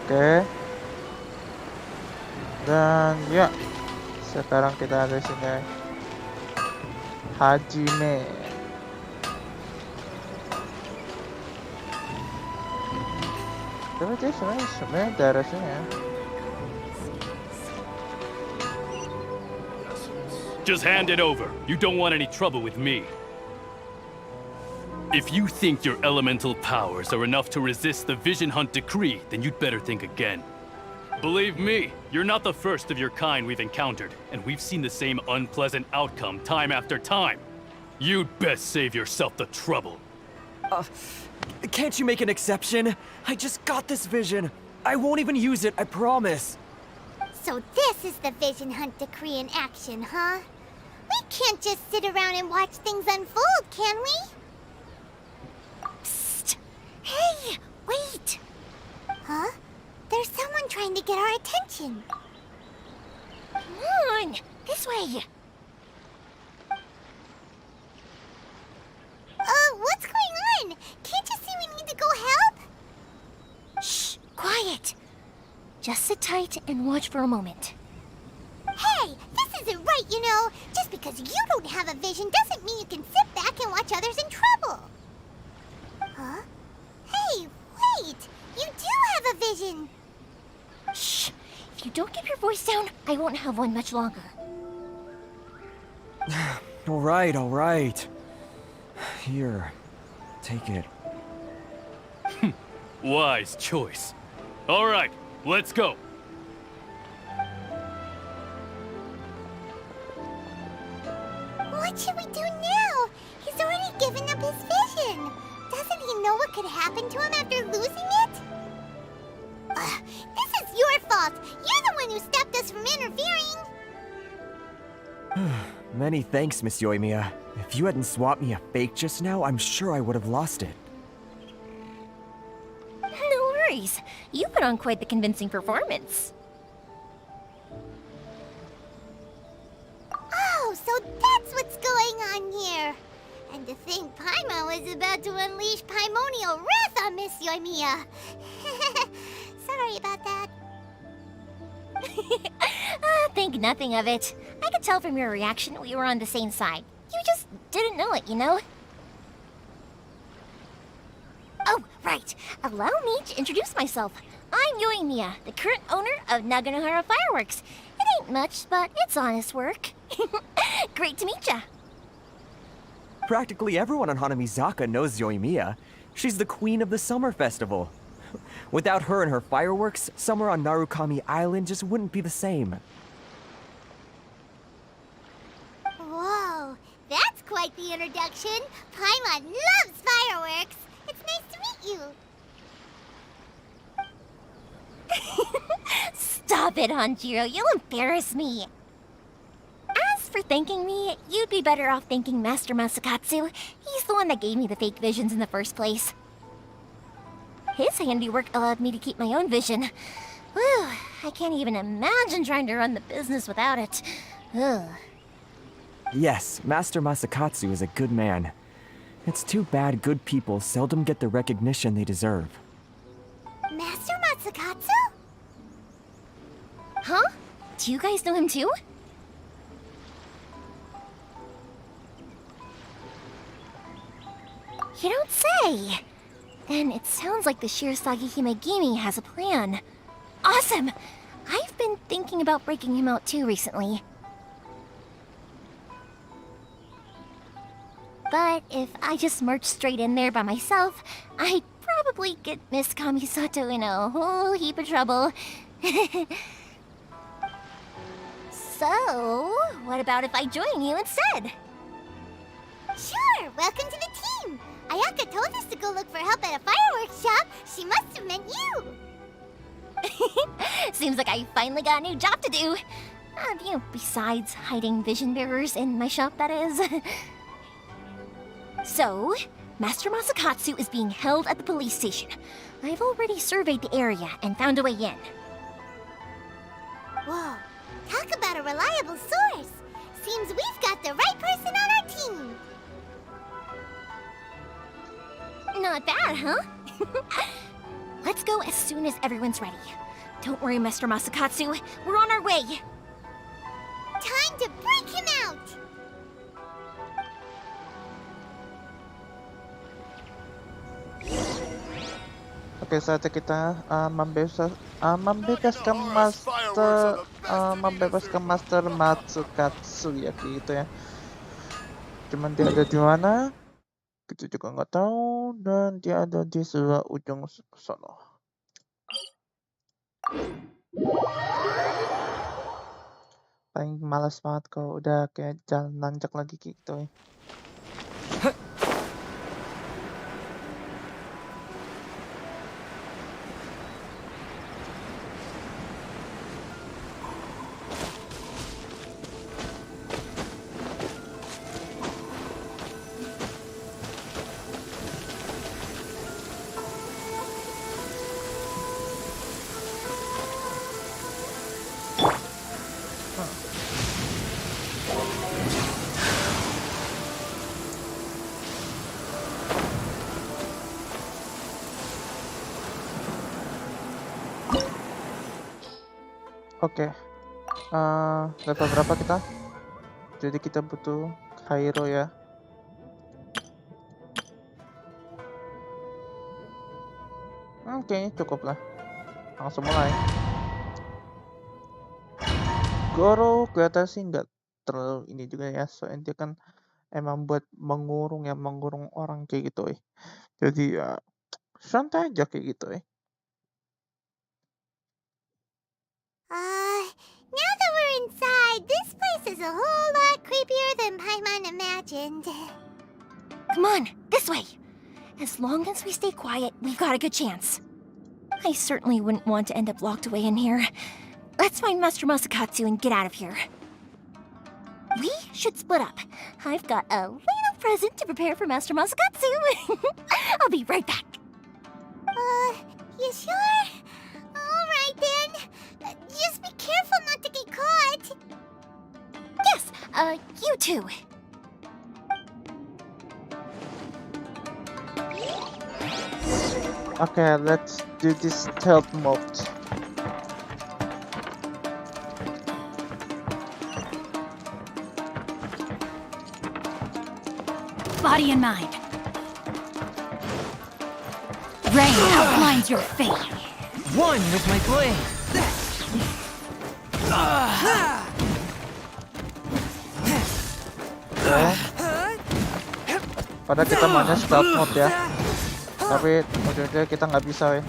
Speaker 1: Oke. Dan ya, sekarang kita ada di sini. Hajime. Tapi dia sebenarnya daerah sini ya.
Speaker 4: Just hand it over. You don't want any trouble with me. If you think your elemental powers are enough to resist the Vision Hunt decree, then you'd better think again. Believe me, you're not the first of your kind we've encountered, and we've seen the same unpleasant outcome time after time. You'd best save yourself the trouble.
Speaker 12: Can't you make an exception? I just got this vision. I won't even use it, I promise.
Speaker 3: So this is the Vision Hunt decree in action, huh? We can't just sit around and watch things unfold, can we? Hey, wait! Huh? There's someone trying to get our attention. Come on, this way. What's going on? Can't you see we need to go help?
Speaker 20: Shh, quiet. Just sit tight and watch for a moment.
Speaker 3: Hey, this isn't right, you know. Just because you don't have a vision doesn't mean you can sit back and watch others in trouble. Huh? Hey, wait! You do have a vision!
Speaker 20: Shh! If you don't keep your voice down, I won't have one much longer.
Speaker 12: All right. Here, take it.
Speaker 4: Wise choice. All right, let's go.
Speaker 3: What should we do now? He's already given up his vision. Doesn't he know what could happen to him after losing it? This is your fault. You're the one who stopped us from interfering.
Speaker 12: Many thanks, Miss Yoimiya. If you hadn't swapped me a fake just now, I'm sure I would have lost it.
Speaker 20: No worries. You put on quite the convincing performance.
Speaker 3: Oh, so that's what's going on here. And to think Paimon was about to unleash Paimonial wrath on Miss Yoimiya. Sorry about that.
Speaker 20: Think nothing of it. I could tell from your reaction we were on the same side. You just didn't know it, you know? Oh, right. Allow me to introduce myself. I'm Yoimiya, the current owner of Naganohara Fireworks. It ain't much, but it's honest work. Great to meet ya.
Speaker 12: Practically everyone on Hanamizaka knows Yoimiya. She's the queen of the summer festival. Without her and her fireworks, summer on Narukami Island just wouldn't be the same.
Speaker 3: Whoa, that's quite the introduction. Paimon loves fireworks. It's nice to meet you.
Speaker 20: Stop it, Hanjiro. You'll embarrass me. As for thanking me, you'd be better off thanking Master Masakatsu. He's the one that gave me the fake visions in the first place.
Speaker 3: his handiwork allowed me to keep my own vision. Whew, I can't even imagine trying to run the business without it. Ugh.
Speaker 21: Yes, Master Masakatsu is a good man. It's too bad good people seldom get the recognition they deserve.
Speaker 3: Master Masakatsu? Huh? Do you guys know him too? You don't say! Then it sounds like the Shirsagi Himegimi has a plan. Awesome! I've been thinking about breaking him out too recently. But if I just marched straight in there by myself, I'd probably get Miss Kamisato in a whole heap of trouble. So, what about if I join you instead? Sure! Welcome to the team! Ayaka told us to go look for help at a fireworks shop. She must have meant you! Seems like I finally got a new job to do. Besides hiding vision bearers in my shop, that is. So, Master Masakatsu is being held at the police station. I've already surveyed the area and found a way in. Whoa, talk about a reliable source! Seems we've got the right person on our team! Not bad, huh? Let's go as soon as everyone's ready. Don't worry, Mr. Masakatsu. We're on our way. Time to break him out!
Speaker 1: Oke, saatnya kita membebaskan Master Matsukatsu ya, kayak gitu ya. Cuman dia ada di mana? Kita juga nggak tahu, dan dia ada di sebelah ujung sono. Paling malas banget kalau udah kayak jalan nanjak lagi gitu ya. Oke, level berapa kita? Jadi kita butuh hero ya. Kayaknya cukup lah. Langsung mulai. Goro kelihatan sih nggak terlalu ini juga ya, soalnya dia kan emang buat mengurung orang kayak gitu ya. Jadi ya santai aja kayak gitu ya.
Speaker 3: Now that we're inside, this place is a whole lot creepier than Paimon imagined. Come on, this way! As long as we stay quiet, we've got a good chance. I certainly wouldn't want to end up locked away in here. Let's find Master Masakatsu and get out of here. We should split up. I've got a little present to prepare for Master Masakatsu. I'll be right back. You sure? Alright then. Just be careful not to get caught. Yes, you too.
Speaker 1: Okay, let's do this stealth mode.
Speaker 22: Body and mind. Rain outlines your fate.
Speaker 9: One with my blade.
Speaker 1: Padahal kita mainnya stealth mode ya, tapi ujungnya kita nggak bisa ya.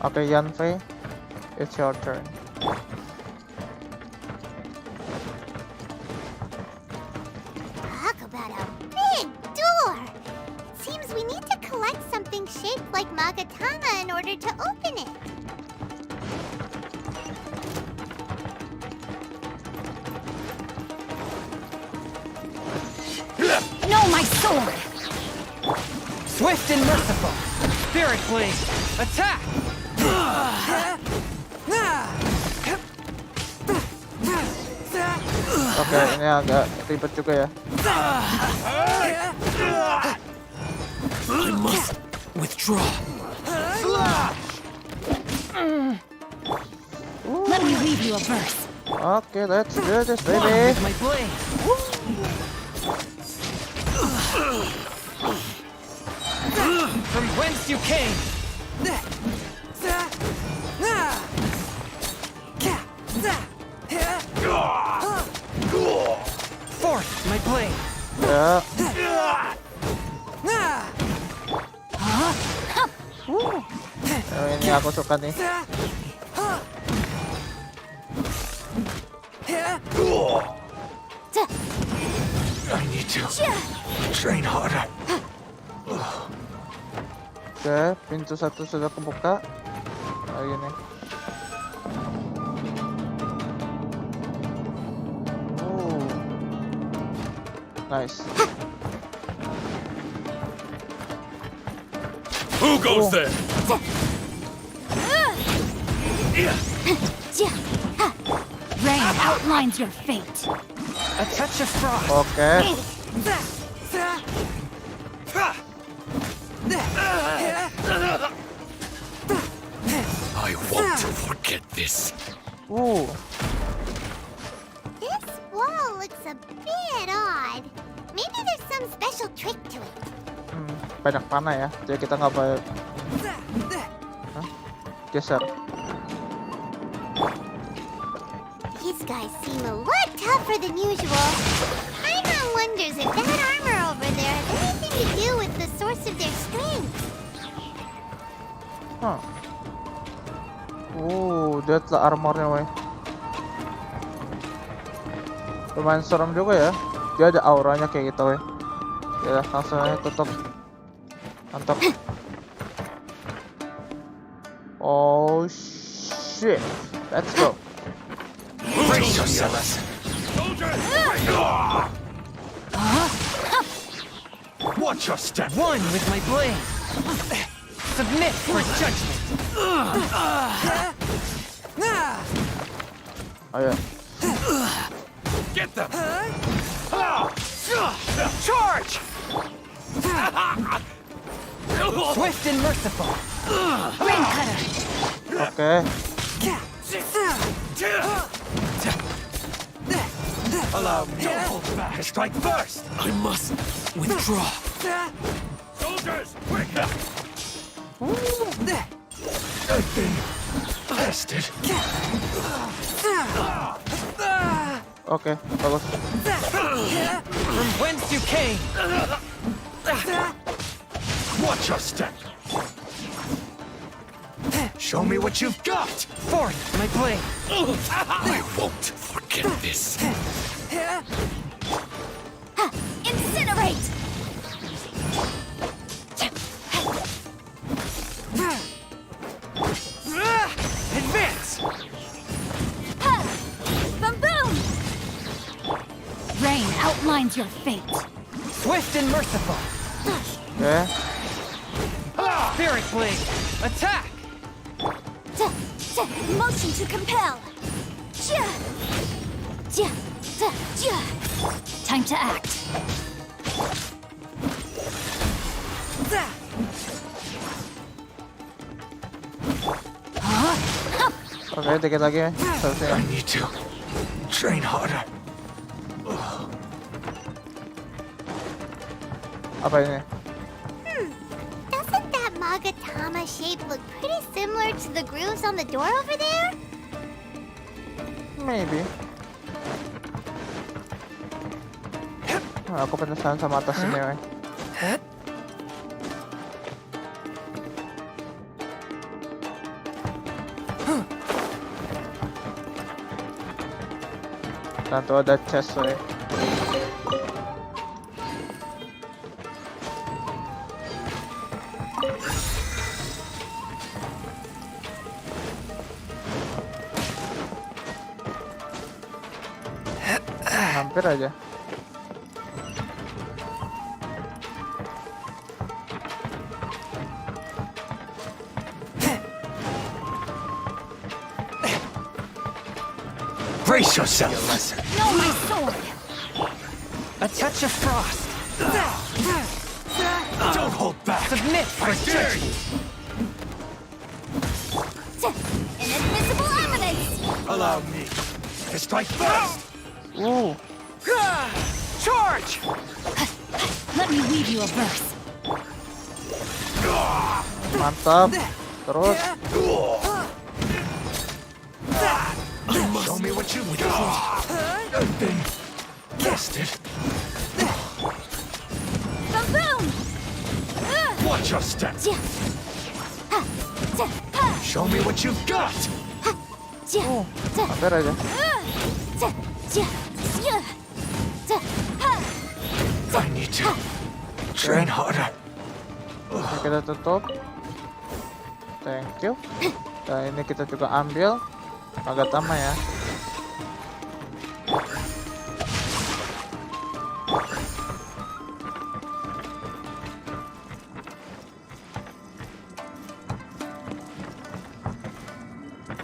Speaker 1: Oke, Yanfei, it's your turn.
Speaker 3: Talk about a big door. Seems we need to collect something shaped like Magatama in order to open it.
Speaker 22: Oh, my sword!
Speaker 9: Swift and merciful. Spirit blade. Attack.
Speaker 1: Oke, ini agak ribet juga ya.
Speaker 13: I must withdraw.
Speaker 22: Let me read you a verse.
Speaker 1: Oke, let's do this, baby.
Speaker 9: My blade. From whence you came. Forth my blade.
Speaker 1: Ya. Ini aku suka nih.
Speaker 6: I need to train harder.
Speaker 1: Oke, pintu satu sudah kebuka. Kayak gini. Nice.
Speaker 6: Who goes there?
Speaker 22: Rain outlines your fate.
Speaker 9: A touch of frost.
Speaker 1: Oke.
Speaker 6: I won't forget this.
Speaker 3: This wall looks a bit odd. Maybe there's some special trick to it.
Speaker 1: Banyak panah ya, jadi kita nggak boleh geser.
Speaker 3: These guys seem a lot tougher than usual. Paimon wonders if that armor over there has anything to do with the source of their strength.
Speaker 1: Lihat lah armornya, weh. Lumayan serem juga ya. Dia ada auranya kayak gitu, weh. Ya, langsung aja tutup. Mantap. Oh shit. Let's go.
Speaker 6: Brace yourselves. Watch your step.
Speaker 9: One with my blade. Submit for judgment.
Speaker 1: Ayo.
Speaker 6: Get them.
Speaker 9: Charge. Swift and merciful.
Speaker 22: Rain cutter.
Speaker 1: Oke.
Speaker 6: Allow me. Don't hold back. Strike first. I must withdraw. Soldiers, quick! I've been tested.
Speaker 1: Oke, bagus.
Speaker 9: From whence you came.
Speaker 6: Watch your step. Show me what you've got.
Speaker 9: Forth my blade.
Speaker 6: I won't forget this.
Speaker 22: Incinerate!
Speaker 9: Advance.
Speaker 22: Boom! Rain outlines your fate.
Speaker 9: Swift and merciful.
Speaker 1: Oke.
Speaker 9: Spirit blade. Attack.
Speaker 22: Motion to compel. Time to act.
Speaker 1: Oke, dikit lagi. Selesai.
Speaker 6: I need to train harder.
Speaker 1: Apa ini?
Speaker 3: Doesn't that Magatama shape look pretty similar to the grooves on the door over there?
Speaker 1: Maybe. Aku penasaran sama atas ini, weh. Dan tuh ada chest, weh. Hampir aja.
Speaker 15: Brace yourself.
Speaker 22: No, my sword!
Speaker 13: A touch of frost.
Speaker 15: Don't hold back.
Speaker 13: Submit,
Speaker 15: I dare you.
Speaker 22: Inadmissible evidence!
Speaker 15: Allow me to strike first.
Speaker 1: Ooh.
Speaker 13: Charge!
Speaker 22: Let me weave you a verse.
Speaker 1: Mantap. Terus.
Speaker 15: Show me what you've got. I've been tested.
Speaker 22: Boom!
Speaker 15: Watch your step. Show me what you've got.
Speaker 1: Hampir aja.
Speaker 15: I need to train harder.
Speaker 1: Ini kita tutup. Thank you. Dan ini kita juga ambil Magatama ya.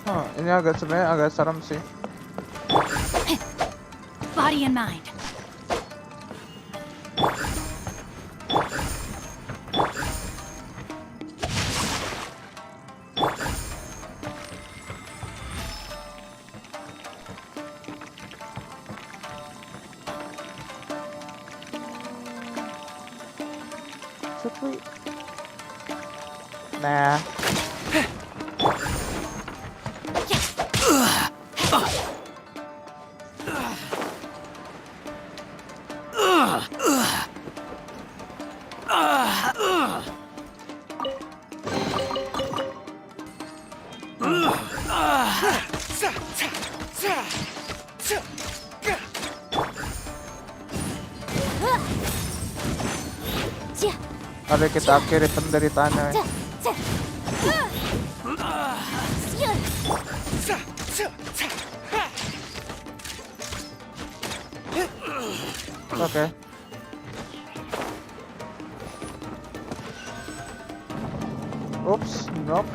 Speaker 1: Oh, ini sebenarnya agak serem sih.
Speaker 22: Body and mind.
Speaker 1: Should we? Nah. Mari kita akhiri penderitaannya. Oke. Oops, nope.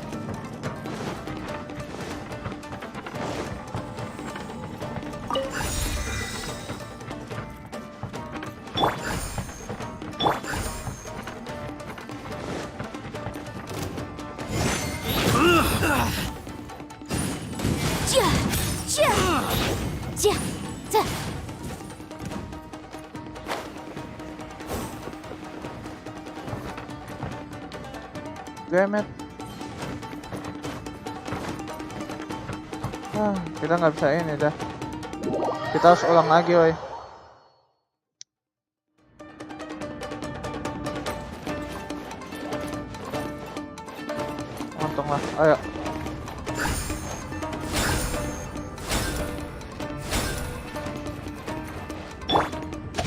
Speaker 1: Damn it. Kita nggak bisa ini dah. Kita harus ulang lagi, woy. Untung lah. Ayo.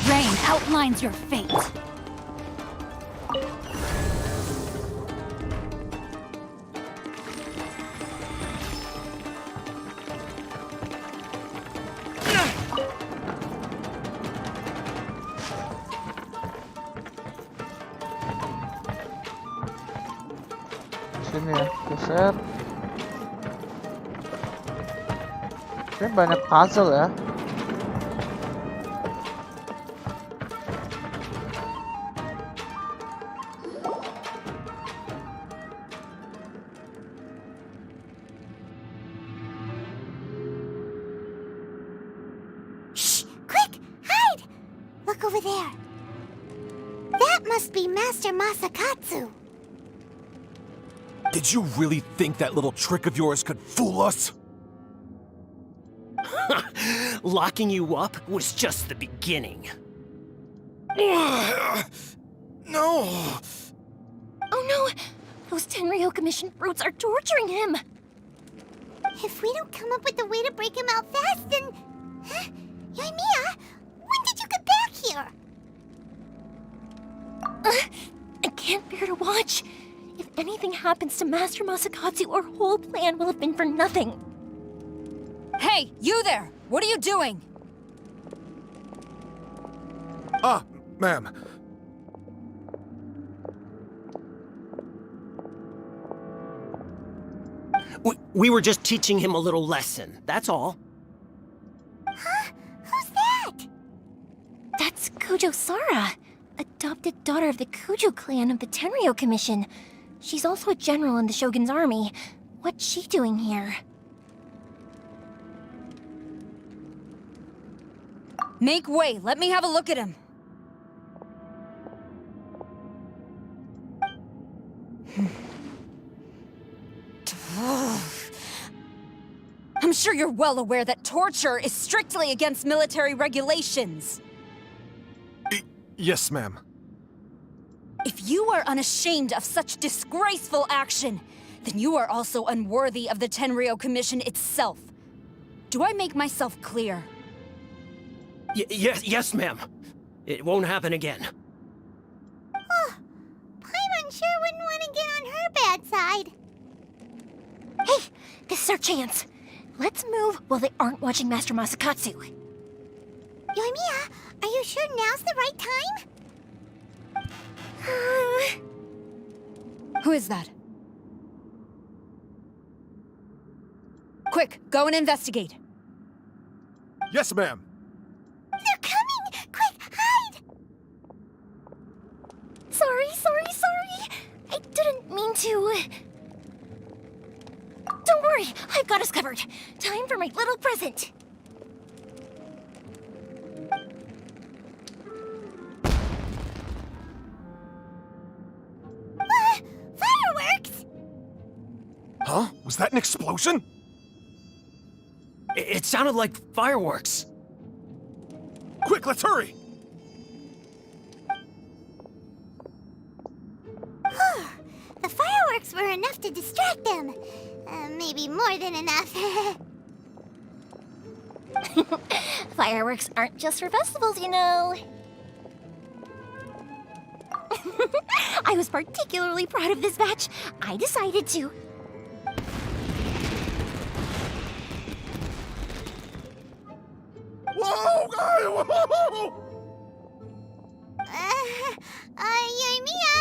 Speaker 22: Rain outlines your fate.
Speaker 1: Sini ya, geser. Ini banyak puzzle ya.
Speaker 3: Shh! Quick! Hide! Look over there. That must be Master Masakatsu.
Speaker 15: Did you really think that little trick of yours could fool us?
Speaker 13: Locking you up was just the beginning.
Speaker 15: No!
Speaker 22: Oh no! Those Tenryo Commission brutes are torturing him!
Speaker 3: If we don't come up with a way to break him out fast, then... Yoimiya, when did you get back here?
Speaker 22: I can't bear to watch. If anything happens to Master Masakatsu, our whole plan will have been for nothing.
Speaker 5: Hey, you there! What are you doing?
Speaker 15: Ah, ma'am.
Speaker 13: We were just teaching him a little lesson, that's all.
Speaker 22: Dojo Sara, adopted daughter of the Kujo clan of the Tenryo Commission. She's also a general in the Shogun's army. What's she doing here?
Speaker 5: Make way. Let me have a look at him. I'm sure you're well aware that torture is strictly against military regulations.
Speaker 15: Yes, ma'am.
Speaker 5: If you are unashamed of such disgraceful action, then you are also unworthy of the Tenryo Commission itself. Do I make myself clear?
Speaker 13: Yes, ma'am. It won't happen again.
Speaker 3: Paimon sure wouldn't want to get on her bad side.
Speaker 22: Hey, this is our chance. Let's move while they aren't watching Master Masakatsu.
Speaker 3: Yoimiya, are you sure now's the right time?
Speaker 5: Who is that? Quick, go and investigate.
Speaker 15: Yes, ma'am.
Speaker 3: They're coming! Quick, hide!
Speaker 22: Sorry. I didn't mean to. Don't worry, I've got us covered. Time for my little present.
Speaker 3: Fireworks!
Speaker 15: Huh? Was that an explosion?
Speaker 13: It sounded like fireworks.
Speaker 15: Quick, let's hurry!
Speaker 3: The fireworks were enough to distract them. Maybe more than enough.
Speaker 22: Fireworks aren't just for festivals, you know. I was particularly proud of this batch. I decided to.
Speaker 15: Whoa!
Speaker 3: Yoimiya,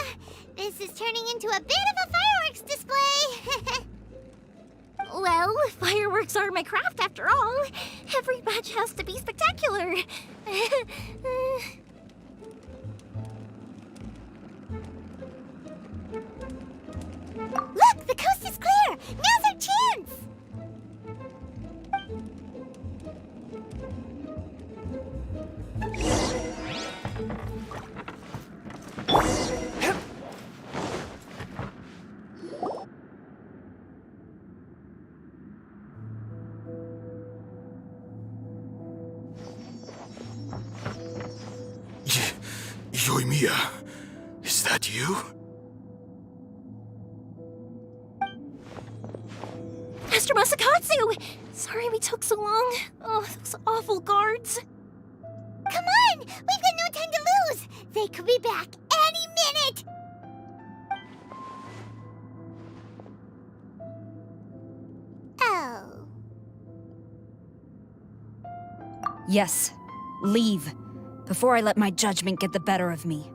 Speaker 3: this is turning into a bit of a fireworks display.
Speaker 22: Well, fireworks are my craft after all. Every batch has to be spectacular.
Speaker 3: Look, the coast is clear. Now's our chance.
Speaker 15: Yoimiya, is that you?
Speaker 22: Master Masakatsu! Sorry we took so long. Oh, those awful guards.
Speaker 3: Come on! We've got no time to lose! They could be back any minute! Oh.
Speaker 5: Yes, leave, before I let my judgment get the better of me.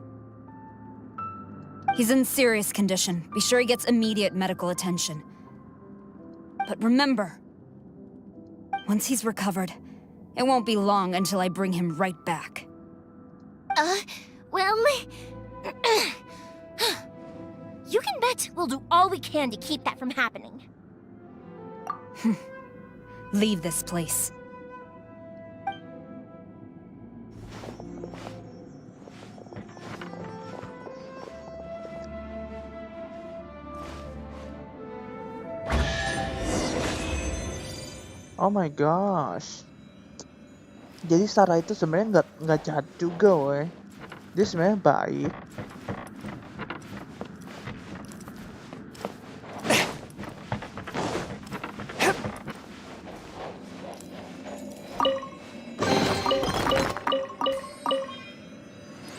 Speaker 5: He's in serious condition. Be sure he gets immediate medical attention. But remember, once he's recovered, it won't be long until I bring him right back.
Speaker 22: Well... you can bet we'll do all we can to keep that from happening.
Speaker 5: Leave this place.
Speaker 1: Oh my gosh. Jadi Sarah itu sebenarnya nggak jahat juga, weh. Dia sebenarnya baik.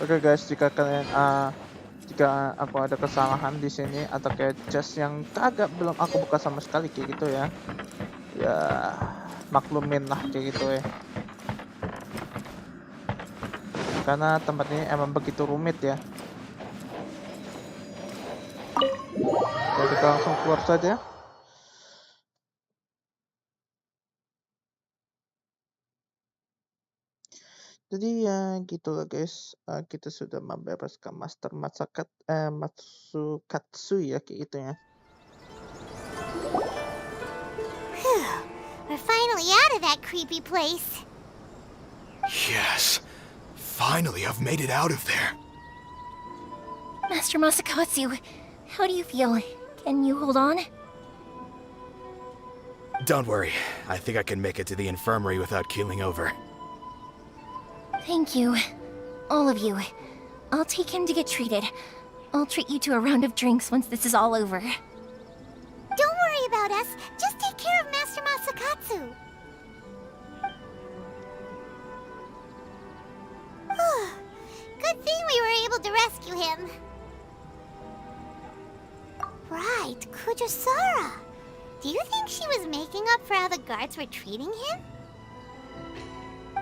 Speaker 1: Oke guys, jika kalian jika aku ada kesalahan di sini atau kayak chest yang kagak belum aku buka sama sekali kayak gitu ya. Ya maklumin lah kayak gitu ya. Karena tempat ini emang begitu rumit ya. Jadi kita langsung keluar saja. Jadi ya gitulah guys, kita sudah membebaskan Master Matsukatsu ya kayak gitu ya.
Speaker 3: Phew, we're finally out of that creepy place.
Speaker 6: Yes. Finally, I've made it out of there.
Speaker 22: Master Masakatsu, how do you feel? Can you hold on?
Speaker 6: Don't worry. I think I can make it to the infirmary without keeling over.
Speaker 22: Thank you. All of you. I'll take him to get treated. I'll treat you to a round of drinks once this is all over.
Speaker 3: Don't worry about us. Just take care of Master Masakatsu. Good thing we were able to rescue him. Right, Kujosara. Do you think she was making up for how the guards were treating him?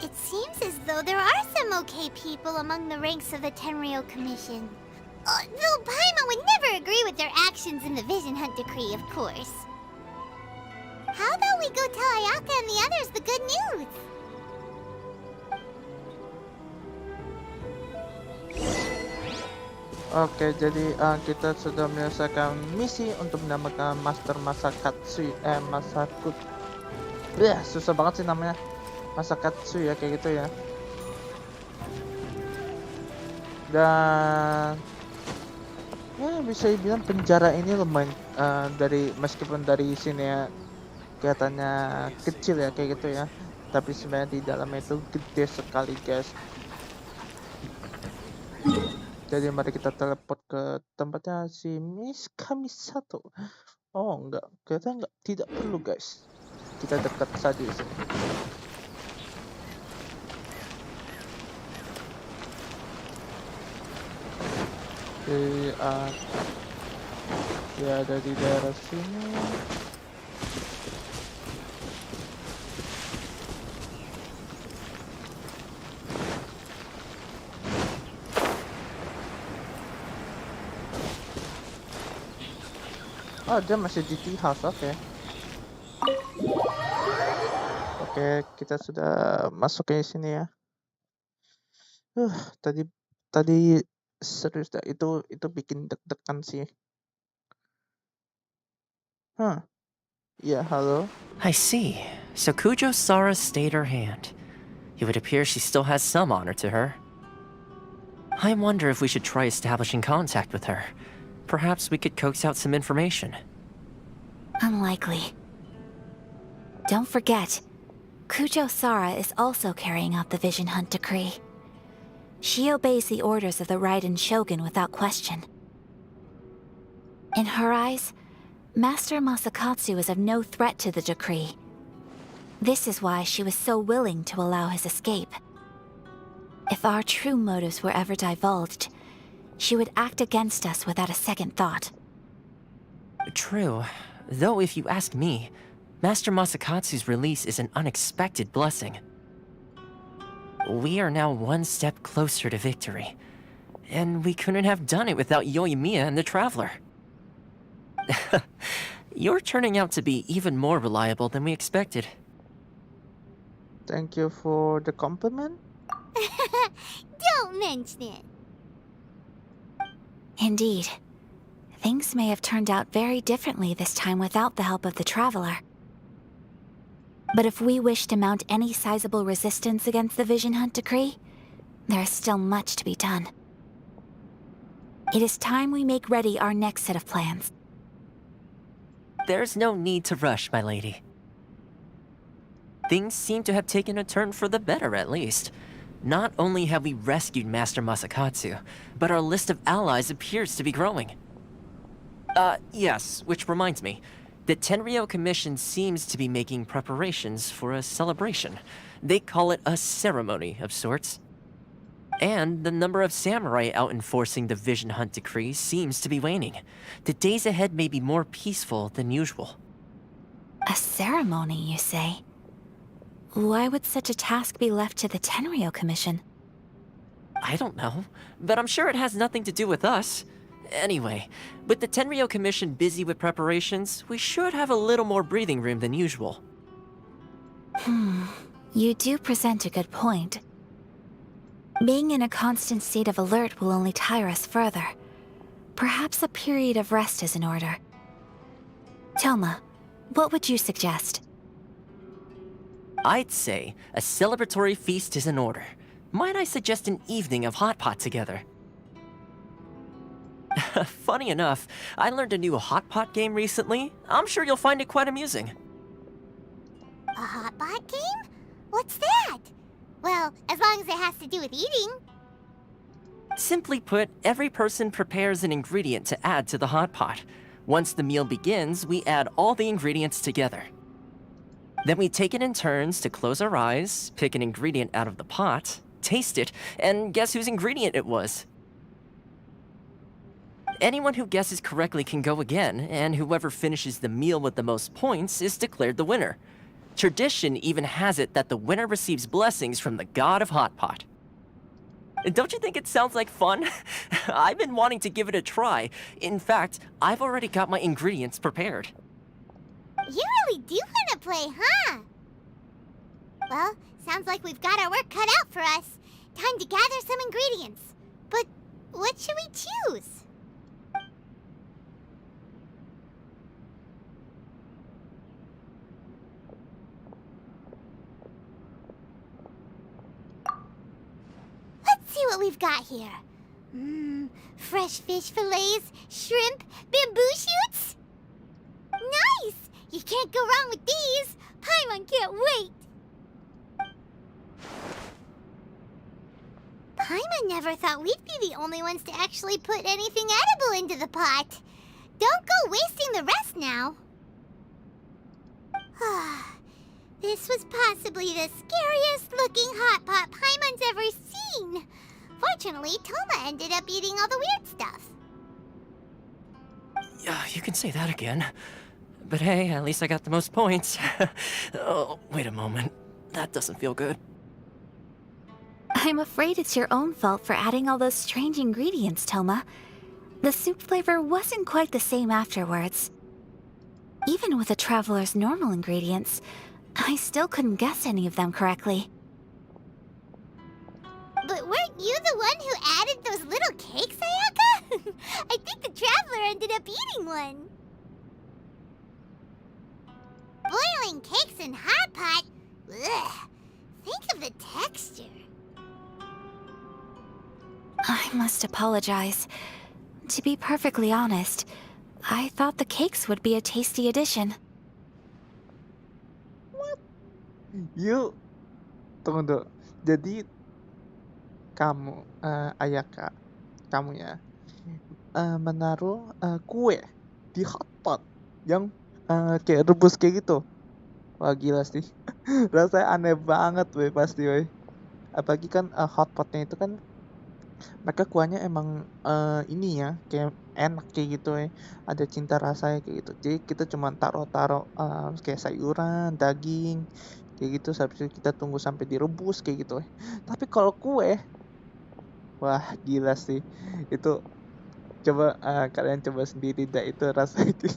Speaker 3: It seems as though there are some okay people among the ranks of the Tenryou Commission. Though Paimon would never agree with their actions in the Vision Hunt Decree, of course. How about we go tell Ayaka and the others the good news?
Speaker 1: Oke, jadi kita sudah menyelesaikan misi untuk mendapatkan Master Masakatsu, susah banget sih namanya, Masakatsu ya kayak gitu ya. Dan ya bisa dibilang penjara ini lumayan meskipun dari sini ya kelihatannya kecil ya kayak gitu ya, tapi sebenarnya di dalamnya itu gede sekali guys. Jadi mari kita teleport ke tempatnya si Miss Kamisato. Oh enggak, kita tidak perlu guys. Kita dekat saja di sini. Oke, dia ada di daerah sini. Oh, dia masih di tea house, oke. Oke, kita sudah masuk ke sini ya. Tadi serius dah, itu bikin deg-degan sih. Yeah, hello.
Speaker 9: I see. So Kujosara stayed her hand. It would appear she still has some honor to her. I wonder if we should try establishing contact with her. Perhaps we could coax out some information.
Speaker 20: Unlikely. Don't forget, Kujosara is also carrying out the Vision Hunt Decree. She obeys the orders of the Raiden Shogun without question. In her eyes, Master Masakatsu is of no threat to the decree. This is why she was so willing to allow his escape. If our true motives were ever divulged, she would act against us without a second thought.
Speaker 9: True. Though if you ask me, Master Masakatsu's release is an unexpected blessing. We are now one step closer to victory. And we couldn't have done it without Yoimiya and the Traveler. You're turning out to be even more reliable than we expected.
Speaker 1: Thank you for the compliment.
Speaker 3: Don't mention it.
Speaker 20: Indeed. Things may have turned out very differently this time without the help of the Traveler. But if we wish to mount any sizable resistance against the Vision Hunt Decree, there is still much to be done. It is time we make ready our next set of plans.
Speaker 9: There's no need to rush, my lady. Things seem to have taken a turn for the better, at least. Not only have we rescued Master Masakatsu, but our list of allies appears to be growing. Yes, which reminds me. The Tenryou Commission seems to be making preparations for a celebration. They call it a ceremony of sorts. And the number of samurai out enforcing the Vision Hunt Decree seems to be waning. The days ahead may be more peaceful than usual.
Speaker 20: A ceremony, you say? Why would such a task be left to the Tenryou Commission?
Speaker 9: I don't know, but I'm sure it has nothing to do with us. Anyway, with the Tenryou Commission busy with preparations, we should have a little more breathing room than usual.
Speaker 20: You do present a good point. Being in a constant state of alert will only tire us further. Perhaps a period of rest is in order. Toma, what would you suggest?
Speaker 9: I'd say a celebratory feast is in order. Might I suggest an evening of hot pot together? Funny enough, I learned a new hot pot game recently. I'm sure you'll find it quite amusing.
Speaker 3: A hot pot game? What's that? Well, as long as it has to do with eating.
Speaker 9: Simply put, every person prepares an ingredient to add to the hot pot. Once the meal begins, we add all the ingredients together. Then we take it in turns to close our eyes, pick an ingredient out of the pot, taste it, and guess whose ingredient it was. Anyone who guesses correctly can go again, and whoever finishes the meal with the most points is declared the winner. Tradition even has it that the winner receives blessings from the god of hot pot. Don't you think it sounds like fun? I've been wanting to give it a try. In fact, I've already got my ingredients prepared.
Speaker 3: You really do want to play, huh? Well, sounds like we've got our work cut out for us. Time to gather some ingredients. But what should we choose? Let's see what we've got here. Fresh fish fillets, shrimp, bamboo shoots. Nice! You can't go wrong with these. Paimon can't wait. Paimon never thought we'd be the only ones to actually put anything edible into the pot. Don't go wasting the rest now. This was possibly the scariest looking hot pot Paimon's ever seen. Fortunately, Toma ended up eating all the weird stuff.
Speaker 9: You can say that again. But hey, at least I got the most points. Oh, wait a moment. That doesn't feel good.
Speaker 20: I'm afraid it's your own fault for adding all those strange ingredients, Toma. The soup flavor wasn't quite the same afterwards. Even with a traveler's normal ingredients, I still couldn't guess any of them correctly.
Speaker 3: But weren't you the one who added those little cakes, Ayaka? I think the traveler ended up eating one. Boiling cakes in hot pot? Ugh. Think of the texture.
Speaker 20: I must apologize. To be perfectly honest, I thought the cakes would be a tasty addition.
Speaker 1: Yuk, tunggu dulu. Jadi kamu, Ayaka, kamu ya, menaruh kue di hotpot yang kayak rebus kayak gitu. Wah gila sih, rasanya aneh banget weh pasti weh. Apalagi kan hotpotnya itu kan mereka kuahnya emang ini ya kayak enak kayak gitu ya, ada cinta rasanya kayak gitu. Jadi kita cuma taruh kayak sayuran, daging kayak gitu, habis itu kita tunggu sampai direbus kayak gitu ya. Tapi kalau kue, wah gila sih itu. Coba kalian coba sendiri dah itu rasanya.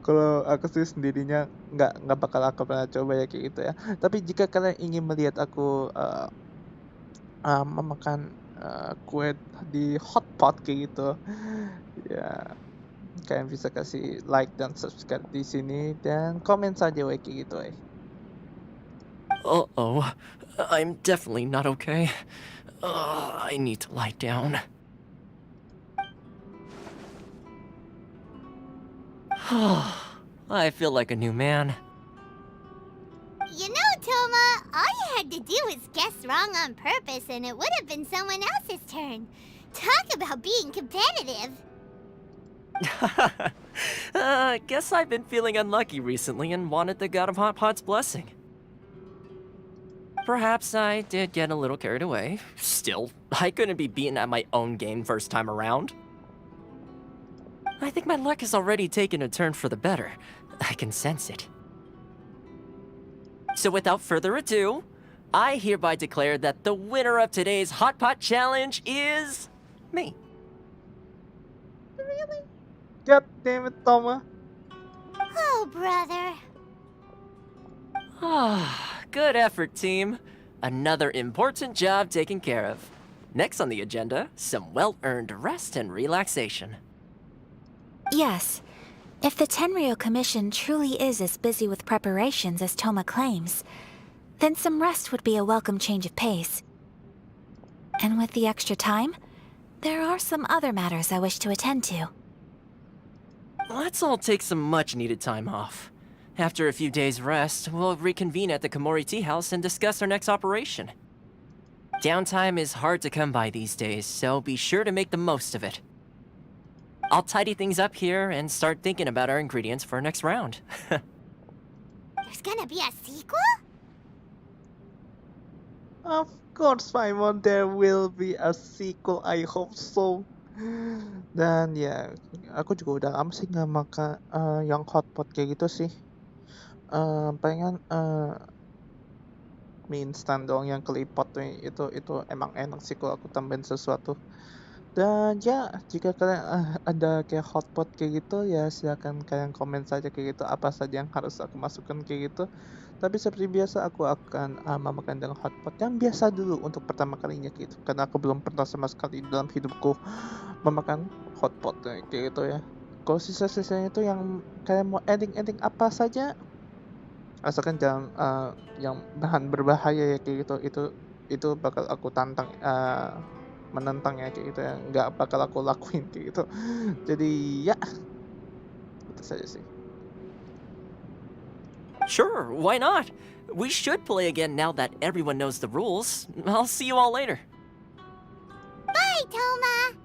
Speaker 1: Kalau aku sih sendirinya nggak bakal aku pernah coba ya kayak gitu ya. Tapi jika kalian ingin melihat aku memakan kue di hotpot kayak gitu, ya kalian bisa kasih like dan subscribe di sini dan komen saja kayak gitu.
Speaker 9: Uh-oh. I'm definitely not okay. I need to lie down. I feel like a new man.
Speaker 3: You know, Toma, all you had to do was guess wrong on purpose and it would have been someone else's turn. Talk about being competitive.
Speaker 9: Guess I've been feeling unlucky recently and wanted the god of hot pot's blessing. Perhaps I did get a little carried away. Still, I couldn't be beaten at my own game first time around. I think my luck has already taken a turn for the better. I can sense it. So without further ado, I hereby declare that the winner of today's Hot Pot Challenge is me.
Speaker 1: Really? God damn it, Toma.
Speaker 3: Oh, brother.
Speaker 9: Good effort, team. Another important job taken care of. Next on the agenda, some well-earned rest and relaxation.
Speaker 20: Yes. If the Tenryou Commission truly is as busy with preparations as Toma claims, then some rest would be a welcome change of pace. And with the extra time, there are some other matters I wish to attend to.
Speaker 9: Let's all take some much-needed time off. After a few days' rest, we'll reconvene at the Komori Tea House and discuss our next operation. Downtime is hard to come by these days, so be sure to make the most of it. I'll tidy things up here and start thinking about our ingredients for our next round.
Speaker 3: There's gonna be a sequel?
Speaker 1: Of course, Paimon, there will be a sequel. I hope so. Dan ya, aku juga udah lama sih nggak makan yang hotpot kayak gitu sih. Palingan mie instan doang yang kelipot tuh, itu emang enak sih kalau aku tambahin sesuatu. Dan ya, jika kalian ada kayak hotpot kayak gitu, ya silakan kalian komen saja kayak gitu apa saja yang harus aku masukkan kayak gitu. Tapi seperti biasa aku akan memakan dengan hotpot yang biasa dulu untuk pertama kalinya gitu, karena aku belum pernah sama sekali dalam hidupku memakan hotpot kayak gitu ya. Kalau sisa-sisanya itu yang kalian mau ending apa saja, asalkan jangan yang bahan berbahaya ya kayak gitu, itu bakal aku tantang menentang ya kayak gitu ya, nggak bakal aku lakuin kayak gitu. Jadi ya itu saja sih.
Speaker 9: Sure, why not? We should play again now that everyone knows the rules. I'll see you all later.
Speaker 3: Bye, Toma!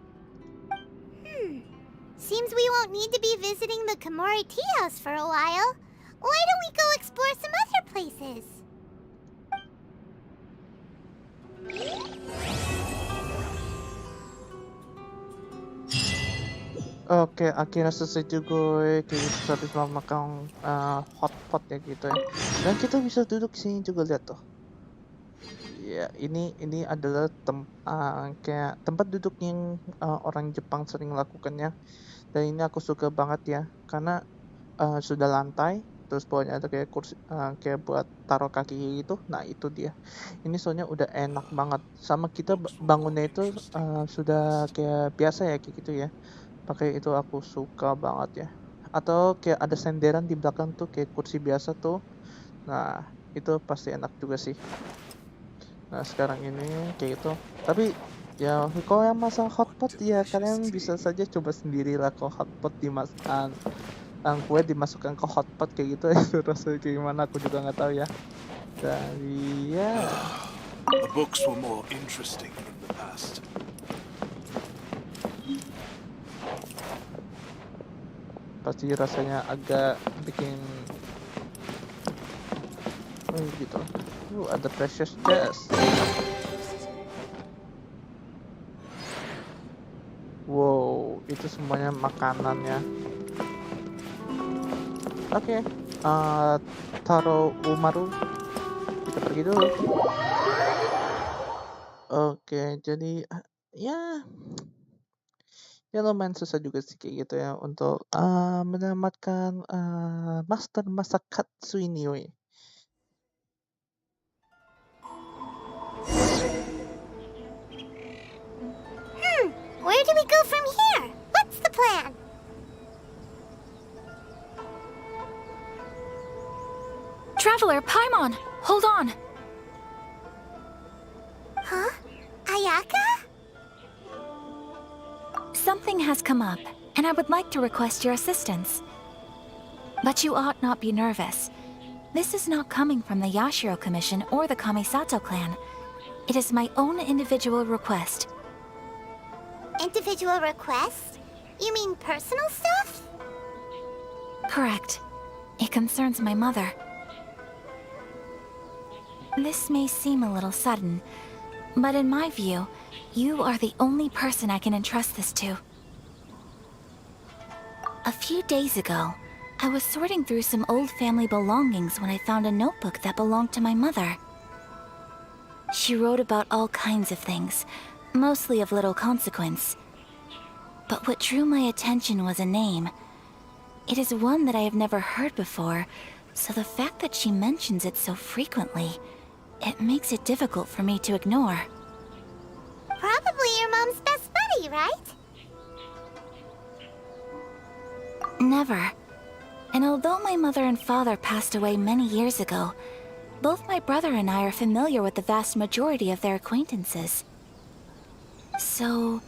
Speaker 3: Seems we won't need to be visiting the Komori Tea House for a while. Why don't we go explore some other places?
Speaker 1: Oke, akhirnya selesai juga kayak gitu, habis makan hotpot ya gitu ya. Dan kita bisa duduk sini juga, lihat tuh. Ya, ini adalah kayak tempat duduk yang orang Jepang sering lakukannya. Dan ini aku suka banget ya, karena sudah lantai, terus bawahnya ada kayak kursi kayak buat taruh kaki gitu. Nah itu dia. Ini soalnya udah enak banget. Sama kita bangunnya itu sudah kayak biasa ya kayak gitu ya. Pakai itu aku suka banget ya. Atau kayak ada senderan di belakang tuh kayak kursi biasa tuh. Nah itu pasti enak juga sih. Nah sekarang ini kayak gitu. Tapi ya kalau yang masalah hotpot ya kalian bisa saja coba sendirilah kalau hotpot dimasukkan kue dimasukkan ke hotpot kayak gitu. Itu rasanya kayak gimana aku juga nggak tahu ya. Dari ya.
Speaker 8: The books were more interesting in the past.
Speaker 1: Pasti rasanya agak bikin gitu. Ada precious chest. Wow, itu semuanya makanannya. Oke, taruh Umaru. Kita pergi dulu. Oke, jadi ya lumayan susah juga sih kayak gitu ya untuk menyelamatkan master Masakatsu ini. Weh.
Speaker 3: Where do we go from here? What's the plan?
Speaker 20: Traveler, Paimon, hold on.
Speaker 3: Huh? Ayaka?
Speaker 20: Something has come up, and I would like to request your assistance. But you ought not be nervous. This is not coming from the Yashiro Commission or the Kamisato clan. It is my own individual request.
Speaker 3: Individual request? You mean personal stuff?
Speaker 20: Correct. It concerns my mother. This may seem a little sudden, but in my view, you are the only person I can entrust this to. A few days ago, I was sorting through some old family belongings when I found a notebook that belonged to my mother. She wrote about all kinds of things, mostly of little consequence. But what drew my attention was a name. It is one that I have never heard before, so the fact that she mentions it so frequently it makes it difficult for me to ignore.
Speaker 3: Probably your mom's best buddy, right?
Speaker 20: Never. And although my mother and father passed away many years ago, both my brother and I are familiar with the vast majority of their acquaintances. So,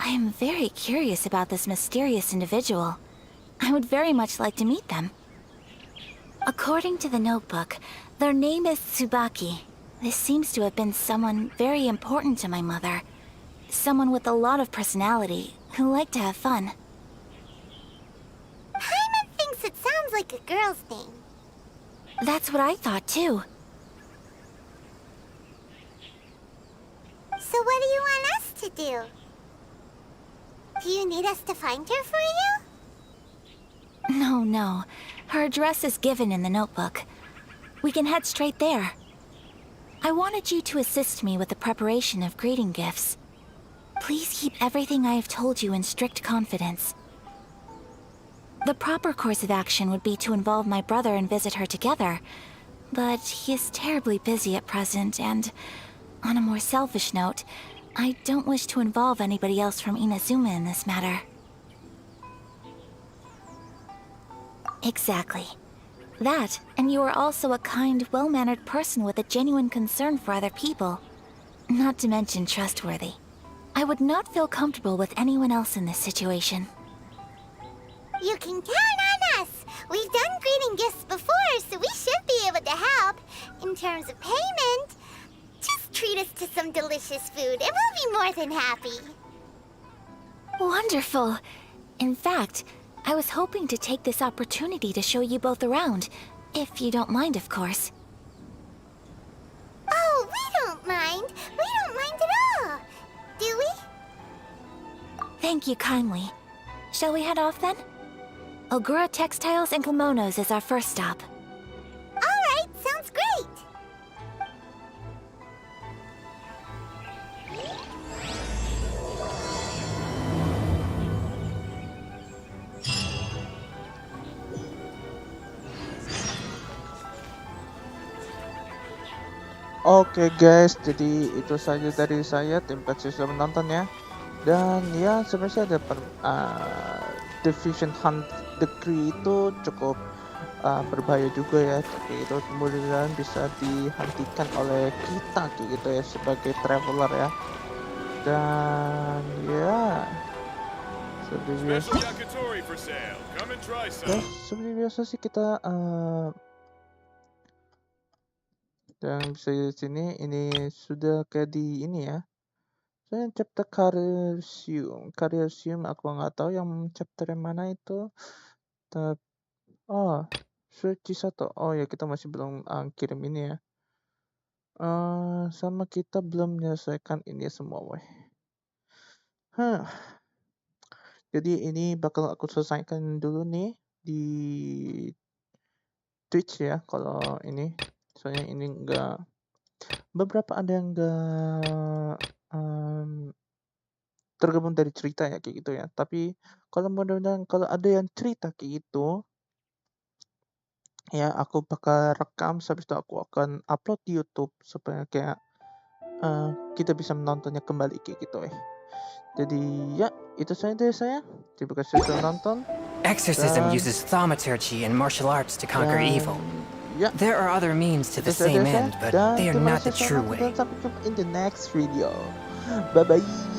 Speaker 20: I am very curious about this mysterious individual. I would very much like to meet them. According to the notebook, their name is Tsubaki. This seems to have been someone very important to my mother. Someone with a lot of personality, who liked to have fun.
Speaker 3: Paimon thinks it sounds like a girl's name.
Speaker 20: That's what I thought too.
Speaker 3: So what do you want us to do? Do you need us to find her for you?
Speaker 20: No. Her address is given in the notebook. We can head straight there. I wanted you to assist me with the preparation of greeting gifts. Please keep everything I have told you in strict confidence. The proper course of action would be to involve my brother and visit her together, but he is terribly busy at present, and on a more selfish note, I don't wish to involve anybody else from Inazuma in this matter. Exactly. That, and you are also a kind, well-mannered person with a genuine concern for other people. Not to mention trustworthy. I would not feel comfortable with anyone else in this situation.
Speaker 3: You can count on us! We've done greeting gifts before, so we should be able to help. In terms of payment, just treat us to some delicious food and we'll be more than happy.
Speaker 20: Wonderful! In fact, I was hoping to take this opportunity to show you both around, if you don't mind, of course.
Speaker 3: Oh, we don't mind. We don't mind at all. Do we?
Speaker 20: Thank you kindly. Shall we head off then? Ogura Textiles and Kimonos is our first stop.
Speaker 3: Alright, sounds great!
Speaker 1: Oke guys, jadi itu saja dari saya. Terima kasih sudah menonton ya. Dan ya sebenarnya ada Division Hunt Decree itu cukup berbahaya juga ya, tapi itu kemudian bisa dihentikan oleh kita gitu ya sebagai traveler ya. Dan ya seperti biasa sih kita dan bisa di sini ini sudah kayak di ini ya. Soalnya chapter Careersium aku nggak tahu yang chapter yang mana itu. Oh, Suci satu. Oh ya kita masih belum kirim ini ya. Sama kita belum menyelesaikan ini semua weh. Jadi ini bakal aku selesaikan dulu nih di Twitch ya kalau ini. Soalnya ini enggak, beberapa ada yang enggak tergabung dari cerita ya kayak gitu ya. Tapi kalau mudah-mudahan kalau ada yang cerita kayak gitu ya aku bakal rekam, habis itu aku akan upload di YouTube supaya kayak kita bisa menontonnya kembali kayak gitu ya. Jadi ya itu saja dari saya. Terima kasih sudah menonton.
Speaker 9: Exorcism uses thaumaturgy and martial arts to conquer evil. There are other means to the same end, but they are not the true way.
Speaker 1: Sampai jumpa in the next video. Bye bye.